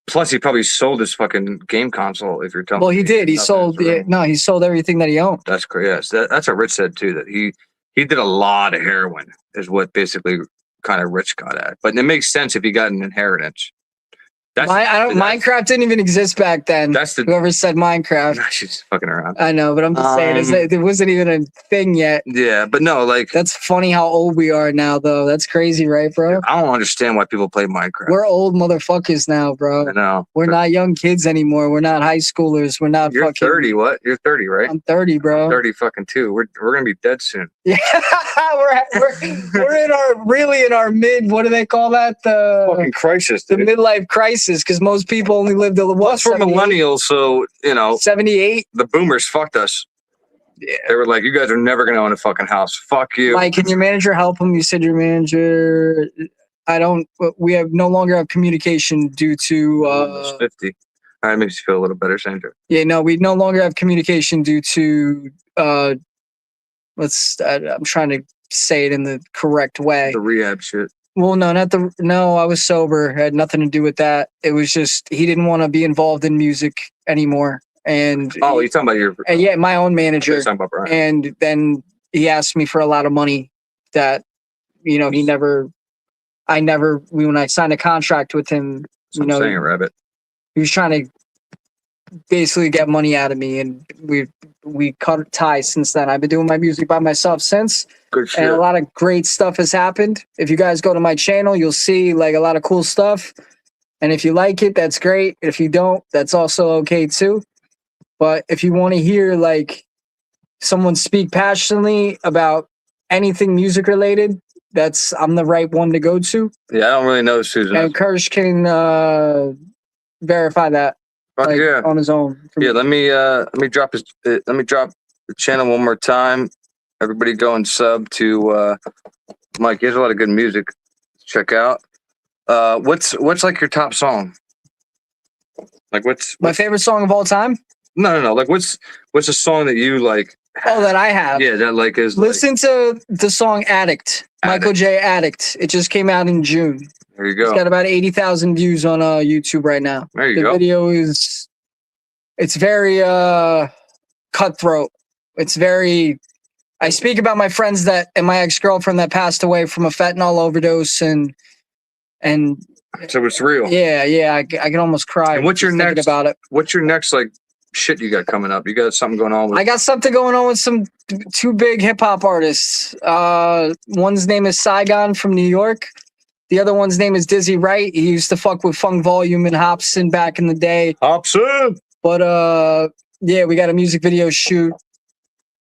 Plus, he probably sold his fucking game console. If you're telling me. Well, he did. He sold. He sold everything that he owned. That's correct. Yes, that's what Rich said too. That he did a lot of heroin. Is what basically kind of Rich got at. But it makes sense if he got an inheritance. Minecraft didn't even exist back then. That's the. Whoever said Minecraft. Nah, she's just fucking around. I know, but I'm just saying, it wasn't even a thing yet. Yeah, but no, like That's funny how old we are now, though. That's crazy, right, bro? I don't understand why people play Minecraft. We're old motherfuckers now, bro. I know. We're not young kids anymore. We're not high schoolers. We're not You're fucking. 30. What? You're 30, right? I'm 30, bro. I'm 30 fucking too. We're gonna be dead soon. Yeah, we're in our mid. What do they call that? Fucking crisis, The dude. midlife crisis, because most people only live to what? Plus, we're millennials, so 78. the boomers fucked us. Yeah. They were like, "You guys are never gonna own a fucking house. Fuck you." Mike, can your manager help him? You said your manager. We no longer have communication due to. Almost 50. All right, makes you feel a little better, Sandra. Yeah, no, we no longer have communication due to. I'm trying to say it in the correct way. The rehab shit. Well, no, I was sober. It had nothing to do with that. It was just he didn't want to be involved in music anymore. And Oh, you're talking about your. yeah, my own You're manager. talking about Bryan. And then he asked me for a lot of money that, when I signed a contract with him, So I'm saying, Rabbit. he was trying to basically get money out of me, and we cut ties since then. I've been doing my music by myself since, Good shit. and a lot of great stuff has happened. If you guys go to my channel, you'll see like a lot of cool stuff. And if you like it, that's great. If you don't, that's also okay too. But if you want to hear like someone speak passionately about anything music related, I'm the right one to go to. Yeah, I don't really know Susan. And Kirsch can verify that Fuck yeah. on his own. Yeah, let me drop the channel one more time. Everybody go and sub to Mike. He has a lot of good music to check out. What's like your top song? Like what's My favorite song of all time? no. Like what's a song that you like? Oh, that I have. Yeah, that like is. Listen to the song Addict. Michael J. Addict. It just came out in June. There you go. It's got about 80,000 views on YouTube right now. There you the go. Video it's very cutthroat. It's very. I speak about my friends and my ex-girlfriend that passed away from a fentanyl overdose, and So it's real. yeah, I can almost cry. And what's your just thinking next about it? What's your next like shit you got coming up? You got something going on with? I got something going on with some two big hip hop artists. One's name is Saigon from New York. The other one's name is Dizzy Wright. He used to fuck with Funk Volume and Hobson back in the day. Hobson. But yeah, we got a music video shoot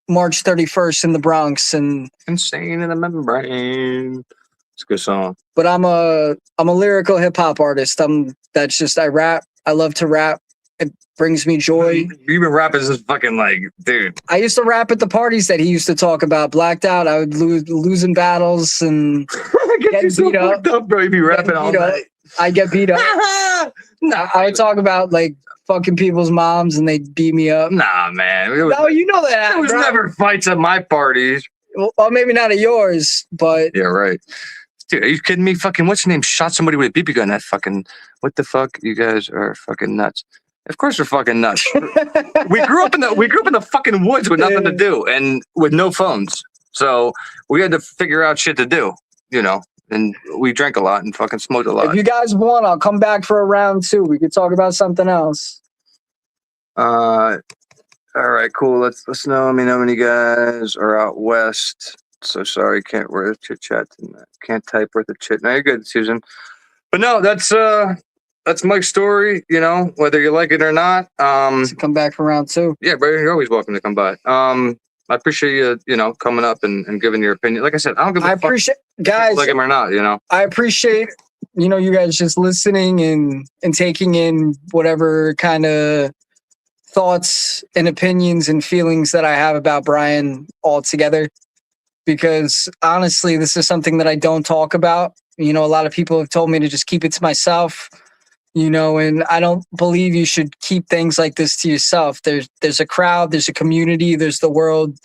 March 31st in the Bronx, and Insane in the Membrane. It's a good song. but I'm a lyrical hip hop artist. I rap. I love to rap. It brings me joy. You've been rapping since fucking like, dude. I used to rap at the parties that he used to talk about. Blacked out. I would losing battles and Get you so beat up. fucked up, bro. You be rapping all beat up. night. I get beat up. I would talk about like fucking people's moms and they'd beat me up. Nah, man. No, you know that. There was bro. never fights at my parties. Well, maybe not at yours, but Yeah, right. Dude, are you kidding me? Fucking, what's your name? Shot somebody with a BB gun. That fucking, what the fuck? You guys are fucking nuts. Of course we're fucking nuts. we grew up in the fucking woods with nothing to do and with no phones. So we had to figure out shit to do, and we drank a lot and fucking smoked a lot. if you guys want, I'll come back for a round two. We could talk about something else. All right, cool. Let's know. Let me know when you guys are out west. So sorry, can't worth a chit chat tonight. Can't type worth a chit. No, you're good, Susan. But no, that's Mike's story. Whether you like it or not. So come back for round two. Yeah, bro, you're always welcome to come by. I appreciate you, coming up and giving your opinion. Like I said, I don't give a fuck appreciate if guys. you like him or not. I appreciate you guys just listening and taking in whatever kind of thoughts and opinions and feelings that I have about Bryan all together. Because honestly, this is something that I don't talk about. A lot of people have told me to just keep it to myself. And I don't believe you should keep things like this to yourself. There's a crowd, there's a community, there's the world.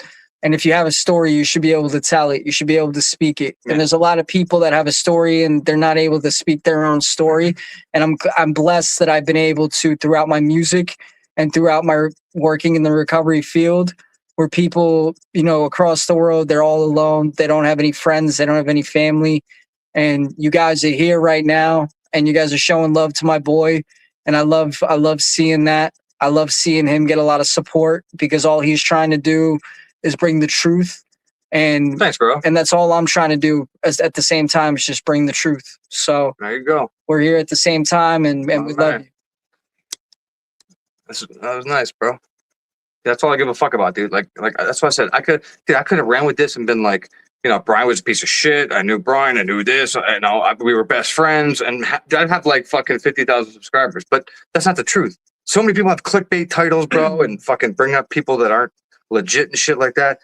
And if you have a story, you should be able to tell it. You should be able to speak it. Yeah. And there's a lot of people that have a story and they're not able to speak their own story. And I'm blessed that I've been able to, throughout my music and throughout my working in the recovery field, where people, across the world, they're all alone. They don't have any friends. They don't have any family. And you guys are here right now. and you guys are showing love to my boy, and I love seeing that. I love seeing him get a lot of support because all he's trying to do is bring the truth, and Thanks, bro. and that's all I'm trying to do at the same time is just bring the truth. So There you go. we're here at the same time, and we love Alright. you. That was nice, bro. That's all I give a fuck about, dude. Like that's what I said. I could have ran with this and been like, Bryan was a piece of shit. I knew Bryan. I knew this. We were best friends, and I'd have like fucking 50,000 subscribers. But that's not the truth. So many people have clickbait titles, bro, and fucking bring up people that aren't legit and shit like that.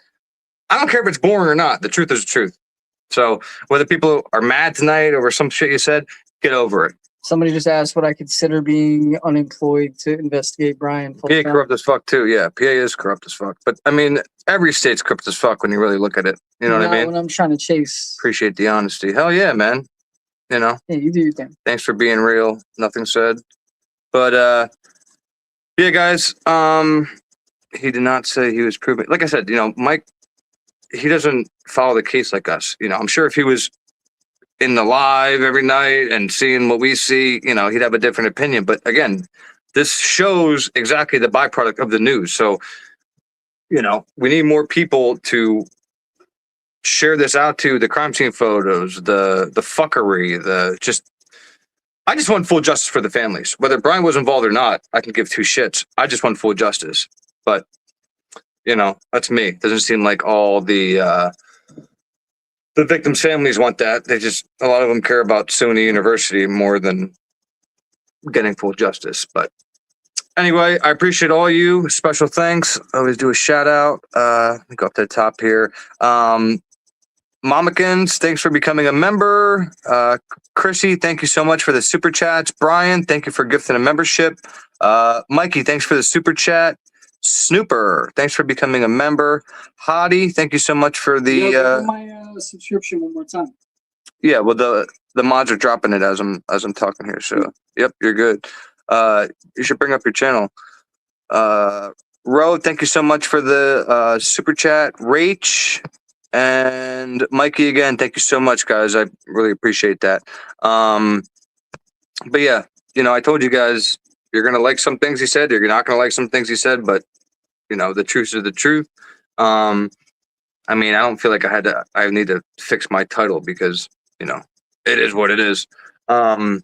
I don't care if it's boring or not. The truth is the truth. So whether people are mad tonight over some shit you said, get over it. Somebody just asked what I consider being unemployed to investigate Bryan. PA corrupt as fuck too. Yeah, PA is corrupt as fuck. But I mean, every state's corrupt as fuck when you really look at it. You know what I mean? When I'm trying to chase. Appreciate the honesty. Hell yeah, man. Yeah, you do your thing. Thanks for being real. Nothing said. But yeah, guys. He did not say he was proven. Like I said, Mike. He doesn't follow the case like us. I'm sure if he was in the live every night and seeing what we see, he'd have a different opinion. But again, this shows exactly the byproduct of the news. So, we need more people to share this out to the crime scene photos, the fuckery, I just want full justice for the families. Whether Bryan was involved or not, I can give two shits. I just want full justice. But, that's me. It doesn't seem like all the victims' families want that. A lot of them care about suing the university more than getting full justice. But anyway, I appreciate all you. Special thanks. I always do a shout out. Let me go up to the top here. Mamikins, thanks for becoming a member. Chrissy, thank you so much for the super chats. Bryan, thank you for gifting a membership. Mikey, thanks for the super chat. Snooper, thanks for becoming a member. Hottie, thank you so much for the my subscription one more time. Yeah, well the mods are dropping it as I'm talking here. So yep, you're good. You should bring up your channel. Ro, thank you so much for the super chat. Rach and Mikey again, thank you so much, guys. I really appreciate that. But yeah, I told you guys you're gonna like some things he said, you're not gonna like some things he said, but the truth is the truth. I mean, I don't feel like I need to fix my title because, it is what it is. But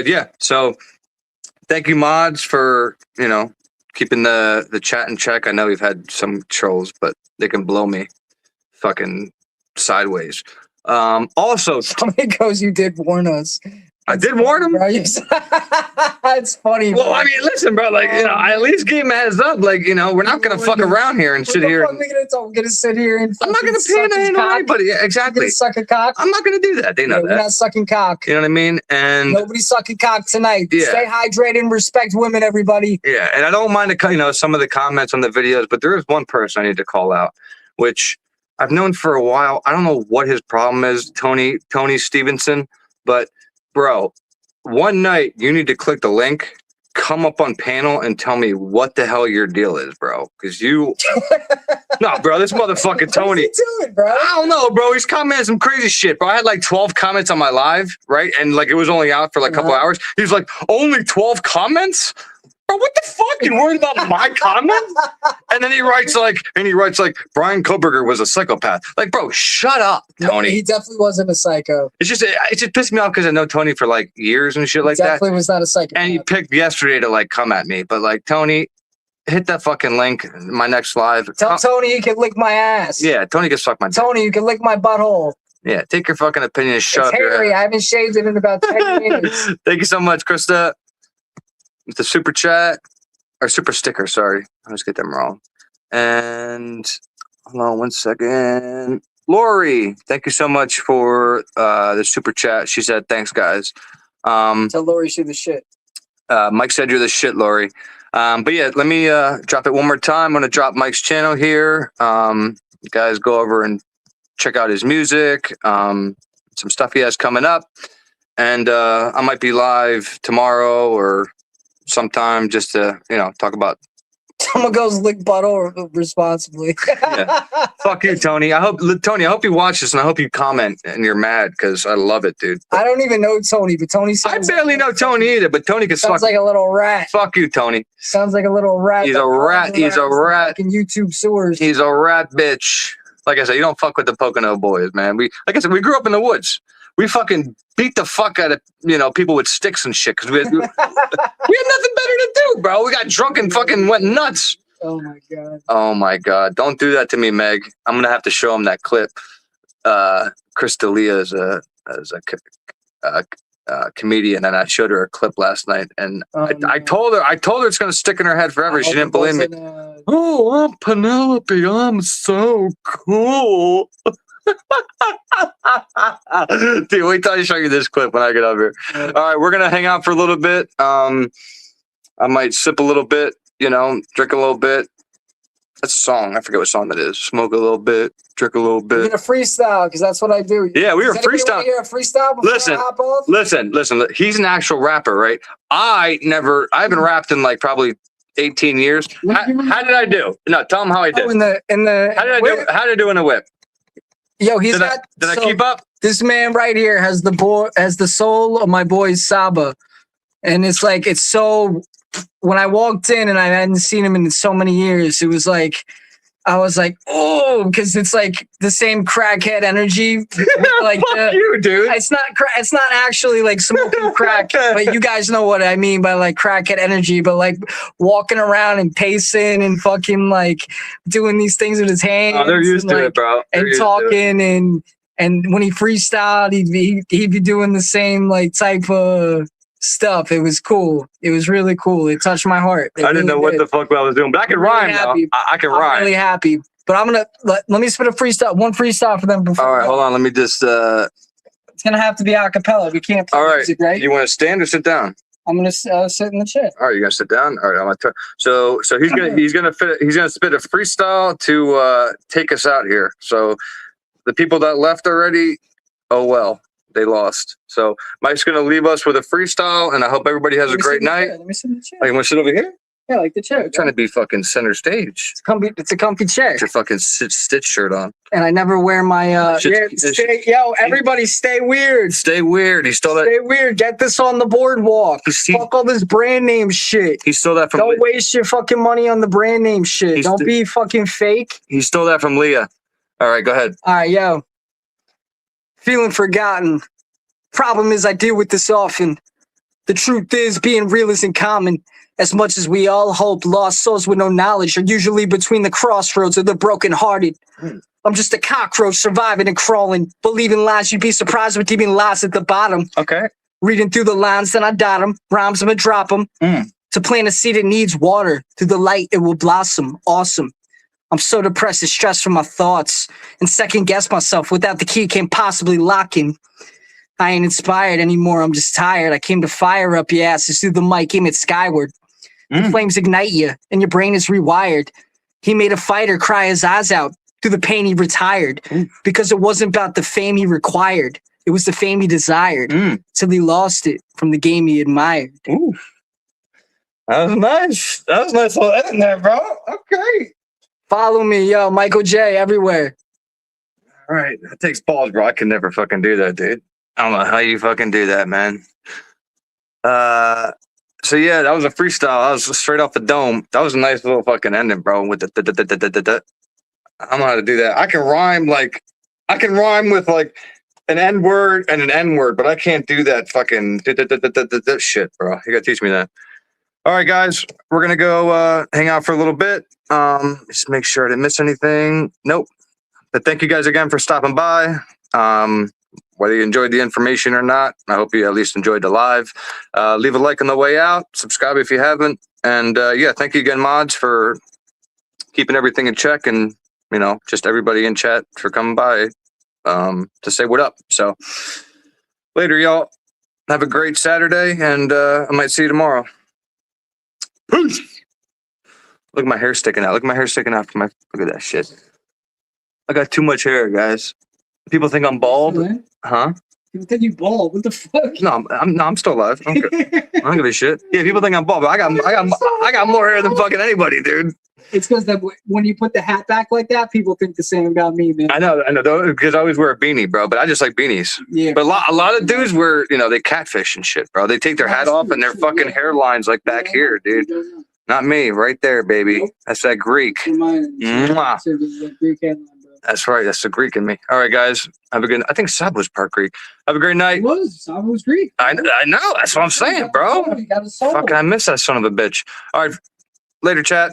yeah, so thank you mods for, keeping the chat in check. I know we've had some trolls, but they can blow me fucking sideways. Also, Somebody goes, you did warn us. I did warn him. Bro, it's funny. Well, I mean, listen, bro. Like, I at least gave him a heads up. Like, we're not gonna fuck around here and sit here. We're gonna sit here and. I'm not gonna pay no hand on anybody. Yeah, exactly. Suck a cock. I'm not gonna do that. They know that. We're not sucking cock. You know what I mean? And nobody's sucking cock tonight. Yeah. Stay hydrated and respect women, everybody. Yeah, and I don't mind some of the comments on the videos, but there is one person I need to call out, which I've known for a while. I don't know what his problem is, Tony Stevenson, but bro, one night you need to click the link, come up on panel, and tell me what the hell your deal is, bro. Because no, bro, this motherfucking Tony. What's he doing, bro? I don't know, bro. He's commenting some crazy shit, bro. I had like 12 comments on my live, right? And like it was only out for like a couple hours. He's like, only 12 comments? Bro, what the fuck? You worried about my comments? And then he writes like, Bryan Kohberger was a psychopath. Like, bro, shut up, Tony. He definitely wasn't a psycho. It just pissed me off because I know Tony for like years and shit like that. Definitely was not a psycho. And he picked yesterday to like come at me, but like Tony, hit that fucking link. My next live. Tell Tony you can lick my ass. Yeah, Tony can suck my dick. Tony, you can lick my butthole. Yeah, take your fucking opinion and shut up. It's hairy. I haven't shaved it in about 10 years. Thank you so much, Krista. With the super chat or super sticker, sorry. I always get them wrong. And hold on one second. Lori, thank you so much for the super chat. She said, thanks, guys. Tell Lori she's the shit. Mike said you're the shit, Lori. But yeah, let me drop it one more time. I'm going to drop Mike's channel here. You guys go over and check out his music, some stuff he has coming up. And I might be live tomorrow or sometime just to, talk about Someone goes lick butthole responsibly. Fuck you, Tony. I hope you watch this, and I hope you comment and you're mad because I love it, dude. I don't even know Tony, but Tony I sounds barely know Tony either, but Tony can sounds like a little rat. Fuck you, Tony. Sounds like a little rat. He's a rat. He's a rat. Fucking YouTube sewers. He's a rat bitch. Like I said, you don't fuck with the Pocono boys, man. We grew up in the woods. We fucking beat the fuck out of, people with sticks and shit because we had nothing better to do, bro. We got drunk and fucking went nuts. Oh my god. Oh my god. Don't do that to me, Meg. I'm gonna have to show him that clip. Chris D'Elia is a comedian, and I showed her a clip last night, and I told her it's gonna stick in her head forever. She didn't believe me. Oh, I'm Penelope. I'm so cool. Dude, wait till I show you this clip when I get up here. All right, we're gonna hang out for a little bit. I might sip a little bit, drink a little bit. That's a song. I forget what song that is. Smoke a little bit, drink a little bit. We're gonna freestyle because that's what I do. Yeah, we were freestyling. Hear a freestyle before I hop off? Listen. He's an actual rapper, right? I haven't rapped in like probably 18 years. How did I do? No, tell him how I did. Oh, in the How did I do in the whip? Yo, Did I keep up? This man right here has the soul of my boy Saba, and it's so. When I walked in and I hadn't seen him in so many years, it was like I was like, oh, because it's like the same crackhead energy. Like Fuck you, dude. It's not actually like smoking crack, but you guys know what I mean by like crackhead energy. But like walking around and pacing and fucking like doing these things with his hands. Oh, they're used to it, bro. And talking and when he freestyled, he'd be doing the same like type of stuff. It was cool. It was really cool. It touched my heart. I didn't know what the fuck I was doing, but I can rhyme now. I can rhyme. I'm really happy. But I'm gonna let me spit one freestyle for them before. All right, hold on. Let me just. It's gonna have to be a cappella. We can't play music, right? You want to stand or sit down? I'm gonna sit in the chair. All right, you're gonna sit down. All right, I'm gonna. So he's gonna spit a freestyle to take us out here. So the people that left already, oh well. They lost. So Mike's going to leave us with a freestyle, and I hope everybody has a great night. Let me sit in the chair. Oh, you want to sit over here? Yeah, like the chair. I'm trying to be fucking center stage. It's a comfy chair. Get your fucking Stitch shirt on. And I never wear my everybody stay weird. Stay weird. He stole that. Stay weird. Get this on the boardwalk. Fuck all this brand name shit. He stole that from Don't waste your fucking money on the brand name shit. Don't be fucking fake. He stole that from Leah. All right, go ahead. All right, yo. Feeling forgotten. Problem is I deal with this often. The truth is being real isn't common. As much as we all hope, lost souls with no knowledge are usually between the crossroads of the brokenhearted. I'm just a cockroach surviving and crawling. Believing lies, you'd be surprised with even lies at the bottom. Okay. Reading through the lines, then I dot them. Rhymes them and drop them. To plant a seed, it needs water. Through the light, it will blossom. Awesome. I'm so depressed and stressed from my thoughts. And second guess myself. Without the key, it can't possibly lock in. I ain't inspired anymore. I'm just tired. I came to fire up your asses through the mic, aim it skyward. The flames ignite you, and your brain is rewired. He made a fighter cry his eyes out. Through the pain, he retired. Because it wasn't about the fame he required. It was the fame he desired. Till he lost it from the game he admired. Ooh. That was nice. That was a nice little edit there, bro. Okay. Follow me, yo, Michael J. everywhere. All right. That takes balls, bro. I can never fucking do that, dude. I don't know how you fucking do that, man. So yeah, that was a freestyle. That was straight off the dome. That was a nice little fucking ending, bro. With the I don't know how to do that. I can rhyme with like an N word and an N word, but I can't do that fucking shit, bro. You gotta teach me that. All right, guys, we're gonna go hang out for a little bit. Just make sure I didn't miss anything. Nope. But thank you guys again for stopping by. Whether you enjoyed the information or not, I hope you at least enjoyed the live. Leave a like on the way out. Subscribe if you haven't. And yeah, thank you again, mods, for keeping everything in check, and just everybody in chat for coming by to say what up. So later, y'all. Have a great Saturday, and I might see you tomorrow. Peace. Look at my hair sticking out. Look at my hair sticking out from my. Look at that shit. I got too much hair, guys. People think I'm bald. Huh? People think you bald. What the fuck? No, I'm still alive. I don't care. I don't give a shit. Yeah, people think I'm bald, but I got more hair than fucking anybody, dude. It's because when you put the hat back like that, people think the same about me, man. I know, because I always wear a beanie, bro. But I just like beanies. Yeah. But a lot of dudes wear, they catfish and shit, bro. They take their hat off and their fucking hairlines like back here, dude. Not me, right there, baby. That's that Greek. Mwah. That's right. That's the Greek in me. All right, guys. Have a good. I think Sab was part Greek. Have a great night. It was Greek. I know. That's what I'm saying, bro. You got a soul. Fucking, I miss that son of a bitch. All right. Later, chat.